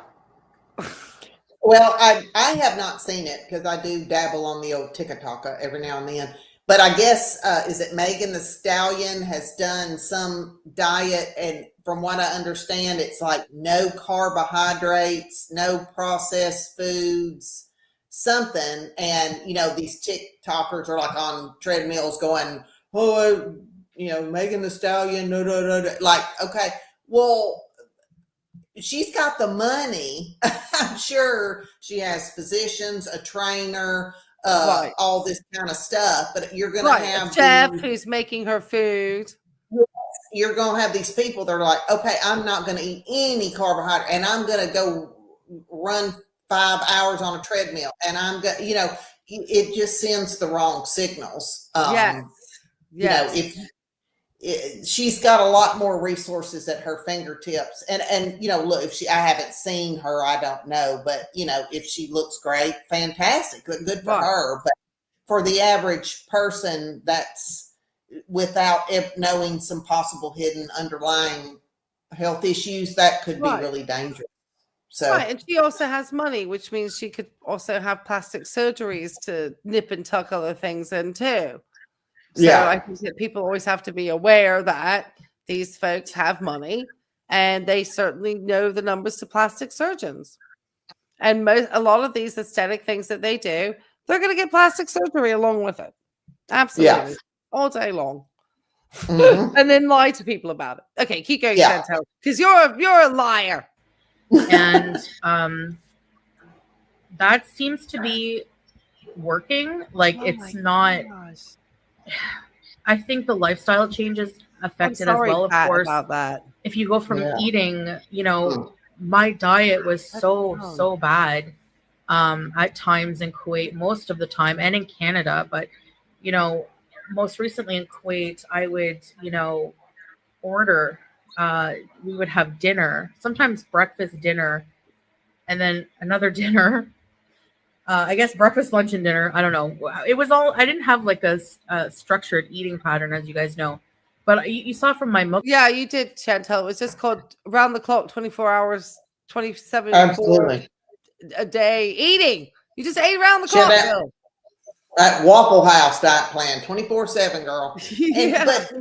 Well, I have not seen it because I do dabble on the old TikTok every now and then. But I guess, is it Megan Thee Stallion has done some diet, and from what I understand, it's like no carbohydrates, no processed foods, something. And, these TikTokers are like on treadmills going, oh, Megan Thee Stallion, no. Like, okay, well, she's got the money. I'm sure she has physicians, a trainer, all this kind of stuff. But you're going to have a chef who's making her food. You're going to have these people that are like, okay, I'm not going to eat any carbohydrate, and I'm going to go run 5 hours on a treadmill, and I'm going, it just sends the wrong signals. Yes. She's got a lot more resources at her fingertips, and look, I haven't seen her, I don't know, but if she looks great, fantastic, good for her. But for the average person, that's without knowing some possible hidden underlying health issues, that could be really dangerous. So, and she also has money, which means she could also have plastic surgeries to nip and tuck other things in too. So I think that people always have to be aware that these folks have money and they certainly know the numbers to plastic surgeons. And a lot of these aesthetic things that they do, they're going to get plastic surgery along with it. Absolutely. Yeah. All day long. Mm-hmm. And then lie to people about it. Okay, keep going, Chantal, because you're a liar. And that seems to be working. Like it's not... Gosh. I think the lifestyle changes affect it as well, of course. About that. If you go from eating, my diet was That's so wrong. so bad at times in Kuwait, most of the time, and in Canada. But you know, most recently in Kuwait, I would order. We would have dinner, sometimes breakfast, dinner, and then another dinner. I guess breakfast, lunch, and dinner. I don't know. It was all. I didn't have like a structured eating pattern, as you guys know. But you saw from my Yeah, you did, Chantal. It was just called round the clock, 24 hours, 27 Absolutely. a day eating. You just ate around the She had clock, that, girl. that Waffle House diet plan, 24/7, girl. And Yeah. but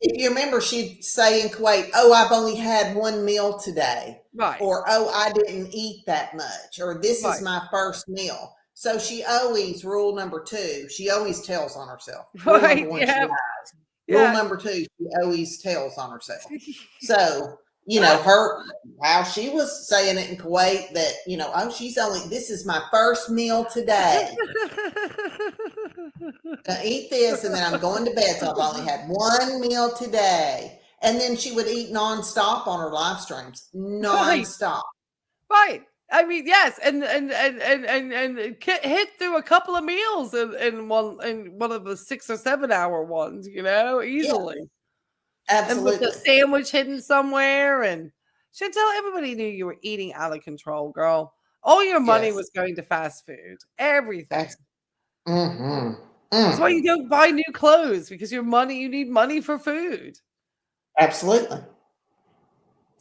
if you remember, she'd say in Kuwait, "Oh, I've only had one meal today," Right. or "Oh, I didn't eat that much," or "This is Right. my first meal." So she always, rule number 2, she always tells on herself. Rule Right. number 1, she Yeah. lies. Rule Yeah. number 2, she always tells on herself. So, her, how she was saying it in Kuwait that, oh, this is my first meal today. Gonna eat this and then I'm going to bed. So I've only had one meal today. And then she would eat nonstop on her live streams. Nonstop. Right. I mean, yes, and hit through a couple of meals in one of the 6 or 7 hour ones, easily. Yeah, and with absolutely. the sandwich hidden somewhere, and Chantal, everybody knew you were eating out of control, girl. All your money Yes. was going to fast food, everything. That's why you don't buy new clothes, because you need money for food. Absolutely.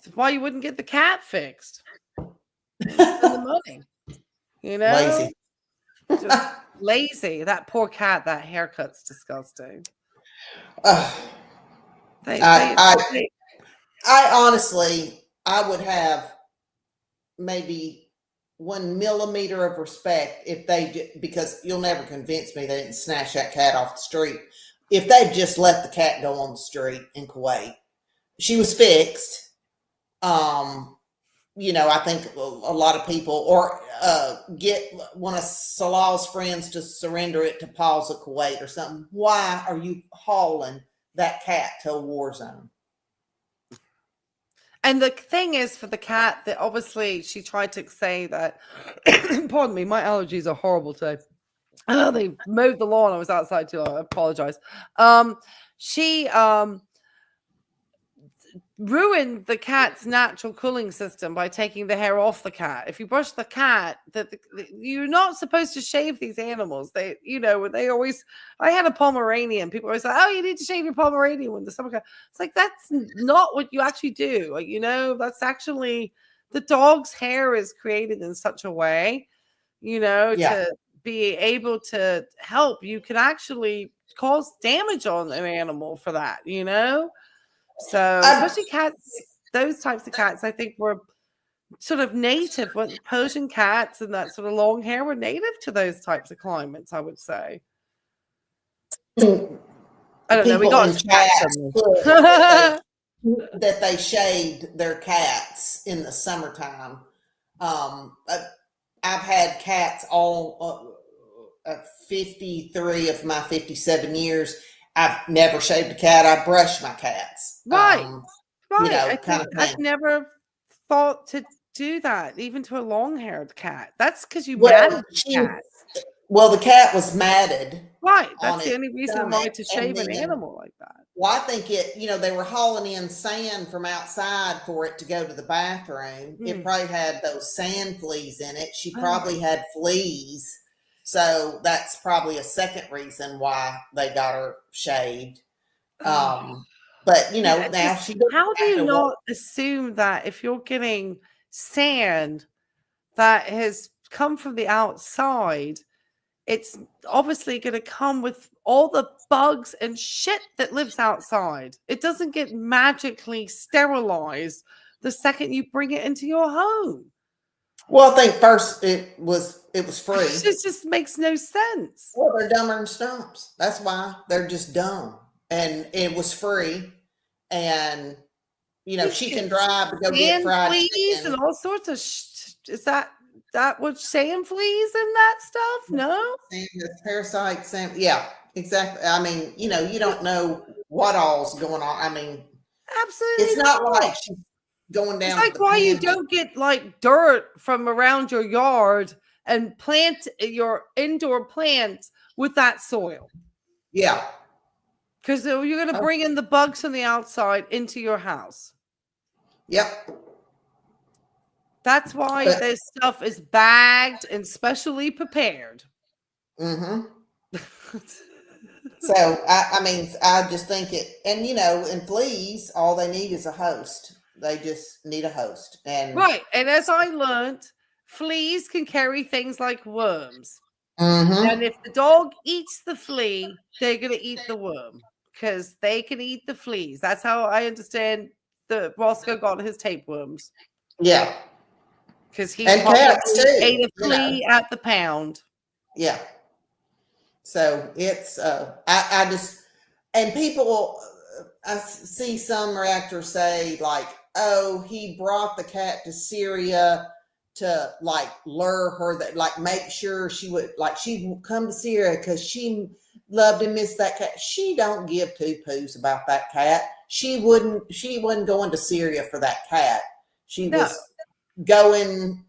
That's why you wouldn't get the cat fixed. Spend the money, Lazy. just lazy. That poor cat. That haircut's disgusting. I honestly, I would have maybe 1 millimeter of respect if because you'll never convince me they didn't snatch that cat off the street. If they'd just let the cat go on the street in Kuwait, she was fixed. I think a lot of people, or get one of Salal's friends to surrender it to Paul's of Kuwait or something. Why are you hauling that cat to a war zone? And the thing is, for the cat, that obviously she tried to say that, pardon me, my allergies are horrible today. Oh, they mowed the lawn. I was outside too long. I apologize. She ruined the cat's natural cooling system by taking the hair off the cat. If you brush the cat, you're not supposed to shave these animals. I had a Pomeranian. People always say, "Oh, you need to shave your Pomeranian when the summer comes." It's like, that's not what you actually do. That's actually, the dog's hair is created in such a way, to be able to help. You can actually cause damage on an animal for that, So especially cats, those types of cats, I think, were sort of native. When Persian cats and that sort of long hair were native to those types of climates, I would say. I don't know. We got that they shaved their cats in the summertime. I've had cats all 53 of my 57 years. I've never shaved a cat. I brush my cats. Right. Kind of thing. I've never thought to do that, even to a long-haired cat. That's because you matted the cat. Well, the cat was matted. Right. That's the only reason why to shave an animal like that. Well, I think they were hauling in sand from outside for it to go to the bathroom. It probably had those sand fleas in it. She probably had fleas. So that's probably a second reason why they got her shaved. But now she. How do you not assume that if you're getting sand that has come from the outside, it's obviously going to come with all the bugs and shit that lives outside? It doesn't get magically sterilized the second you bring it into your home. Well, I think first it was free. It just makes no sense. Well, they're dumber than stumps. That's why they're just dumb. And it was free. And, she can drive to go get fried chicken. And all sorts of is that what sand fleas and that stuff? No? Parasites. Yeah, exactly. I mean, you don't know what all's going on. I mean, absolutely. It's not like going It's down to like the why you panhandle. don't get like dirt from around your yard and plant your indoor plants with that soil. Yeah. Because you're going to bring in the bugs from the outside into your house. Yep. That's why But- this stuff is bagged and specially prepared. Mm-hmm. So I mean, I just think it, and in fleas, all they need is a host. They just need a host, and Right. And as I learned, fleas can carry things like worms. Mhm. And if the dog eats the flea, they're going to eat the worm because they can eat the fleas. That's how I understand the Roscoe got his tapeworms Yeah, because he and probably cats too. ate a flea at the pound. Yeah. So it's I just, and people, I see some reactors say like, oh, he brought the cat to Syria to like lure her, that like make sure she would come to Syria because she loved and missed that cat. She don't give two poos about that cat. She wasn't going to Syria for that cat. She No. was going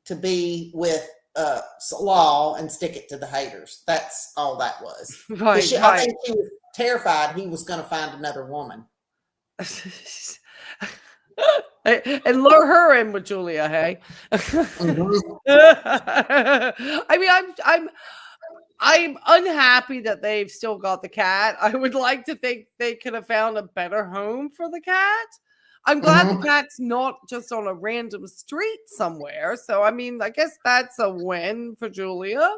to be with Salah and stick it to the haters. That's all that was. Right, I think she was terrified he was going to find another woman. And lure her in with Julia, hey? Mhm. I mean, I'm unhappy that they've still got the cat. I would like to think they could have found a better home for the cat. I'm glad Mhm. the cat's not just on a random street somewhere. So I mean, I guess that's a win for Julia.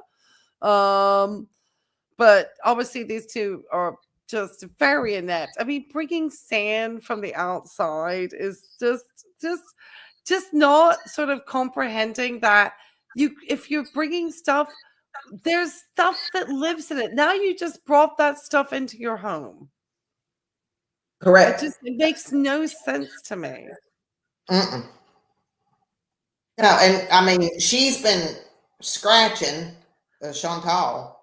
But obviously these two are just very inept. I mean, bringing sand from the outside is just not sort of comprehending that if you're bringing stuff, there's stuff that lives in it. Now you just brought that stuff into your home. Correct. It makes no sense to me. Mm-mm. No, and I mean, she's been scratching Chantal.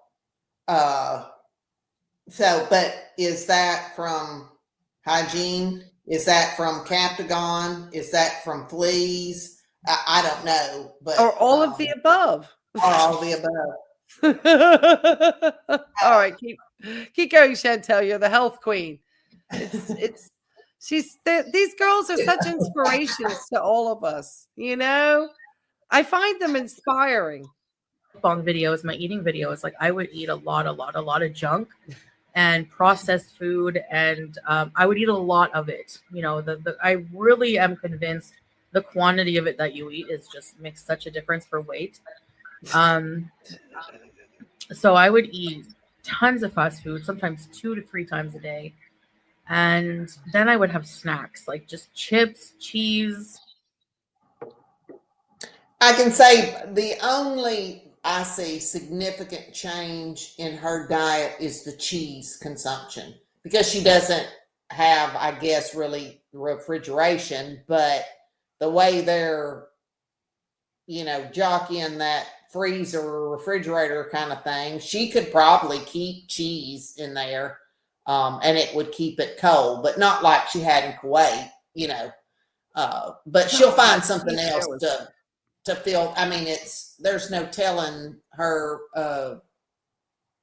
But is that from hygiene? Is that from Captagon? Is that from fleas? I don't know, but Or all of the above. all the above. All right, keep going, Chantal. You're the health queen. These girls are such inspirations to all of us. I find them inspiring. On videos, my eating videos, like I would eat a lot of junk and processed food, and I would eat a lot of it. I really am convinced the quantity of it that you eat is just makes such a difference for weight. So I would eat tons of fast food, sometimes 2 to 3 times a day. And then I would have snacks like just chips, cheese. I can say the only I see significant change in her diet is the cheese consumption, because she doesn't have, I guess, really refrigeration, but the way they're, jockeying that freezer or refrigerator kind of thing, she could probably keep cheese in there, and it would keep it cold, but not like she had in Kuwait, but she'll find something else to fill. I mean, there's no telling her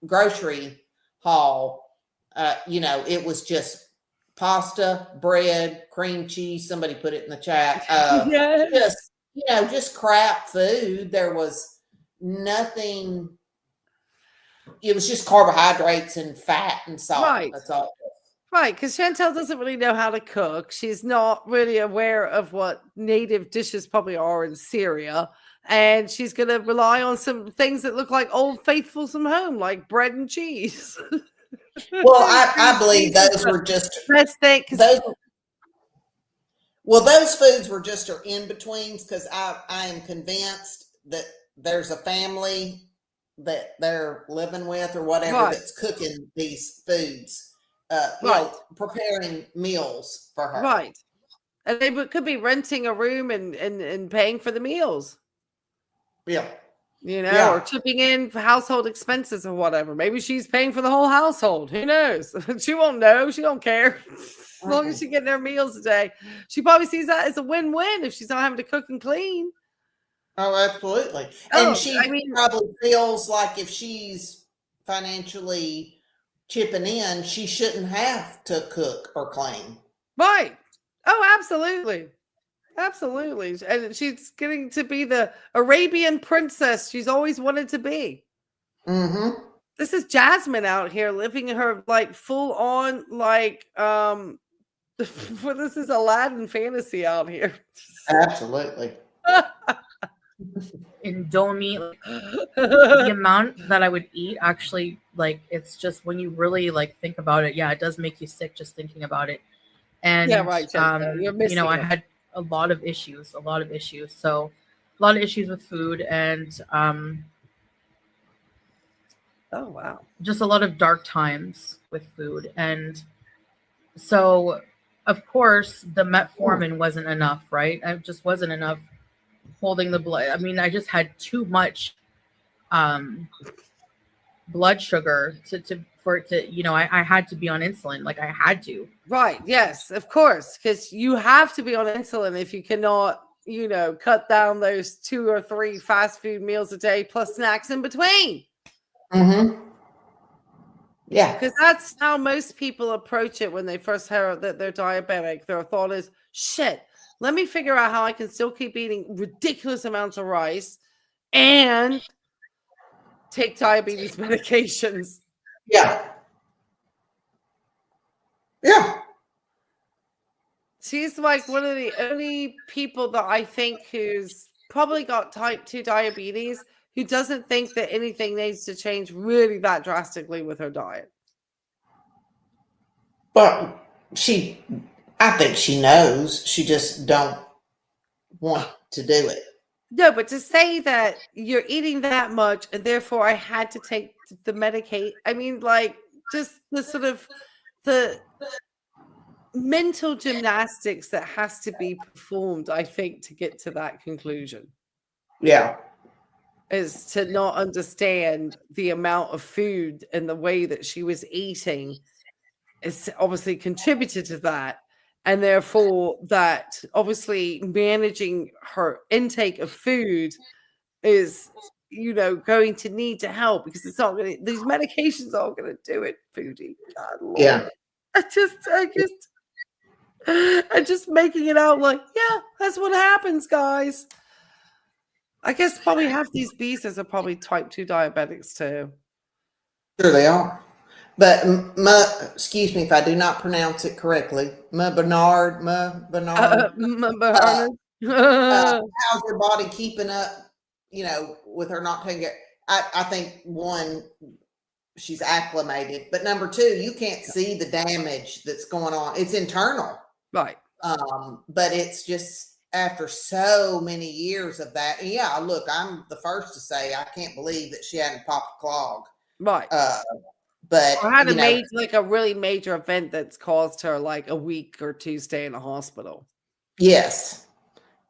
grocery haul. It was just pasta, bread, cream cheese. Somebody put it in the chat. Just crap food. There was nothing. It was just carbohydrates and fat and salt. Right. That's all. Right, because Chantal doesn't really know how to cook. She's not really aware of what native dishes probably are in Syria. And she's going to rely on some things that look like old faithfuls from home, like bread and cheese. Well, I believe those were just best thing. Those foods were just her in-betweens, because I am convinced that there's a family that they're living with or whatever that's cooking these foods. Preparing meals for her. Right. And they could be renting a room and paying for the meals. Yeah. you know, Yeah. or chipping in for household expenses or whatever. Maybe she's paying for the whole household. Who knows? She won't know. She don't care. As long as she's getting her meals a day. She probably sees that as a win-win if she's not having to cook and clean. Oh, absolutely. Oh, And she I mean, probably feels like if she's financially chipping in, she shouldn't have to cook or clean. right. Oh, absolutely. Absolutely. And she's getting to be the Arabian princess she's always wanted to be. Mm-hmm. This is Jasmine out here living her like full on like well, this is Aladdin fantasy out here. Absolutely. Indomie, the amount that I would eat actually, like, it's just when you really like think about it, yeah, it does make you sick just thinking about it. And Yeah, right, Chantal. You're missing I it. had a lot of issues. So a lot of issues with food, and Oh wow. just a lot of dark times with food. And so of course the metformin wasn't enough, right? It just wasn't enough holding the blood. I mean, I just had too much blood sugar for it to, you know, I had to be on insulin. Like I had to. Right. Yes, of course. Because you have to be on insulin if you cannot, you know, cut down those 2 or 3 fast food meals a day plus snacks in between. Mm-hmm. Yeah. Because that's how most people approach it when they first hear that they're diabetic. Their thought is, shit, let me figure out how I can still keep eating ridiculous amounts of rice and take diabetes medications. Yeah. Yeah. She's like one of the only people that I think who's probably got type 2 diabetes who doesn't think that anything needs to change really that drastically with her diet. But I think she knows. She just don't want to do it. No, but to say that you're eating that much and therefore I had to take the Medicaid, I mean, like, just the sort of the mental gymnastics that has to be performed, I think, to get to that conclusion Yeah. is to not understand the amount of food and the way that she was eating is obviously contributed to that. And therefore, that obviously managing her intake of food is, you know, going to need to help because it's not going to, these medications aren't going to do it, Foodie. God, Lord. Yeah. I'm just making it out like, yeah, that's what happens, guys. I guess probably half these beasts are probably type 2 diabetics too. Sure they are. But excuse me if I do not pronounce it correctly. Bernard. How's her body keeping up, you know, with her not taking it? I think one, she's acclimated, but number 2, you can't see the damage that's going on. It's internal. Right. But it's just after so many years of that. And yeah, look, I'm the first to say I can't believe that she hadn't popped a clog. Right. But or had a really major event that's caused her like a week or 2 stay in a hospital. Yes.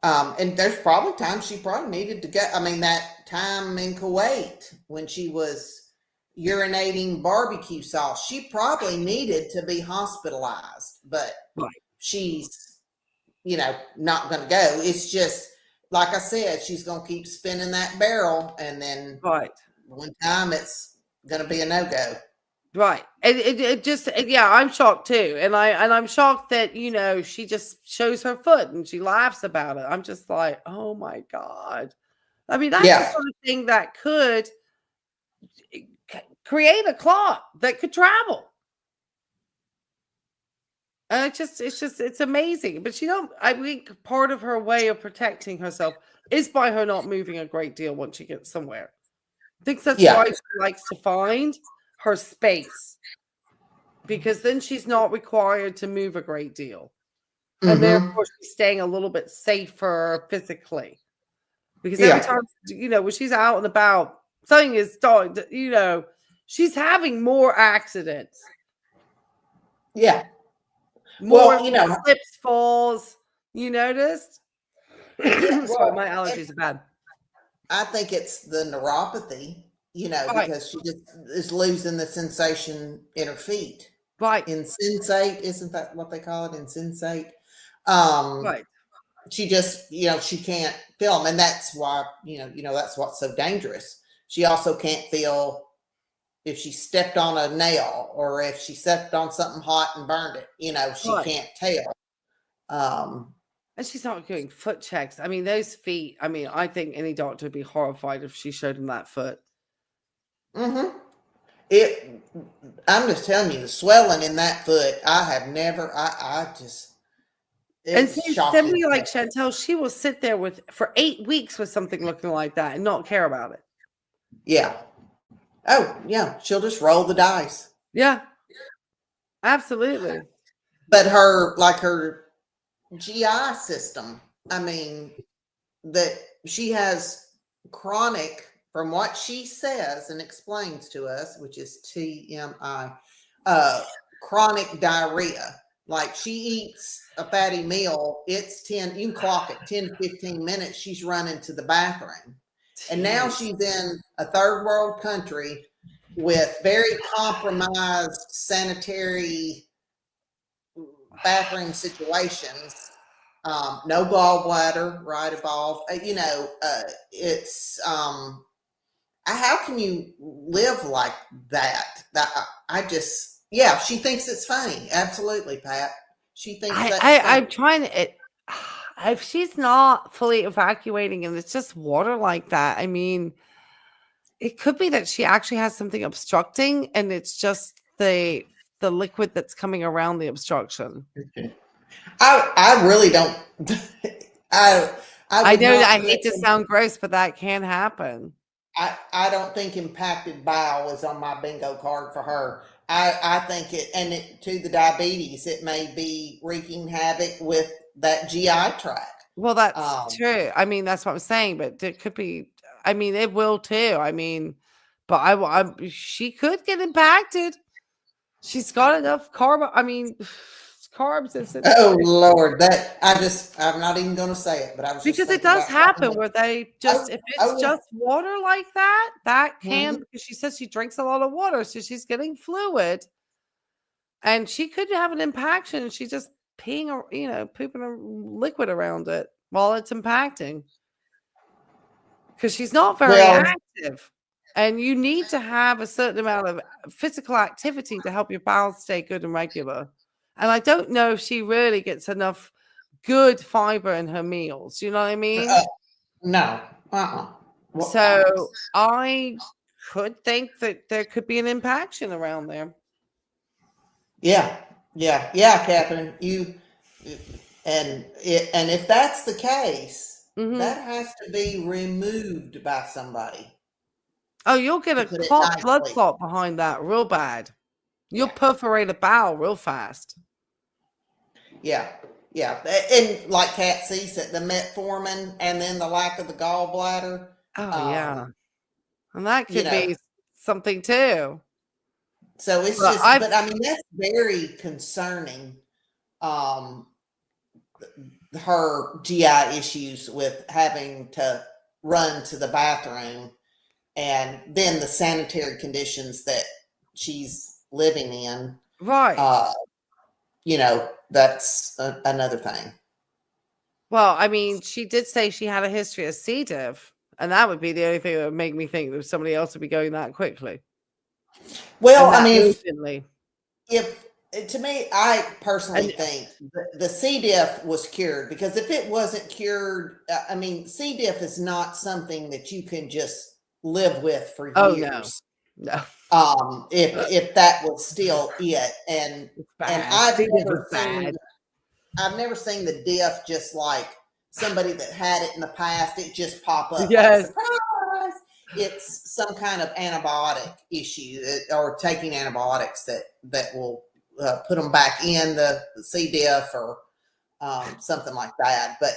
And there's probably times she probably needed to go. I mean, that time in Kuwait when she was urinating barbecue sauce, she probably needed to be hospitalized, but right. She's, you know, not going to go. It's just, like I said, she's going to keep spinning that barrel. And then one time it's going to be a no-go. Right. It just, yeah, I'm shocked too. And I'm shocked that, you know, she just shows her foot and she laughs about it. I'm just like, oh my God. I mean, that's the sort of thing that could create a clot that could travel. And it's amazing. But I think part of her way of protecting herself is by her not moving a great deal once she gets somewhere. I think that's why she likes to find her space, because then she's not required to move a great deal. And therefore she's staying a little bit safer physically. Because every time, you know, when she's out and about, something is starting to, you know, she's having more accidents. Yeah. More, you know, slips, falls. You noticed? Sorry, my allergies are bad. I think it's the neuropathy, Right. because she just is losing the sensation in her feet. Right. Insensate, isn't that what they call it? Insensate. Um, Right. she just, she can't feel them, and that's why, that's what's so dangerous. She also can't feel if she stepped on a nail or if she stepped on something hot and burned it. She Right. can't tell. And she's not doing foot checks. I mean, those feet. I mean, I think any doctor would be horrified if she showed him that foot. Mm-hmm. I'm just telling you, the swelling in that foot, I have never, I just, And it's see, shocking. somebody like Chantal, she will sit there for 8 weeks with something looking like that and not care about it. Yeah. Oh, yeah. She'll just roll the dice. Yeah, absolutely. But her GI system, I mean, that she has chronic, from what she says and explains to us, which is TMI, chronic diarrhea. Like she eats a fatty meal, it's 10, you can clock it, 10 to 15 minutes, she's running to the bathroom. And now she's in a third world country with very compromised sanitary bathroom situations. No gallbladder, right above. It's how can you live like that? She thinks it's funny. Absolutely, Pat. She thinks that's funny. I'm trying to. If she's not fully evacuating and it's just water like that, I mean, it could be that she actually has something obstructing, and it's just the liquid that's coming around the obstruction. I really don't. I know that I hate to sound gross, but that can happen. I don't think impacted bowel is on my bingo card for her. I think to the diabetes, it may be wreaking havoc with that GI tract. Well, that's true. I mean, that's what I'm saying, but it could be. I mean, it will too. I mean, but she could get impacted. She's got enough carb. I mean, carbs. Oh Lord, I'm not even going to say it, but I was because just it does happen where where they just if it's just water like that can because she says she drinks a lot of water, so she's getting fluid, and she could have an impaction. And she's just peeing or pooping a liquid around it while it's impacting because she's not very active. And you need to have a certain amount of physical activity to help your bowels stay good and regular. And I don't know if she really gets enough good fiber in her meals. You know what I mean? No. So I could think that there could be an impaction around there. Yeah, Catherine. And if that's the case, that has to be removed by somebody. Oh, you'll get a blood clot behind that real bad. You'll perforate a bowel real fast. Yeah. And like Kat C said, the metformin and then the lack of the gallbladder. Oh, yeah. And that could be something too. So it's but I mean, that's very concerning. Her GI issues with having to run to the bathroom and then the sanitary conditions that she's living in. Right. That's another thing. Well, I mean, she did say she had a history of C. diff, and that would be the only thing that would make me think that somebody else would be going that quickly. Well, I mean, if to me, I personally think the C. diff was cured, because if it wasn't cured, I mean, C. diff is not something that you can just live with for years. No. If that was still it, and I've never seen the diff just like somebody that had it in the past. It just pop up. Yes. Like, surprise! It's some kind of antibiotic issue, or taking antibiotics that will put them back in the C. diff or something like that. But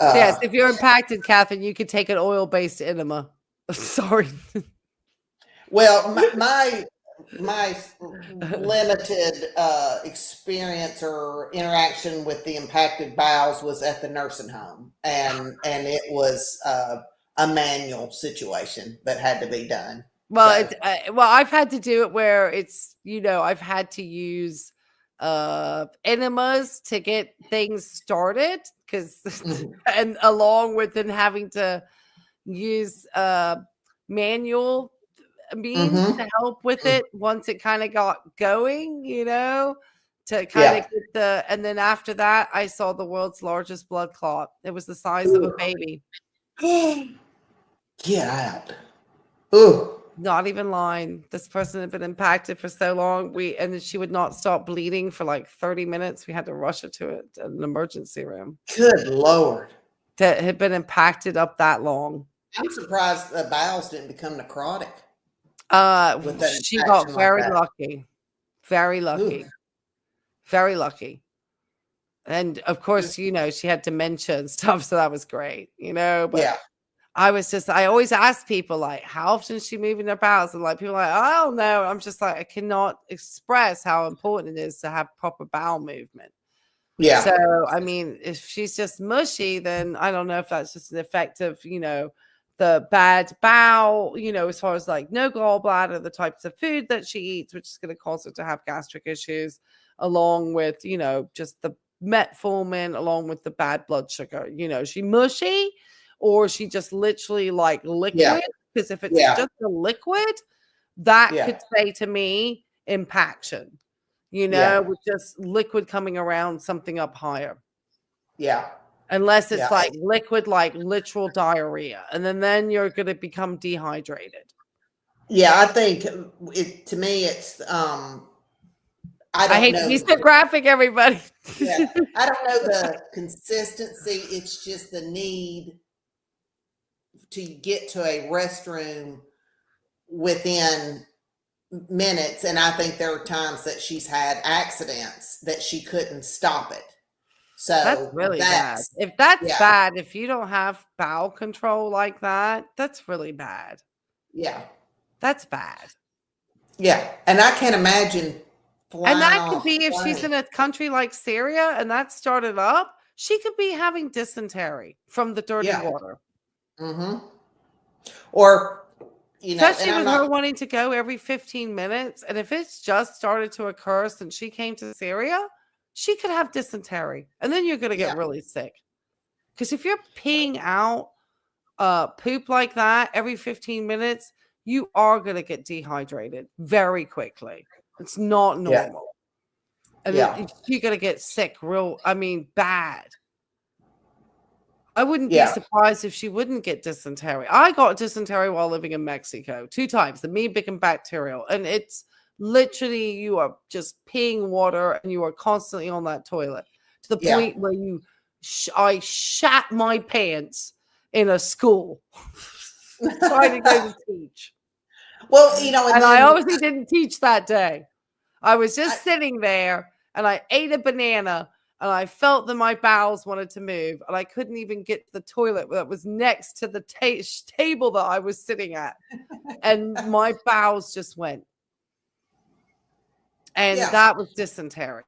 yes, if you're impacted, Catherine, you could take an oil-based enema. Sorry. Well, my limited experience or interaction with the impacted bowels was at the nursing home, and it was a manual situation that had to be done. Well, So, I've had to do it where it's, I've had to use enemas to get things started because and along with then having to use manual means to help with it once it kind of got going, to kind of get and then after that I saw the world's largest blood clot. It was the size of a baby. Get out. Ooh. Not even lying. This person had been impacted for so long. And then she would not stop bleeding for like 30 minutes. We had to rush her to an emergency room. Good Lord. That had been impacted up that long. I'm surprised the bowels didn't become necrotic. She got very lucky. Very lucky. Ooh. Very lucky. And of course, she had dementia and stuff. So that was great, but yeah. I always ask people like, how often is she moving their bowels? And like, people are like, I don't know. I'm just like, I cannot express how important it is to have proper bowel movement. Yeah. So, I mean, if she's just mushy, then I don't know if that's just an effect of, the bad bowel, as far as like no gallbladder, the types of food that she eats, which is going to cause her to have gastric issues, along with, just the metformin, along with the bad blood sugar. She mushy, or she just literally like liquid, because if it's just a liquid, that could say to me impaction, with just liquid coming around something up higher. Yeah. Unless it's like liquid, like literal diarrhea. And then you're going to become dehydrated. Yeah, I think to me, it's, I hate to be so graphic, everybody. I don't know the consistency. It's just the need to get to a restroom within minutes. And I think there are times that she's had accidents that she couldn't stop it. So that's really bad. If that's bad, if you don't have bowel control like that, that's really bad. Yeah. That's bad. Yeah. And I can't imagine. And that could be if she's in a country like Syria and that started up, she could be having dysentery from the dirty water. Mm-hmm. Or, especially with her wanting to go every 15 minutes. And if it's just started to occur since she came to Syria, she could have dysentery. And then you're going to get really sick. Because if you're peeing out poop like that every 15 minutes, you are going to get dehydrated very quickly. It's not normal. And then you're going to get sick bad. I wouldn't be surprised if she wouldn't get dysentery. I got dysentery while living in Mexico 2 times, the amoebic and bacterial. And it's literally, you are just peeing water and you are constantly on that toilet to the point where I shat my pants in a school trying to go to teach. Well, and I obviously didn't teach that day. I was just sitting there and I ate a banana and I felt that my bowels wanted to move and I couldn't even get to the toilet that was next to the table that I was sitting at. And my bowels just went. And that was dysentery.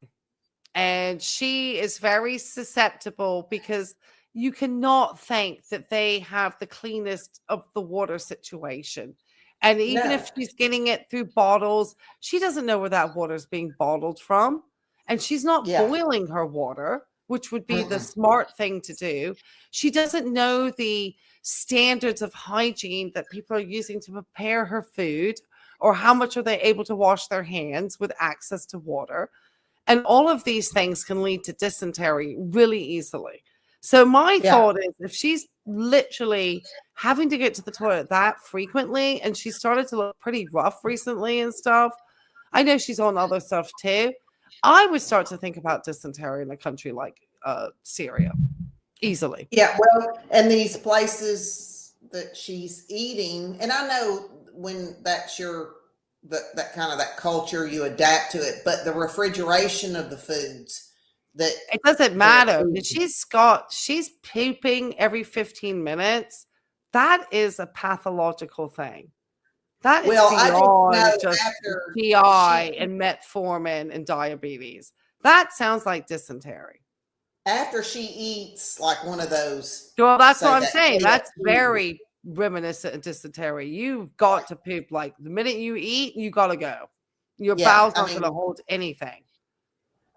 And she is very susceptible because you cannot think that they have the cleanest of the water situation. And even if she's getting it through bottles, she doesn't know where that water is being bottled from. And she's not boiling her water, which would be the smart thing to do. She doesn't know the standards of hygiene that people are using to prepare her food, or how much are they able to wash their hands with access to water. And all of these things can lead to dysentery really easily. So my thought is, if she's literally having to get to the toilet that frequently, and she started to look pretty rough recently and stuff, I know she's on other stuff too, I would start to think about dysentery in a country like Syria easily. Yeah, well, and these places that she's eating, and I know when that's that kind of that culture, you adapt to it, but the refrigeration of the foods, that it doesn't matter. She's pooping every 15 minutes. That is a pathological thing. That is Well, I didn't beyond know just after GI and metformin and diabetes. That sounds like dysentery. she eats like one of those, Well, that's say what I'm that saying. That's KFC. very reminiscent of dysentery. You've got to poop. Like the minute you eat, you got to go. Your bowels aren't going to hold anything.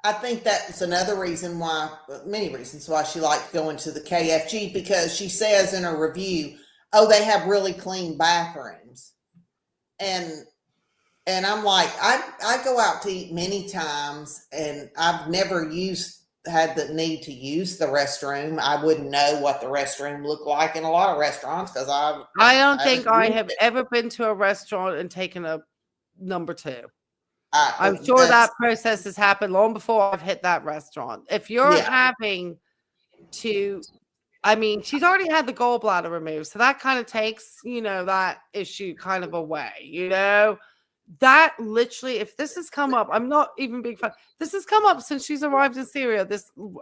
I think that's another reason why, many reasons why she liked going to the KFG, because she says in her review, oh, they have really clean bathrooms. And I'm like, I go out to eat many times, and I've never had the need to use the restroom. I wouldn't know what the restroom looked like in a lot of restaurants because I don't think I have ever been to a restaurant and taken a number 2. I'm sure that process has happened long before I've hit that restaurant. If you're having to, I mean, she's already had the gallbladder removed, so that kind of takes, that issue kind of away, That literally, if this has come up, I'm not even being funny. This has come up since she's arrived in Syria.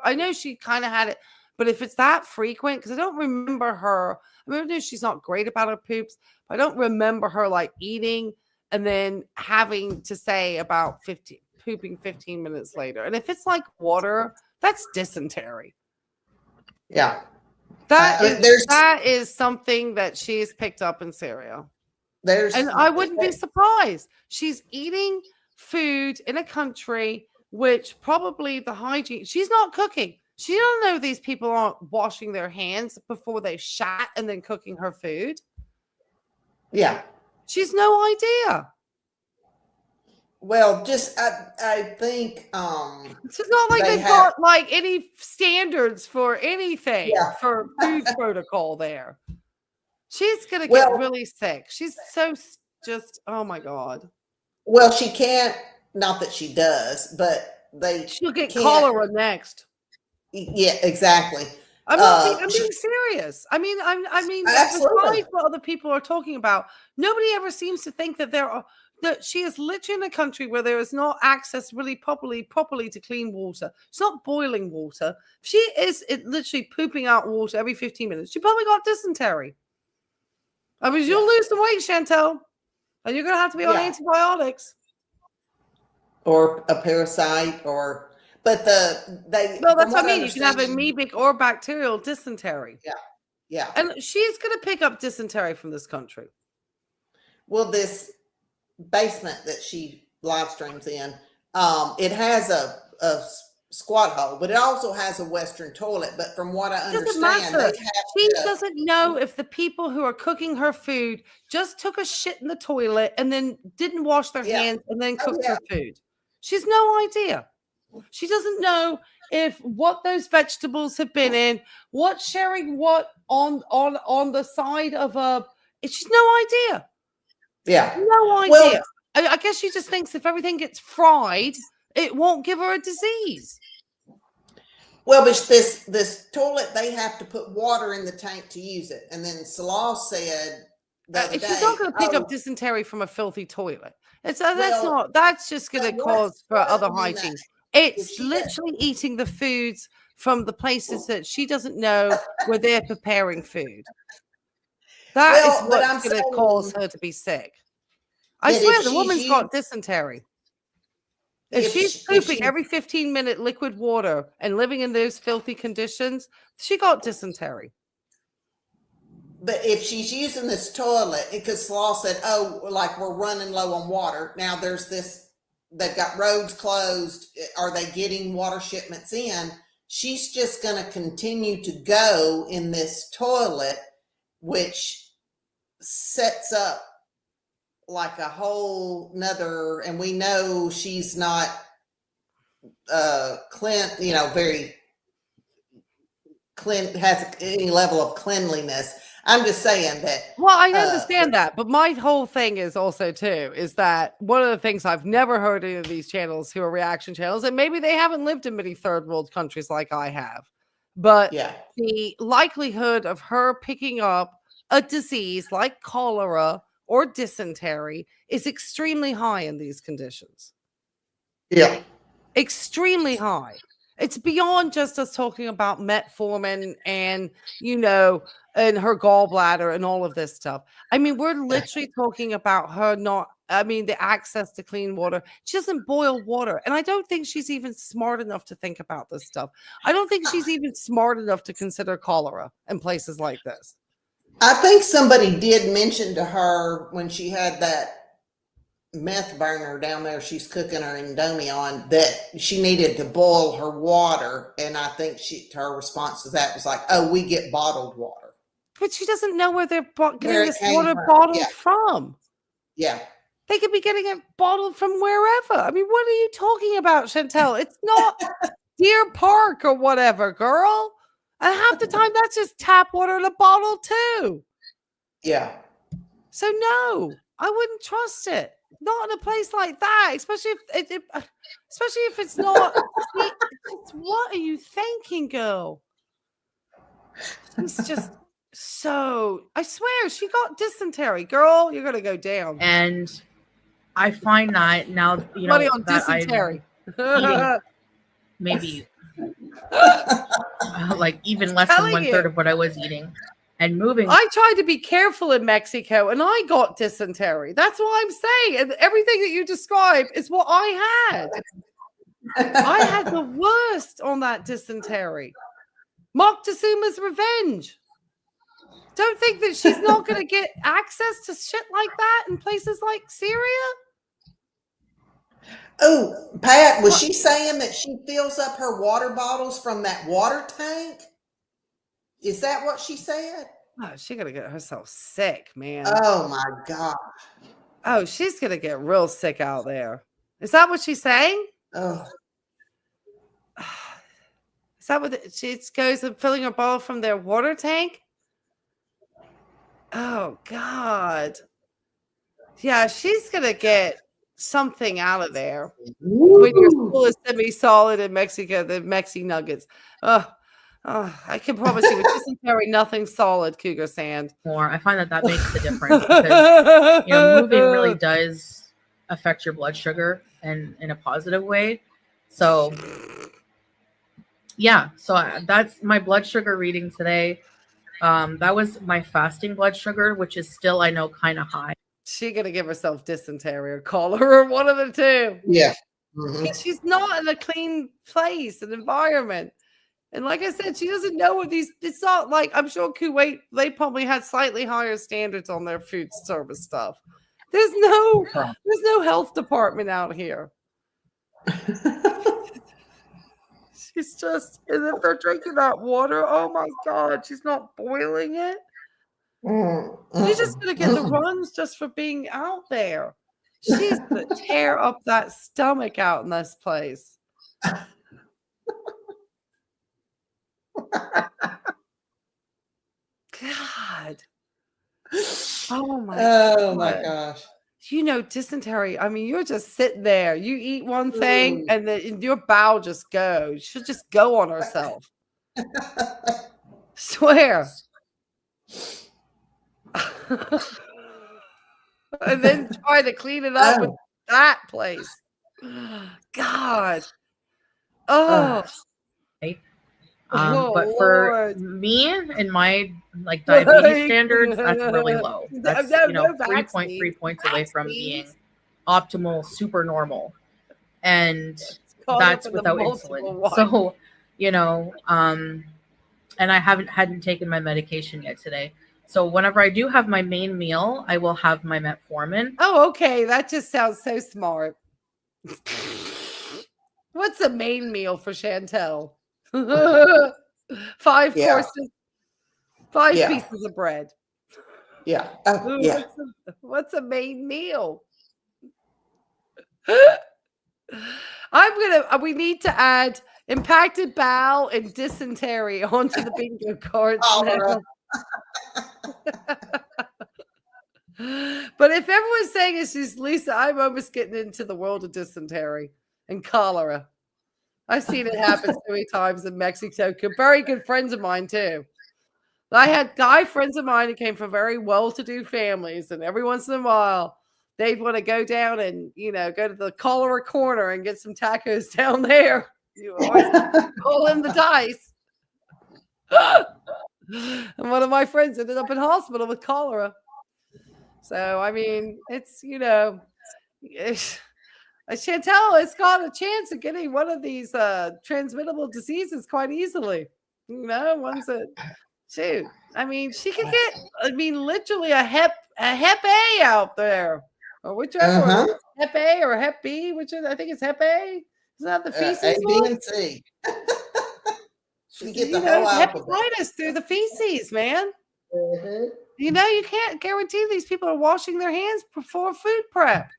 I know she kind of had it, but if it's that frequent, because I don't remember her. I know she's not great about her poops, but I don't remember her like eating and then having to say about pooping 15 minutes later. And if it's like water, that's dysentery. Yeah. That is something that she's picked up in Syria. And I wouldn't be surprised. She's eating food in a country which probably the hygiene, she's not cooking. She don't know these people aren't washing their hands before they shat and then cooking her food. Yeah. She's no idea. Well, just I think it's not like they've got like any standards for anything for food protocol there. She's gonna get really sick. She's so just, oh my God. Well, she can't, not that she does, but she'll get cholera next. Yeah, exactly. I'm being serious. I mean, besides what other people are talking about, nobody ever seems to think that she is literally in a country where there is not access really properly to clean water. It's not boiling water. She is literally pooping out water every 15 minutes. She probably got dysentery. I mean, you'll lose the weight, Chantal, and you're going to have to be on antibiotics. Or a parasite, but that's what I mean. You can have amoebic or bacterial dysentery. Yeah, yeah. And she's going to pick up dysentery from this country. Well, this basement that she live streams in, it has a squat hole, but it also has a Western toilet. But from what I understand, she doesn't know if the people who are cooking her food just took a shit in the toilet and then didn't wash their hands and then cooked her food. She's no idea. She doesn't know if what those vegetables have been in, what's sharing what on the side of a. She's no idea. Yeah, no idea. Well, I guess she just thinks if everything gets fried, it won't give her a disease. Well, but this toilet, they have to put water in the tank to use it. And then Salah said the other day, she's not going to pick up dysentery from a filthy toilet. That's just going to cause for other hygiene. It's literally eating the foods from the places that she doesn't know where they're preparing food. That is what's going to cause her to be sick. I swear the woman's got dysentery. If she's pooping every 15-minute liquid water and living in those filthy conditions, she got dysentery. But if she's using this toilet, because Slaw said, oh, like we're running low on water. Now there's this, they've got roads closed. Are they getting water shipments in? She's just going to continue to go in this toilet, which sets up like a whole nother, and we know she's not very has any level of cleanliness. I'm just saying that. Well, I understand that, but my whole thing is also too is that one of the things I've never heard any of these channels who are reaction channels, and maybe they haven't lived in many third world countries like I have, but the likelihood of her picking up a disease like cholera or dysentery is extremely high in these conditions. Yeah. Extremely high. It's beyond just us talking about metformin and, and her gallbladder and all of this stuff. I mean, we're literally talking about her the access to clean water. She doesn't boil water. And I don't think she's even smart enough to think about this stuff. I don't think she's even smart enough to consider cholera in places like this. I think somebody did mention to her when she had that meth burner down there she's cooking her Indomie on that she needed to boil her water, and I think her response to that was like, oh, we get bottled water. But she doesn't know where they're getting this came water from. bottled Yeah. from. Yeah. They could be getting it bottled from wherever. I mean, what are you talking about, Chantal? It's not Deer Park or whatever, girl. And half the time that's just tap water in a bottle too. Yeah. So no, I wouldn't trust it. Not in a place like that, especially if it's not. What are you thinking, girl? She's just so. I swear, she got dysentery, girl. You're gonna go down. And I find that now, Money on that dysentery. I'm eating maybe like even less than Telling 1/3 you. of what I was eating, and moving. I tried to be careful in Mexico and I got dysentery. That's what I'm saying. And everything that you describe is what I had. I had the worst on that dysentery. Moctezuma's revenge. Don't think that she's not going to get access to shit like that in places like Syria. Oh, Pat, was she saying that she fills up her water bottles from that water tank? Is that what she said? Oh, she's going to get herself sick, man. Oh my God. Oh, she's going to get real sick out there. Is that what she's saying? Oh. Is that what she goes and filling her bottle from their water tank? Oh, God. Yeah, she's going to get something out of there. When your school is semi-solid in Mexico, the Mexi Nuggets. I can promise you, with dysentery, nothing solid, Cougar Sand. More. I find that makes a difference because moving really does affect your blood sugar and in a positive way. So yeah, that's my blood sugar reading today. That was my fasting blood sugar, which is still, I know, kind of high. She's gonna give herself dysentery or cholera, or one of the two. Yeah. Mm-hmm. She's not in a clean place and environment. And like I said, she doesn't know what it's not like, I'm sure Kuwait, they probably had slightly higher standards on their food service stuff. There's no health department out here. She's just, and if they're drinking that water, oh my God, she's not boiling it. She's just going to get the runs just for being out there. She's going to tear up that stomach out in this place. God. Oh my gosh. Dysentery. I mean, you're just sitting there. You eat one thing and then your bowel just goes. She'll just go on herself. Swear. And then try to clean it up with that place. God. Oh. But for me and my diabetes standards, that's really low. That's 3.3 points away from being optimal, super normal, and that's without insulin. So, and I hadn't taken my medication yet today. So whenever I do have my main meal, I will have my metformin. Oh, okay. That just sounds so smart. What's the main meal for Chantal? 5 courses, 5 pieces of bread. Yeah. What's a main meal? We need to add impacted bowel and dysentery onto the bingo cards now. But if everyone's saying it's just Lisa, I'm almost getting into the world of dysentery and cholera. I've seen it happen so many times in Mexico. Very good friends of mine too. I had guy friends of mine who came from very well-to-do families, and every once in a while they'd want to go down and go to the cholera corner and get some tacos down there. You always rolling the dice. And one of my friends ended up in hospital with cholera. So, I mean, it's, Chantal has got a chance of getting one of these transmittable diseases quite easily. Ones that, shoot. I mean, she could get, literally a hep A out there. Or whichever, hep A or hep B, I think it's hep A. Is that the feces? A, B, and C. She get the whole alphabet. Hepatitis through the feces, man. You can't guarantee these people are washing their hands before food prep.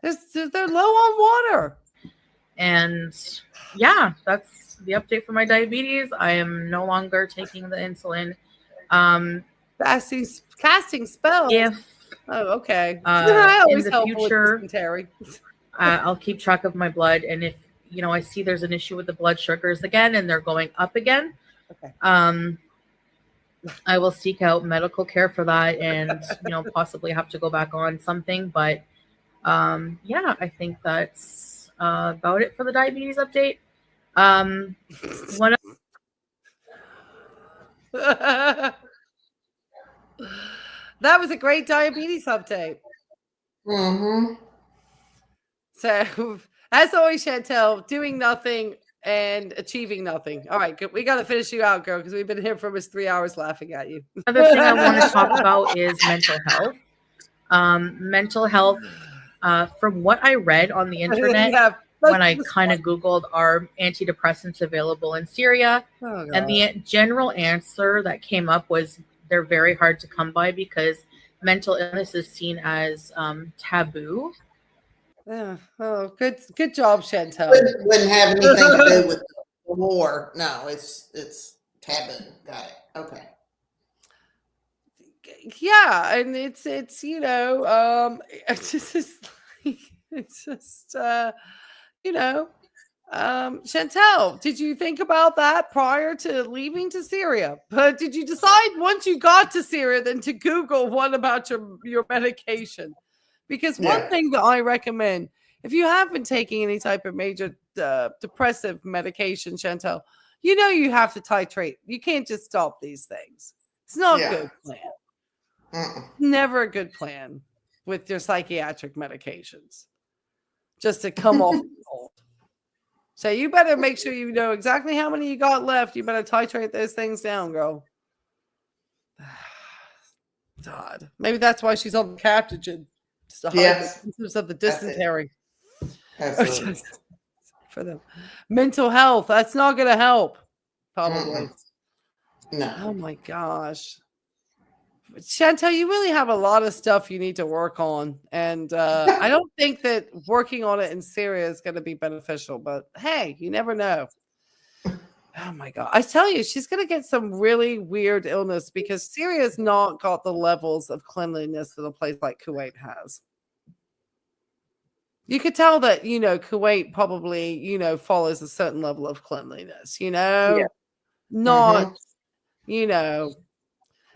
They're low on water. And yeah, that's the update for my diabetes. I am no longer taking the insulin. Casting spells. Okay. In the future, I'll keep track of my blood, and if I see there's an issue with the blood sugars again and they're going up again, I will seek out medical care for that, and possibly have to go back on something. But yeah, I think that's about it for the diabetes update. That was a great diabetes update. So, as always, Chantal, doing nothing and achieving nothing. All right, good. We got to finish you out, girl, because we've been here for almost 3 hours laughing at you. Another thing I want to talk about is mental health. Mental health, from what I read on the internet, when I kind of Googled, are antidepressants available in Syria? And the general answer that came up was they're very hard to come by because mental illness is seen as taboo. Oh, good job, Chantal. Wouldn't have anything to do with the war. No, it's taboo. Got it. Okay. Yeah, and it's Chantal, did you think about that prior to leaving to Syria? But did you decide once you got to Syria then to Google what about your medication? Because one thing that I recommend, if you have been taking any type of major depressive medication, Chantal, you have to titrate. You can't just stop these things. It's not a good plan. Never a good plan with your psychiatric medications. Just to come off the cold. So you better make sure you know exactly how many you got left. You better titrate those things down, girl. God. Maybe that's why she's on the Captogen. Yes. Of the dysentery. Absolutely. For them. Mental health. That's not going to help. Probably. No. Oh my gosh. Chantal, you really have a lot of stuff you need to work on. And I don't think that working on it in Syria is going to be beneficial. But hey, you never know. Oh my God. I tell you, she's going to get some really weird illness because Syria's not got the levels of cleanliness that a place like Kuwait has. You could tell that, Kuwait probably, follows a certain level of cleanliness, not, and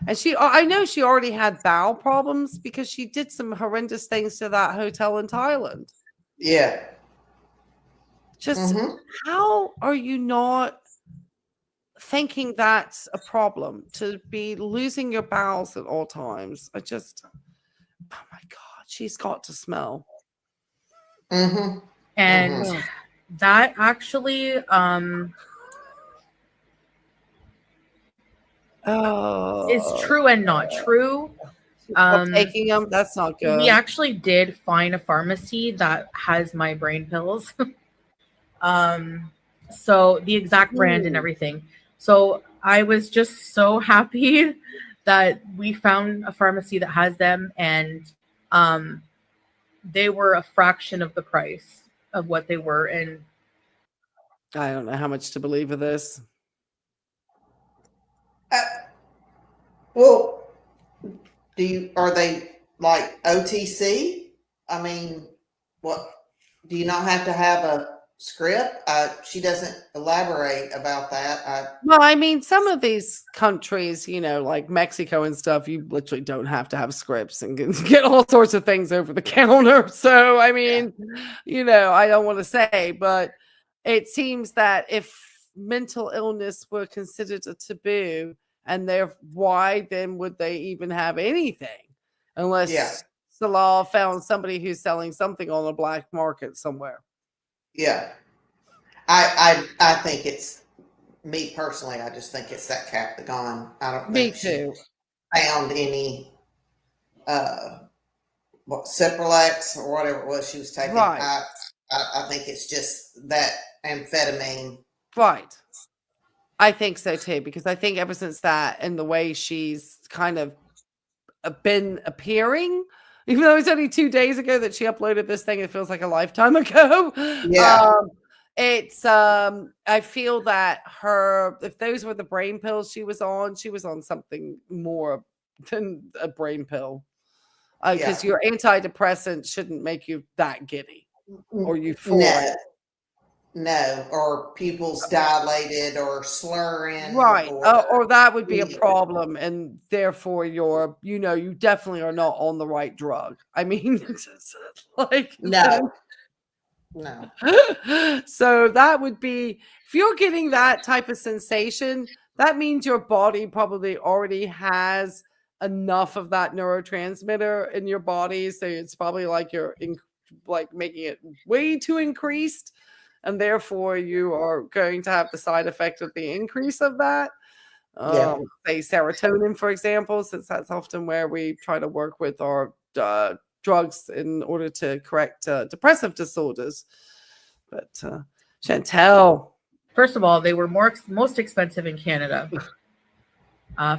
I know she already had bowel problems because she did some horrendous things to that hotel in Thailand. Yeah. Just how are you not thinking that's a problem to be losing your bowels at all times? Oh my God, she's got to smell. And that actually, is true and not true. Taking them, that's not good. We actually did find a pharmacy that has my brain pills. So the exact brand and everything. So I was just so happy that we found a pharmacy that has them, and they were a fraction of the price of what they were. And I don't know how much to believe of this. Well, are they like OTC? I mean, what, do you not have to have a script? She doesn't elaborate about that. Well, I mean, some of these countries, like Mexico and stuff, you literally don't have to have scripts and get all sorts of things over the counter. So, I mean, I don't want to say, but it seems that if mental illness were considered a taboo, and why then would they even have anything unless the law found somebody who's selling something on a black market somewhere? Yeah. I think it's, me personally, I just think it's that Captagon. I don't Me think too. she found any Cipralex or whatever it was she was taking. Right. I think it's just that amphetamine. Right. I think so too, because I think ever since that and the way she's kind of been appearing, even though it's only 2 days ago that she uploaded this thing, it feels like a lifetime ago. Yeah. I feel that if those were the brain pills she was on something more than a brain pill. Because your antidepressant shouldn't make you that giddy or euphoric. No, or pupils dilated or slurring. Right. Or that would be a problem. And therefore you definitely are not on the right drug. I mean, it's like, no. So that would be, if you're getting that type of sensation, that means your body probably already has enough of that neurotransmitter in your body. So it's probably like you're making it way too increased. And therefore, you are going to have the side effect of the increase of that. Say serotonin, for example, since that's often where we try to work with our drugs in order to correct depressive disorders. But Chantal. First of all, they were most expensive in Canada.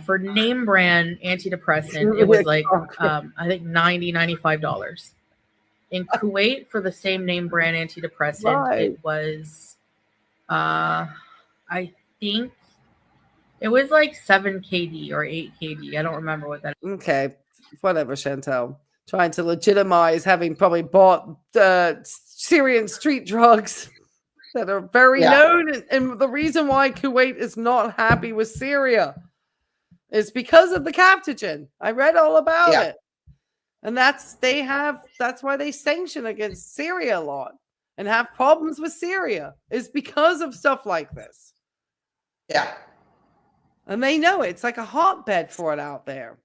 For name brand antidepressant, it was like, I think $95. In Kuwait, for the same name brand antidepressant, it was, I think it was like 7 KD or 8 KD. I don't remember what that is. Okay, whatever, Chantal. Trying to legitimize having probably bought Syrian street drugs that are very known. And the reason why Kuwait is not happy with Syria is because of the captagon. I read all about it. And that's why they sanction against Syria a lot and have problems with Syria, is because of stuff like this. Yeah. And they know it's like a hotbed for it out there.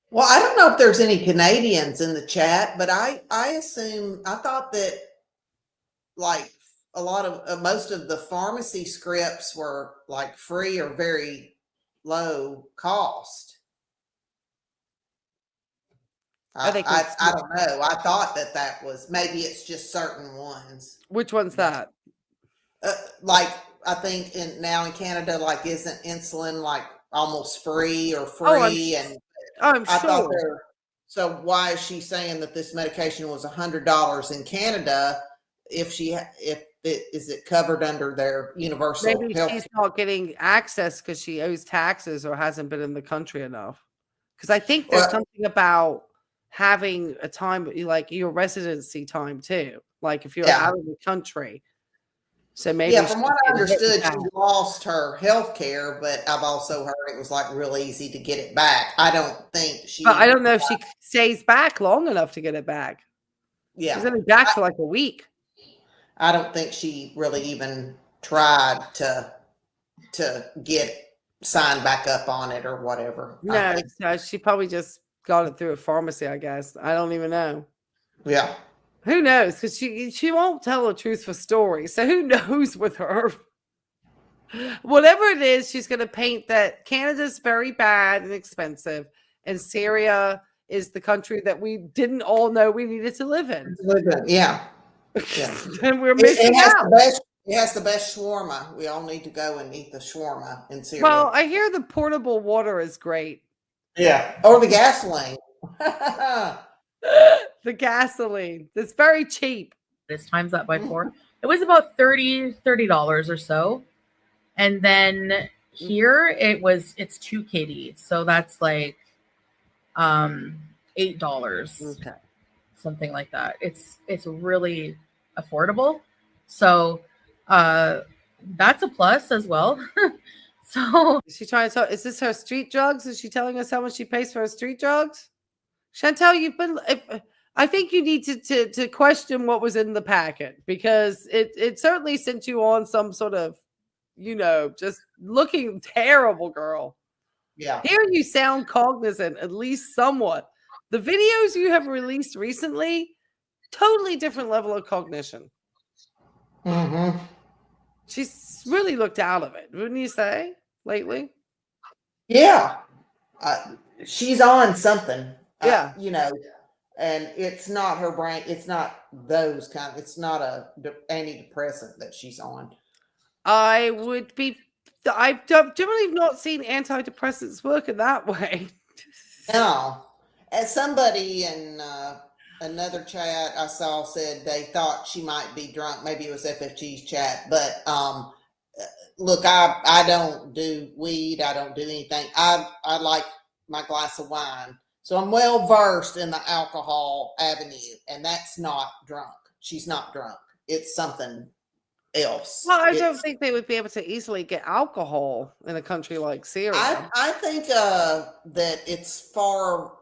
Well, I don't know if there's any Canadians in the chat, but I thought that like a lot of most of the pharmacy scripts were like free or very low cost. I don't know. I thought that was, maybe it's just certain ones. Which one's that? Like I think now in Canada, like isn't insulin like almost free or free? I'm sure. So why is she saying that this medication was $100 in Canada? Is it covered under their universal Maybe health? She's not getting access because she owes taxes or hasn't been in the country enough. Because I think there's something about having a time, like your residency time too. Like if you're out of the country. So maybe from what I understood, she lost her health care, but I've also heard it was like real easy to get it back. I don't know if she stays back long enough to get it back. Yeah. She's only back for like a week. I don't think she really even tried to get signed back up on it or whatever. No, she probably just got it through a pharmacy, I guess. I don't even know. Yeah. Who knows? Because she won't tell a truthful story. So who knows with her? Whatever it is, she's going to paint that Canada's very bad and expensive, and Syria is the country that we didn't all know we needed to live in. Yeah. And we're missing out. It has the best shawarma. We all need to go and eat the shawarma in Syria. Well, I hear the portable water is great. Yeah. Or the gasoline. The gasoline. It's very cheap. This times that by 4. It was about $30 or so. And then here it's 2 KD. So that's like $8. Okay. Something like that. It's really affordable. So that's a plus as well. So is she trying to tell? Is this her street drugs? Is she telling us how much she pays for her street drugs? Chantal, you've been. I think you need to question what was in the packet, because it certainly sent you on some sort of, just looking terrible, girl. Yeah. Here you sound cognizant, at least somewhat. The videos you have released recently, totally different level of cognition. Mm-hmm. She's really looked out of it, wouldn't you say, lately? Yeah. She's on something. Yeah. And it's not her brain. It's not those kind. It's not a antidepressant that she's on. I generally not seen antidepressants work in that way. No. As somebody in another chat I saw said they thought she might be drunk. Maybe it was FFG's chat. But look, I don't do weed. I don't do anything. I like my glass of wine. So I'm well versed in the alcohol avenue. And that's not drunk. She's not drunk. It's something else. Well, I don't think they would be able to easily get alcohol in a country like Syria. I think that it's far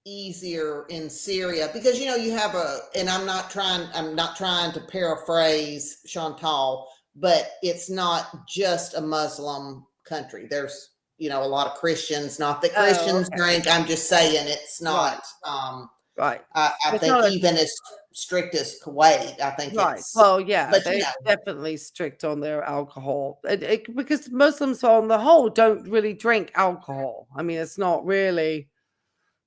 easier in Syria because you have and I'm not trying to paraphrase Chantal, but it's not just a Muslim country. There's a lot of Christians. Not that Christians drink. I'm just saying it's not. Right. I think even as strict as Kuwait, I think it's well, yeah, but they're definitely strict on their alcohol, because Muslims on the whole don't really drink alcohol. I mean, it's not really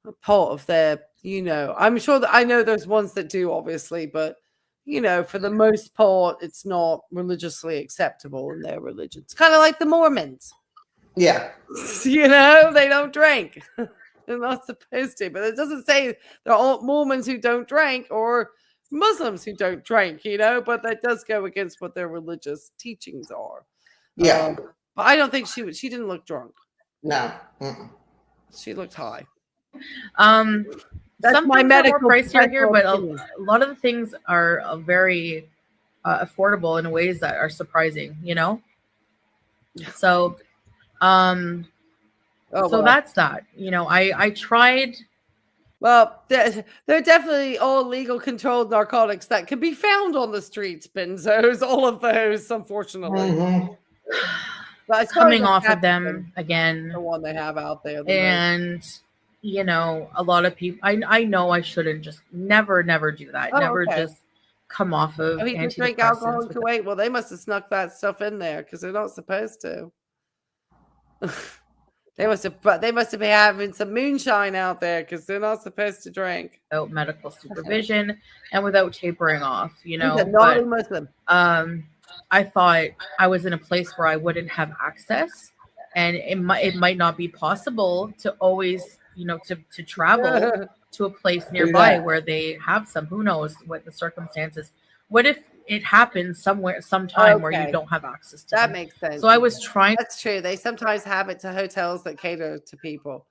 a part of their, I'm sure that I know there's ones that do, obviously, but for the most part, it's not religiously acceptable in their religion. It's kind of like the Mormons. Yeah. They don't drink. They're not supposed to, but it doesn't say there are all Mormons who don't drink or Muslims who don't drink, but that does go against what their religious teachings are. Yeah. But I don't think she didn't look drunk. No. She looked high. That's my medical pricier here, but a lot of the things are very affordable in ways that are surprising, So, that's that. I tried. Well, there are definitely all legal controlled narcotics that can be found on the streets, benzos, all of those, unfortunately. Mm-hmm. But coming off of them again, the one they have out there, and a lot of people. I know I shouldn't just never do that. Just come off of. He just drink alcohol in Kuwait. Well, they must have snuck that stuff in there because they're not supposed to. They must have been having some moonshine out there because they're not supposed to drink without medical supervision and without tapering off. Naughty Muslim. I thought I was in a place where I wouldn't have access, and it might not be possible to always, to travel to a place nearby where they have some. Who knows what the circumstances? What if it happens sometime where you don't have access to that them? makes sense. So I was trying. That's true. They sometimes have it to hotels that cater to people.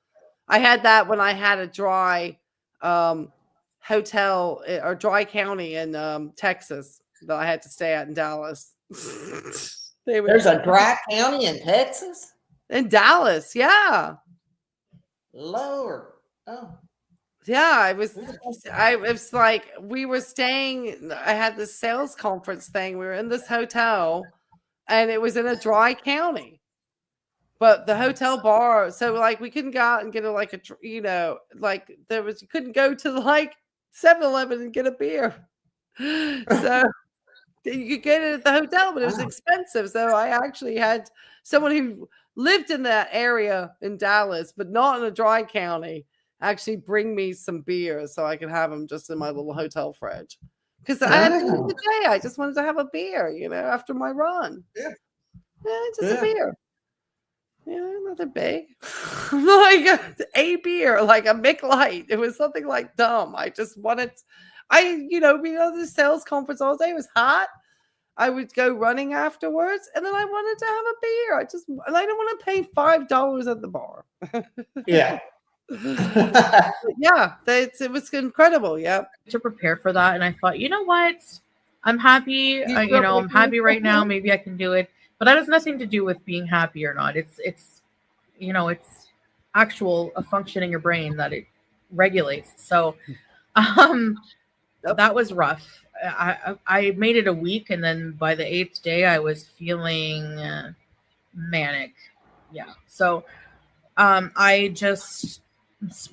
I had that when I had a dry hotel or dry county in Texas that I had to stay at in Dallas. There's a dry county in Texas? In Dallas, yeah. Lord. Oh. Yeah, it was like we were staying. I had this sales conference thing. We were in this hotel, and it was in a dry county. But the hotel bar, so like we couldn't go out and get you couldn't go to 7-Eleven and get a beer. So you could get it at the hotel, but it was expensive. So I actually had someone who lived in that area in Dallas, but not in a dry county, actually bring me some beer so I could have them just in my little hotel fridge. Because at the end of the day, I just wanted to have a beer, after my run. Yeah. A beer. Yeah, nothing big. Like a beer, like a Mick Light. It was something like dumb. I just wanted, the sales conference all day was hot. I would go running afterwards, and then I wanted to have a beer. I don't want to pay $5 at the bar. Yeah. Yeah, it was incredible. Yeah. To prepare for that, and I thought, you know what? I'm happy. I'm happy right now. Maybe I can do it. But that has nothing to do with being happy or not. It's actual a function in your brain that it regulates. So That was rough. I made it a week, and then by the 8th day, I was feeling manic. Yeah. So I just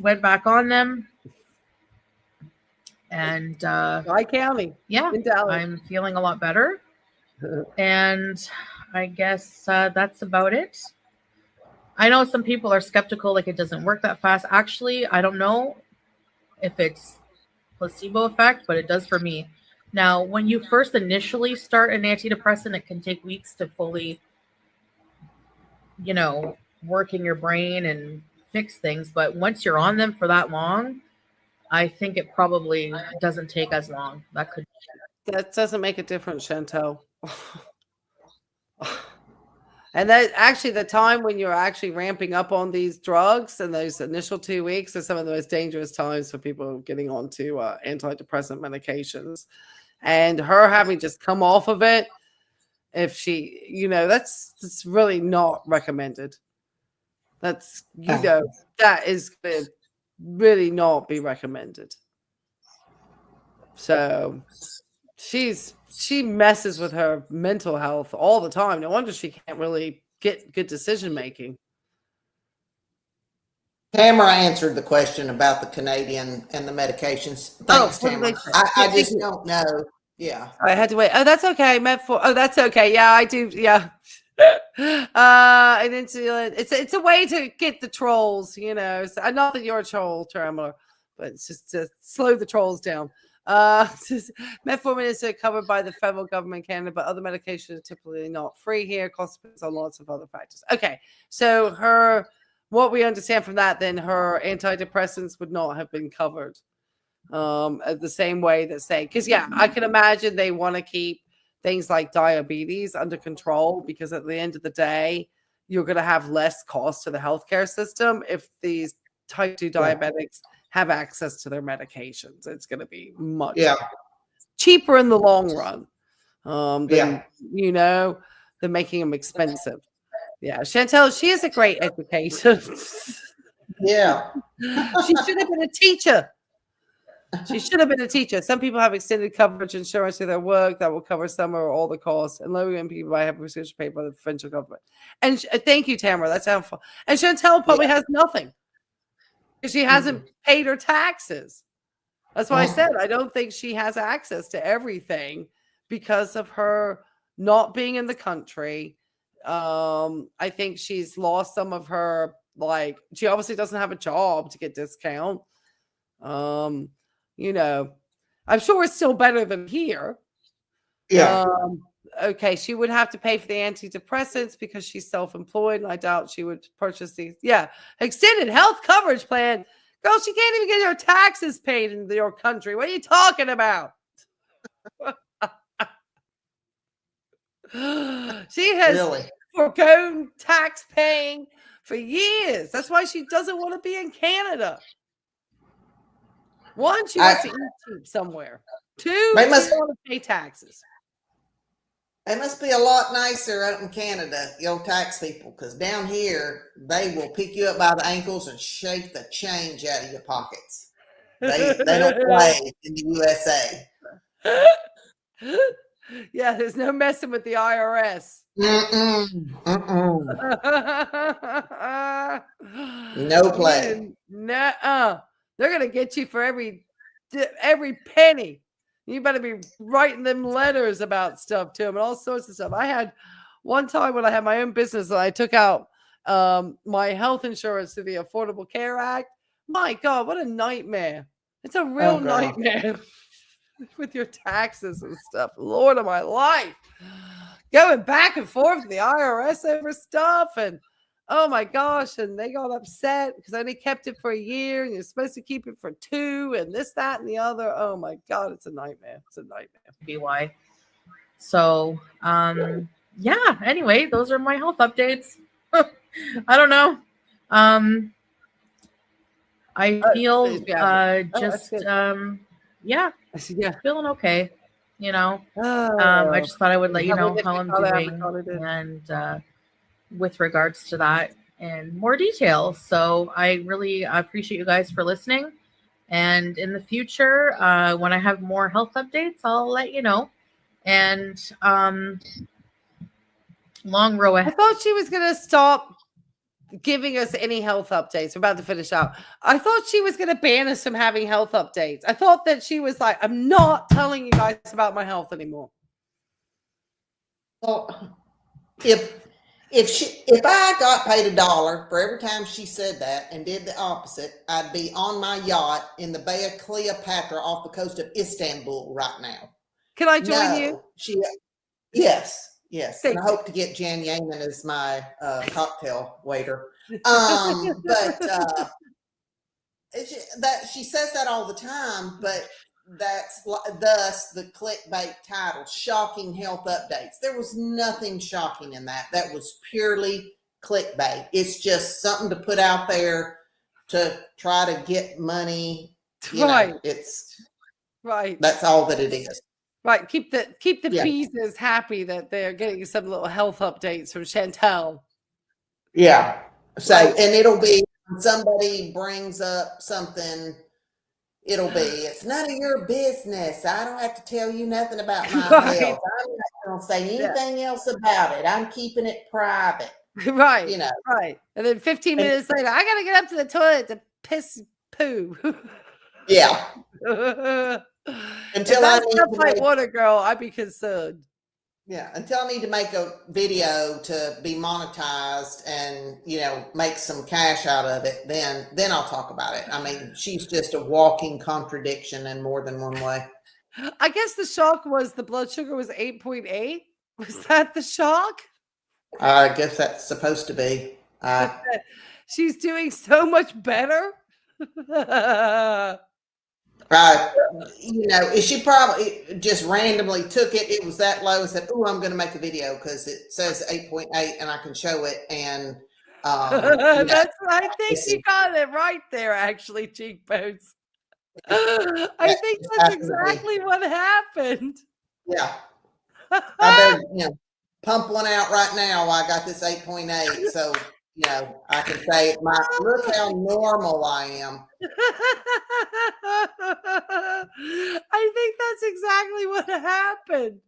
went back on them, and County. yeah, In Dallas. I'm feeling a lot better. And I guess that's about it. I know some people are skeptical, like it doesn't work that fast. Actually, I don't know if it's placebo effect, but it does for me. Now, when you first initially start an antidepressant, it can take weeks to fully, work in your brain and fix things. But once you're on them for that long, I think it probably doesn't take as long. That doesn't make a difference, Chantal. And that actually, the time when you're actually ramping up on these drugs and those initial 2 weeks are some of the most dangerous times for people getting onto antidepressant medications. And her having just come off of it, if she, that's really not recommended. That's, that is going to really not be recommended. So she messes with her mental health all the time. No wonder she can't really get good decision making. Tamara answered the question about the Canadian and the medications. Thanks, Tamara. I just don't know. Yeah. I had to wait. Oh, that's okay. That's okay. Yeah, I do. Yeah. And it's a way to get the trolls, So, not that you're a troll, Tamara, but it's just to slow the trolls down. Metformin is covered by the federal government in Canada, but other medications are typically not free here. Cost depends on lots of other factors. Okay, so what we understand from that, then her antidepressants would not have been covered the same way that because I can imagine they want to keep things like diabetes under control, because at the end of the day, you're going to have less cost to the healthcare system if these type 2 diabetics have access to their medications. It's going to be much cheaper in the long run than making them expensive. Yeah, Chantal, she is a great educator. Yeah. She should have been a teacher. She should have been a teacher. Some people have extended coverage insurance to their work that will cover some or all the costs, and low-income people might have prescription paid by the provincial government. And thank you, Tamara. That's helpful. And Chantal probably has nothing, because she hasn't paid her taxes. That's why I said I don't think she has access to everything because of her not being in the country. I think she's lost some of her, she obviously doesn't have a job to get discount. I'm sure it's still better than here. Yeah. Okay, she would have to pay for the antidepressants because she's self-employed, and I doubt she would purchase these. Yeah, extended health coverage plan. Girl, she can't even get her taxes paid in your country. What are you talking about? She has forgone tax paying for years. That's why she doesn't want to be in Canada. One, she wants to eat cheap somewhere. Two, she doesn't want to pay taxes. They must be a lot nicer out in Canada, tax people, because down here, they will pick you up by the ankles and shake the change out of your pockets. They don't play in the USA. Yeah, there's no messing with the IRS. No play. They're going to get you for every penny. You better be writing them letters about stuff to them and all sorts of stuff. I had one time when I had my own business and I took out my health insurance through the Affordable Care Act. My God, what a nightmare. It's a real nightmare with your taxes and stuff. Lord of my life. Going back and forth to the IRS over stuff, and oh my gosh, and they got upset because I only kept it for a year and you're supposed to keep it for 2 and this, that, and the other. Oh my God, it's a nightmare. It's a nightmare. BY. So, anyway, those are my health updates. I don't know. I feel feeling okay. I just thought I would let you know how I'm doing and with regards to that in more detail. So I really appreciate you guys for listening, And in the future, when I have more health updates, I'll let you know. And long row I ahead. thought she was going to stop giving us any health updates. We're about to finish out. I thought she was going to ban us from having health updates. I thought that she was like, I'm not telling you guys about my health anymore. Well, if I got paid $1 for every time she said that and did the opposite, I'd be on my yacht in the Bay of Cleopatra off the coast of Istanbul right now. Can I join you? Yes. Thank And I you. hope to get Jan Yeaman as my cocktail waiter. That she says that all the time, but that's thus the clickbait title, shocking health updates. There was nothing shocking in that. That was purely clickbait. It's just something to put out there to try to get money. Right. It's right. That's all that it is. Right. Keep the Yeah. bees happy that they're getting some little health updates from Chantal. Yeah. So, Right. and it'll be when somebody brings up something, it'll be, it's none of your business. I don't have to tell you nothing about my Right. health. I'm not going to say anything else about it. I'm keeping it private. Right. know. Right. And then 15 minutes later, I got to get up to the toilet to piss poo. Yeah. Until I need to make water, girl, I'd be concerned. Yeah, until I need to make a video to be monetized and make some cash out of it, then I'll talk about it. I mean, she's just a walking contradiction in more than one way. I guess the shock was the blood sugar was 8.8. Was that the shock? I guess that's supposed to be. She's doing so much better. She probably just randomly took it. It was that low and said, "Oh, I'm going to make a video because it says 8.8 and I can show it." And that's I think you got it right there. Actually, cheekbones. I think that's exactly what happened. Yeah, I better pump one out right now. I got this 8.8, so I can say, look how normal I am. I think that's exactly what happened.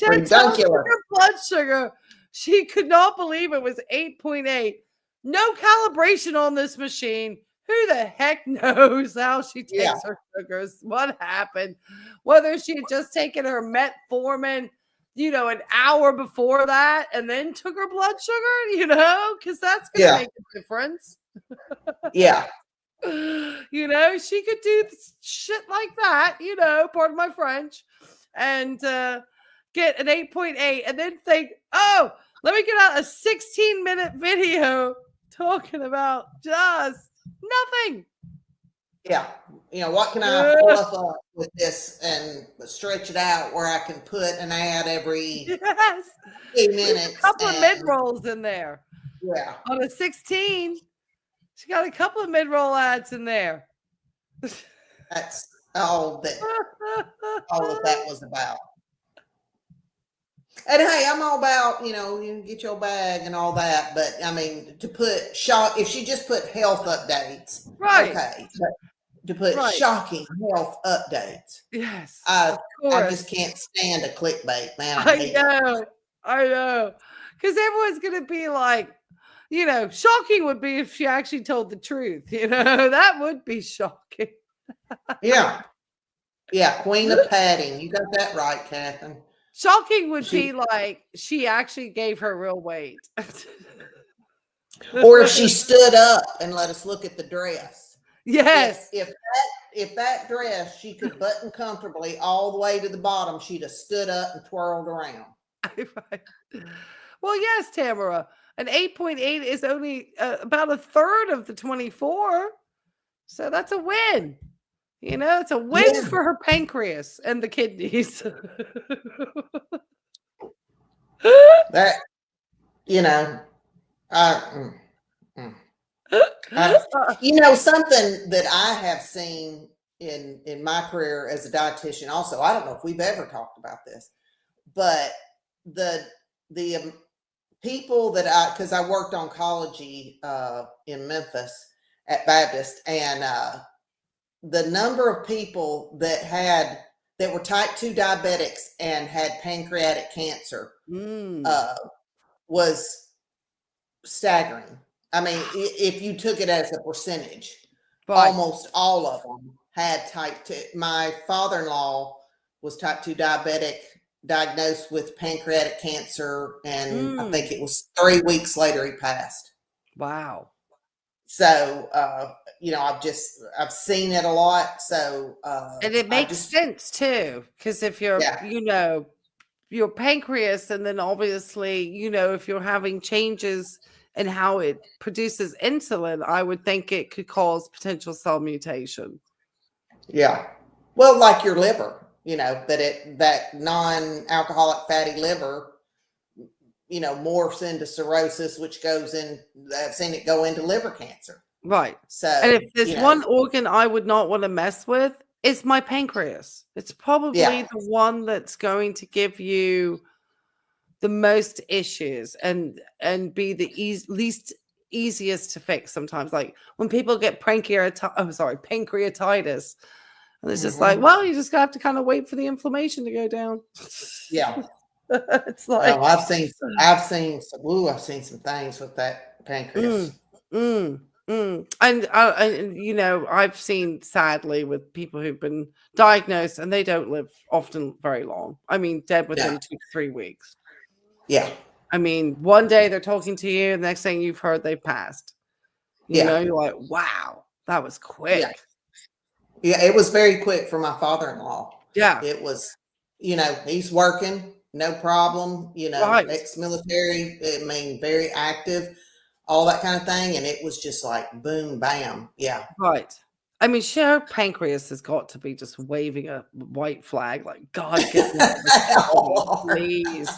Ridiculous. Her blood sugar, she could not believe it was 8.8. No calibration on this machine. Who the heck knows how she takes her sugars? What happened? Whether she had just taken her metformin, an hour before that and then took her blood sugar, because that's going to make a difference. Yeah. She could do shit like that, pardon my French, and get an 8.8 and then think, oh, let me get out a 16-minute video talking about just nothing. Yeah. What can I fluff up with this and stretch it out where I can put an ad every 8 minutes? A couple of mid-rolls in there. Yeah. On a 16, she got a couple of mid-roll ads in there. That's all that was about. And hey, I'm all about, you get your bag and all that. But I mean, to put if she just put health updates, right? Okay, but to put shocking health updates, yes, I just can't stand a clickbait, man. I know, because everyone's gonna be like, shocking would be if she actually told the truth. That would be shocking. Yeah, Queen of padding. You got that right, Catherine. Shocking would be like she actually gave her real weight. Or if she stood up and let us look at the dress. Yes. If that dress she could button comfortably all the way to the bottom, she'd have stood up and twirled around. Well, yes, Tamara. An 8.8 is only about a third of the 24. So that's a win. It's a win for her pancreas and the kidneys. That, something that I have seen in my career as a dietitian also, I don't know if we've ever talked about this, but the people that because I worked oncology in Memphis at Baptist, and the number of people that were type 2 diabetics and had pancreatic cancer was staggering. I mean, if you took it as a percentage, almost all of them had type 2. My father-in-law was type 2 diabetic, diagnosed with pancreatic cancer, and I think it was 3 weeks later he passed. Wow. So, I've seen it a lot. So, and it makes sense too, because if you're, your pancreas, and then obviously, if you're having changes in how it produces insulin, I would think it could cause potential cell mutation. Yeah. Well, like your liver, that non-alcoholic fatty liver, morphs into cirrhosis, which goes in, I've seen it go into liver cancer. Right. So, and if there's one organ I would not want to mess with, it's my pancreas. It's probably the one that's going to give you the most issues and be the least easiest to fix sometimes. Like when people get pancreatitis, and it's just like, well, you just have to kind of wait for the inflammation to go down. Yeah. It's like, I've seen some things with that pancreas. And I've seen, sadly, with people who've been diagnosed and they don't live often very long. I mean, dead within 2 to 3 weeks. Yeah. I mean, one day they're talking to you, the next thing you've heard, they've passed. You know, you're like, wow, that was quick. Yeah, it was very quick for my father-in-law. Yeah. It was, he's working, no problem, ex-military, I mean, very active, all that kind of thing. And it was just like, boom, bam. Yeah. Right. I mean, her pancreas has got to be just waving a white flag, like, God, get that, please.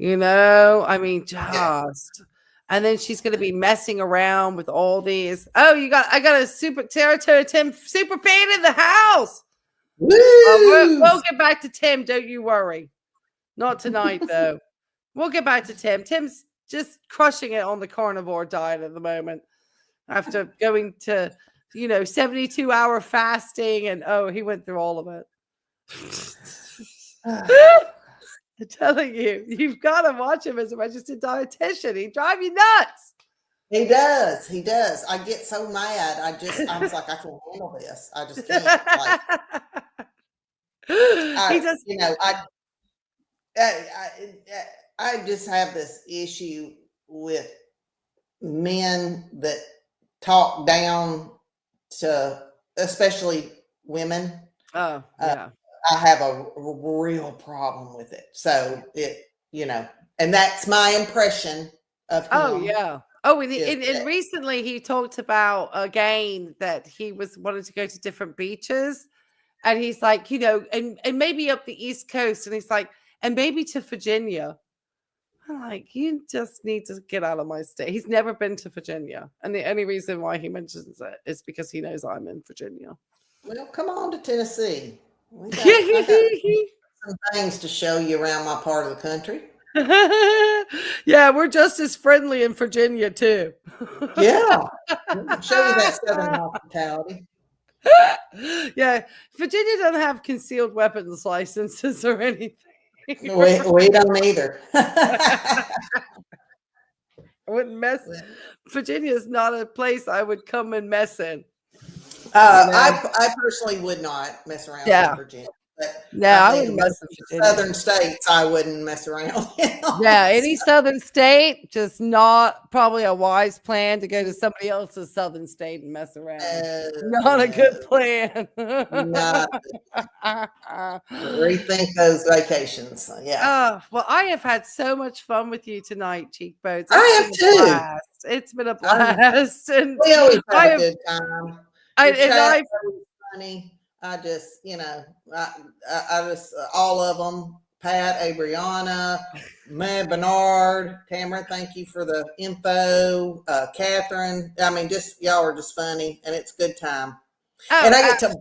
I mean, just, and then she's going to be messing around with all these. Oh, I got a super territory Tim super fan in the house. We'll get back to Tim. Don't you worry. Not tonight, though. We'll get back to Tim. Tim's just crushing it on the carnivore diet at the moment after going to, 72-hour fasting. And he went through all of it. I'm telling you, you've got to watch him as a registered dietitian. He drives you nuts. He does. He does. I get so mad. I was like, I can't handle this. I just can't. He does. I just have this issue with men that talk down to, especially women. Oh, yeah. I have a real problem with it. So and that's my impression of him. Oh, yeah. Oh, and recently he talked about again that he wanted to go to different beaches, and he's like, and maybe up the East Coast, and he's like, and maybe to Virginia. I'm like, you just need to get out of my state. He's never been to Virginia, and the only reason why he mentions it is because he knows I'm in Virginia. Well, come on to Tennessee. I got some things to show you around my part of the country. Yeah, we're just as friendly in Virginia too. Yeah, show you that Southern hospitality. Yeah, Virginia doesn't have concealed weapons licenses or anything. We don't either. I wouldn't mess. Virginia is not a place I would come and mess in. I personally would not mess around with Virginia. But I wouldn't mess with Virginia. Southern states, I wouldn't mess around. Yeah, any southern state, just not probably a wise plan to go to somebody else's southern state and mess around. Not a good plan. Rethink those vacations. Yeah. Well, I have had so much fun with you tonight, Cheekbones. I have too. It's been a blast. And we always have a good time. I funny. I just, I just, all of them, Pat, Abriana, Mad Bernard, Tamara, thank you for the info. Catherine, I mean, y'all are just funny, and it's a good time. And I get to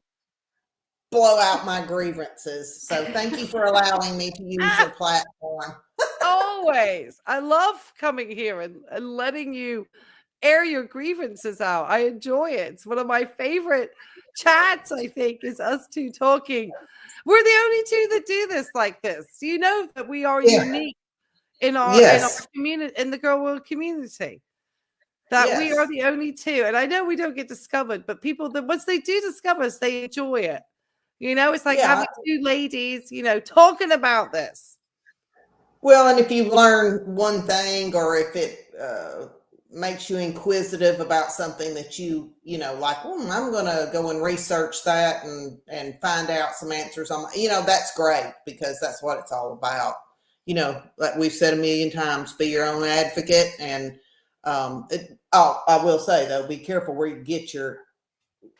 blow out my grievances. So thank you for allowing me to use your platform. Always. I love coming here and letting you air your grievances out. I enjoy it. It's one of my favorite chats, I think, is us two talking. We're the only two that do this like this. You know that we are unique in our community, in the girl world community. That we are the only two. And I know we don't get discovered, but people that once they do discover us, they enjoy it. You know, it's like having two ladies, you know, talking about this. Well, and if you learn one thing, or if it makes you inquisitive about something that you know, like, I'm going to go and research that and find out some answers on, you know, that's great, because that's what it's all about. You know, like we've said a million times, be your own advocate. And I will say, though, be careful where you get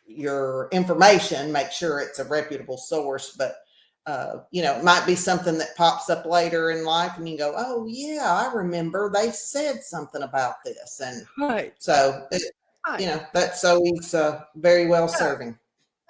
your information. Make sure it's a reputable source. But you know, it might be something that pops up later in life and you go, oh yeah, I remember they said something about this. And so, you know, that's always very well serving.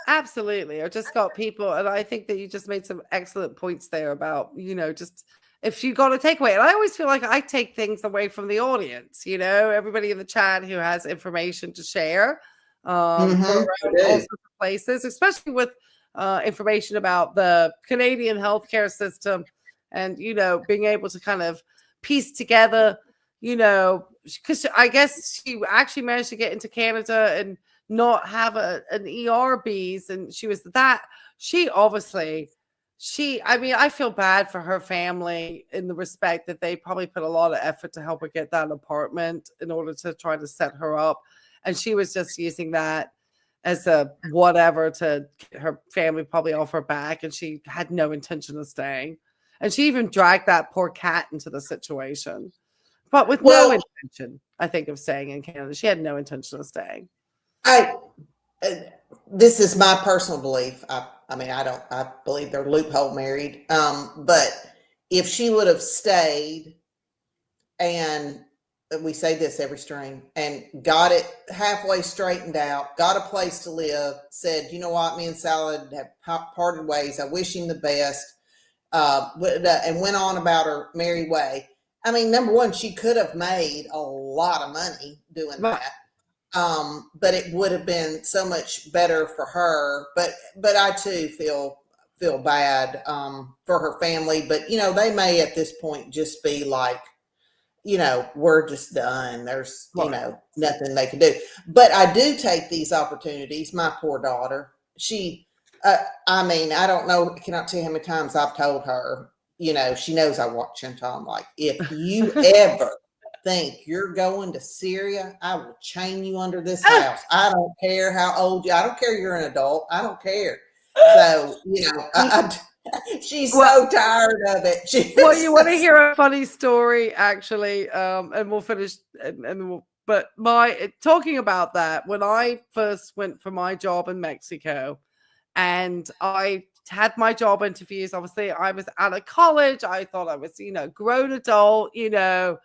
Absolutely. I just got people, and I think that you just made some excellent points there about, you know, just if you got a takeaway. And I always feel like I take things away from the audience, you know, everybody in the chat who has information to share from around all sorts of places, especially with information about the Canadian healthcare system, and, you know, being able to kind of piece together, you know, because I guess she actually managed to get into Canada and not have an ERBs, and she was that she obviously I mean, I feel bad for her family in the respect that they probably put a lot of effort to help her get that apartment in order to try to set her up, and she was just using that as a whatever to get her family probably off her back, and she had no intention of staying, and she even dragged that poor cat into the situation, but with no intention, I think, of staying in Canada. She had no intention of staying. This is my personal belief. I mean, I believe they're loophole married. But if she would have stayed, and we say this every stream, and got it halfway straightened out, got a place to live, said, you know what, me and Salad have parted ways. I wish him the best. And went on about her merry way. I mean, number one, she could have made a lot of money doing that. But it would have been so much better for her. But I too feel bad for her family. But, you know, they may at this point just be like, you know, we're just done. There's, you know, nothing they can do. But I do take these opportunities. My poor daughter, she, I mean, I don't know, I cannot tell you how many times I've told her, you know, she knows I watch Chantal. I'm like, if you ever think you're going to Syria, I will chain you under this house. I don't care how old you, I don't care you're an adult. I don't care. So, you know, she's so tired of it. Well, you want to hear a funny story, actually, and we'll finish. But talking about that, when I first went for my job in Mexico, and I had my job interviews, obviously I was out of college. I thought I was, you know, grown adult, you know,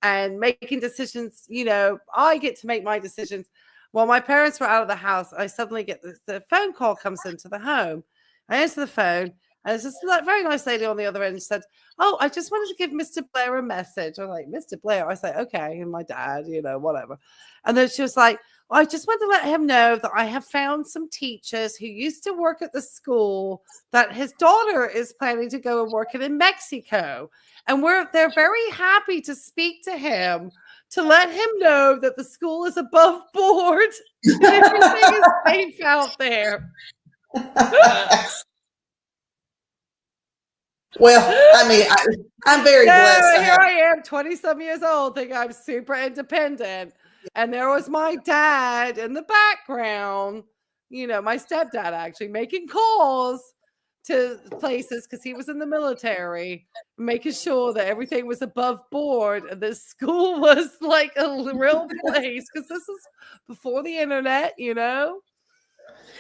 and making decisions. You know, I get to make my decisions. While my parents were out of the house, I suddenly get the phone call comes into the home. I answer the phone, and it's just a very nice lady on the other end. Said, oh, I just wanted to give Mr. Blair a message. I'm like, Mr. Blair? I say, okay. And my dad, you know, whatever. And then she was like, well, I just want to let him know that I have found some teachers who used to work at the school that his daughter is planning to go and work in Mexico. And they're very happy to speak to him, to let him know that the school is above board and everything is safe out there. Well, I mean, I'm very blessed. Here I am, 20-some years old, think I'm super independent. And there was my dad in the background, you know, my stepdad actually making calls to places because he was in the military, making sure that everything was above board and the school was like a real place, because this is before the internet, you know.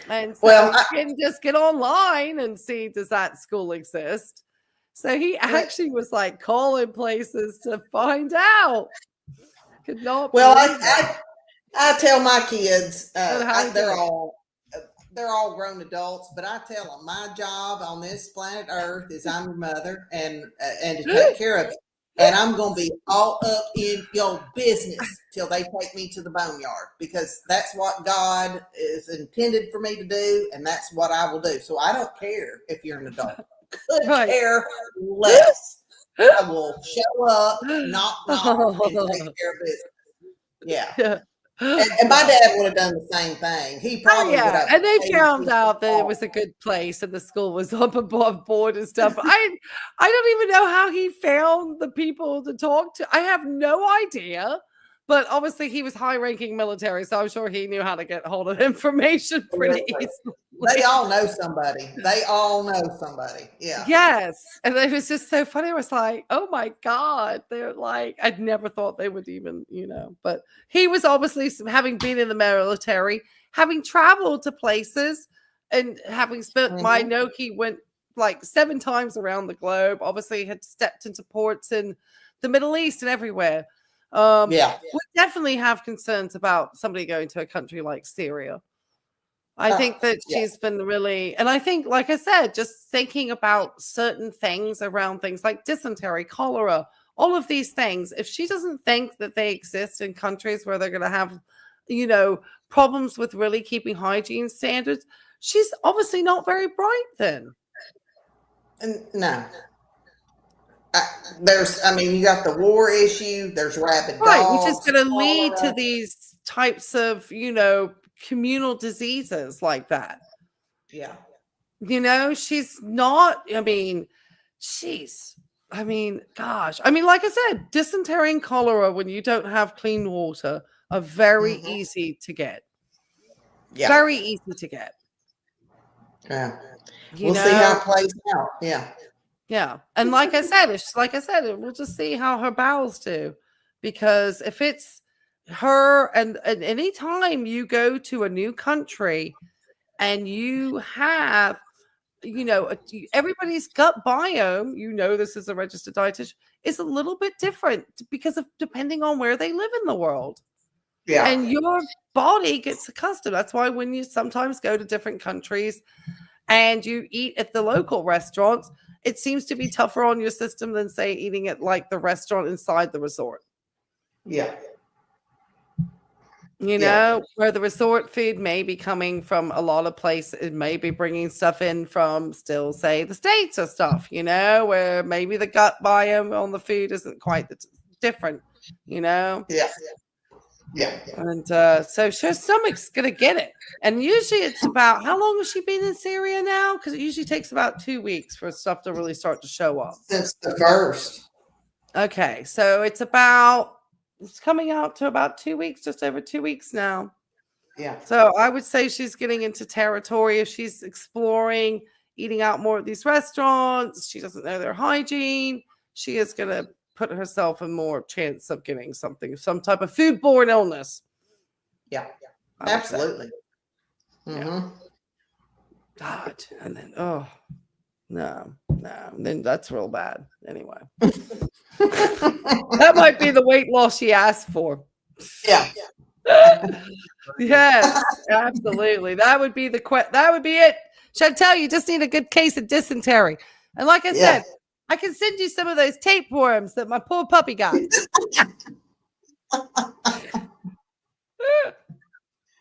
And so you can just get online and see, does that school exist? So he actually was like calling places to find out. Could not. Well, I tell my kids, they're all grown adults, but I tell them my job on this planet Earth is I'm your mother and to take care of it. And I'm going to be all up in your business till they take me to the boneyard, because that's what God is intended for me to do, and that's what I will do. So I don't care if you're an adult. Could Right. care less. I will show up, knock, and take care of business. Yeah. Yeah. And my dad would have done the same thing. He probably would have. And they found paid out that it people was a good place and the school was up above board and stuff. I don't even know how he found the people to talk to. I have no idea. But obviously he was high-ranking military, so I'm sure he knew how to get hold of information pretty easily. They all know somebody. They all know somebody. Yeah. Yes. And it was just so funny. I was like, oh my God. They're like, I'd never thought they would even, but he was obviously, having been in the military, having traveled to places and having spent, I know he went like 7 times around the globe, obviously had stepped into ports in the Middle East and everywhere. Would definitely have concerns about somebody going to a country like Syria. I think that she's been really, and I think, like I said, just thinking about certain things around things like dysentery, cholera, all of these things. If she doesn't think that they exist in countries where they're going to have, problems with really keeping hygiene standards, she's obviously not very bright then. No. You got the war issue, there's rabid dogs. Right, which is going to lead to these types of, communal diseases like that. Yeah. She's not, gosh. Like I said, dysentery and cholera, when you don't have clean water, are very easy to get. Yeah. Very easy to get. Yeah. We'll see how it plays out. Yeah. Yeah. And like I said, we'll just see how her bowels do. Because if it's her, and anytime you go to a new country and you have, everybody's gut biome, this is a registered dietitian, is a little bit different because of depending on where they live in the world. Yeah. And your body gets accustomed. That's why when you sometimes go to different countries and you eat at the local restaurants, it seems to be tougher on your system than, say, eating at like the restaurant inside the resort. Yeah. Where the resort food may be coming from a lot of places, it may be bringing stuff in from still, say, the States or stuff, where maybe the gut biome on the food isn't quite different, Yeah. Yeah. And so her stomach's going to get it. And usually it's about, how long has she been in Syria now? Because it usually takes about 2 weeks for stuff to really start to show up. Since the first. Okay. So it's coming out to about 2 weeks, just over 2 weeks now. Yeah. So I would say she's getting into territory. If she's exploring, eating out more at these restaurants, she doesn't know their hygiene, she is going to put herself in more chance of getting some type of foodborne illness. Yeah, absolutely. Yeah. God, and then no, then that's real bad. Anyway, that might be the weight loss she asked for. Yeah. Yes, absolutely. That would be that would be it. Chantal, you just need a good case of dysentery. And like I said, I can send you some of those tapeworms that my poor puppy got.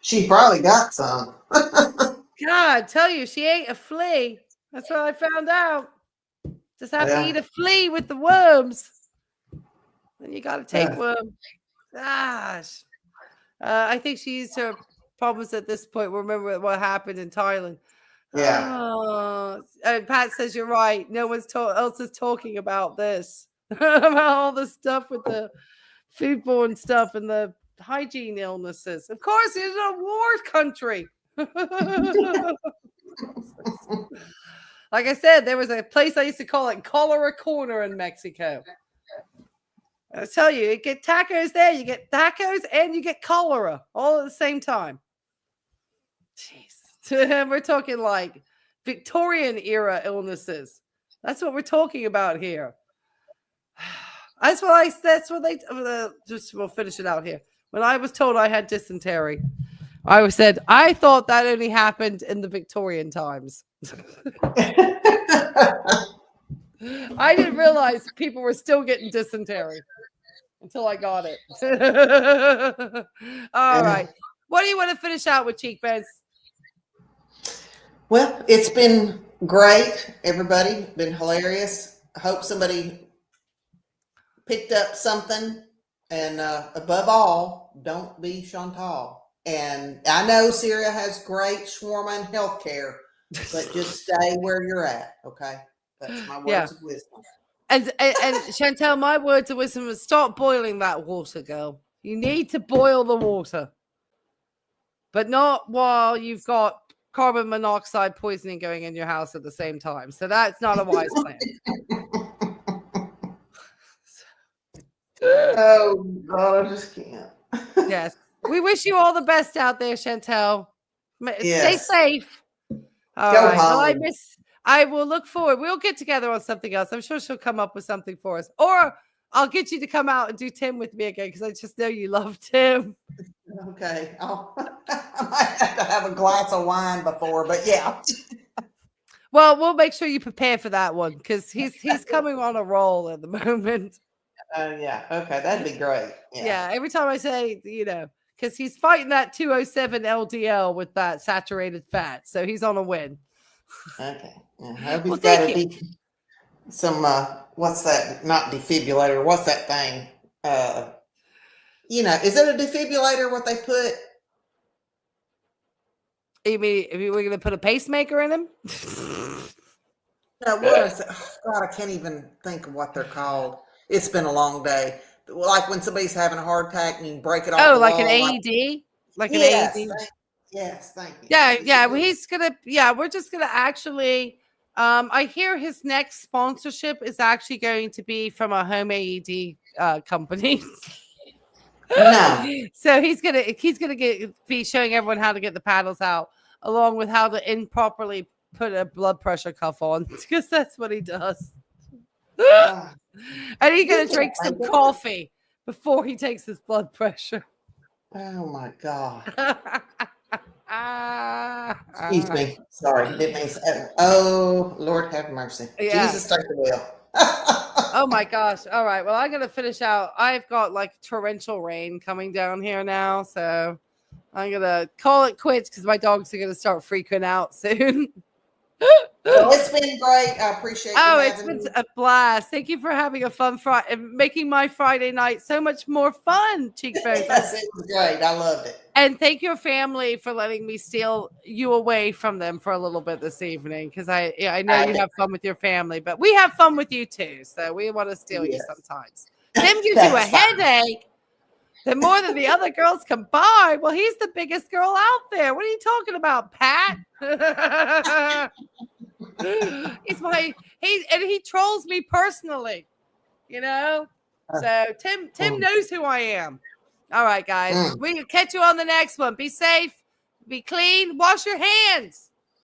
She probably got some. God, tell you, she ate a flea. That's what I found out. Just have to eat a flea with the worms. Then you got a tapeworm. Gosh. I think she used her problems at this point. Remember what happened in Thailand. Yeah. And Pat says you're right. No one's else is talking about this. About all the stuff with the foodborne stuff and the hygiene illnesses. Of course, it's a war country. Like I said, there was a place I used to call it Cholera Corner in Mexico. I tell you, you get tacos there, you get tacos, and you get cholera all at the same time. Jeez. We're talking like Victorian era illnesses. That's what we're talking about here. We'll finish it out here. When I was told I had dysentery, I said, I thought that only happened in the Victorian times. I didn't realize people were still getting dysentery until I got it. All right. What do you want to finish out with, Cheekbones? Well, it's been great, everybody. Been hilarious. I hope somebody picked up something. And above all, don't be Chantal. And I know Syria has great shawarma and health care, but just stay where you're at, okay? That's my words of wisdom. And Chantal, my words of wisdom is stop boiling that water, girl. You need to boil the water. But not while you've got carbon monoxide poisoning going in your house at the same time. So that's not a wise plan. Oh, God, I just can't. Yes. We wish you all the best out there, Chantal. Yes. Stay safe. All Go right. Well, home. I will look forward. We'll get together on something else. I'm sure she'll come up with something for us. Or I'll get you to come out and do Tim with me again because I just know you love Tim. Okay. I might have to have a glass of wine before, but yeah. Well, we'll make sure you prepare for that one because he's coming on a roll at the moment. Yeah. Okay. That'd be great. Yeah. Every time I say, because he's fighting that 207 LDL with that saturated fat. So he's on a win. Okay. Yeah, I hope he's Well, got thank you. some, what's that? Not defibrillator. What's that thing? Is it a defibrillator what they put? You mean if we were going to put a pacemaker in him? No, what is it? Oh, God, I can't even think of what they're called. It's been a long day. Like when somebody's having a heart attack and you break it off. Oh, the like wall, an AED? Like an yes, AED? yes, thank you. Yeah. Well, we're just going to actually, I hear his next sponsorship is actually going to be from a home AED company. No. So he's gonna be showing everyone how to get the paddles out, along with how to improperly put a blood pressure cuff on, because that's what he does. And he's gonna drink some coffee before he takes his blood pressure. Oh my God. Excuse me. Sorry. Didn't mean to. Oh, Lord have mercy. Yeah. Jesus, take the wheel. Oh my gosh. All right. Well, I'm going to finish out. I've got like torrential rain coming down here now. So I'm going to call it quits because my dogs are going to start freaking out soon. Well, it's been great. I appreciate you. Oh, it's been a blast. Thank you for having a fun Friday and making my Friday night so much more fun, Cheekbones. Yes, it was great. I loved it. And thank your family for letting me steal you away from them for a little bit this evening, because I know you have fun with your family, but we have fun with you too. So we want to steal you sometimes. Tim gives you a headache. Then more than the other girls combined. Well, he's the biggest girl out there. What are you talking about, Pat? He trolls me personally, So Tim knows who I am. All right, guys. We can catch you on the next one. Be safe, be clean, wash your hands.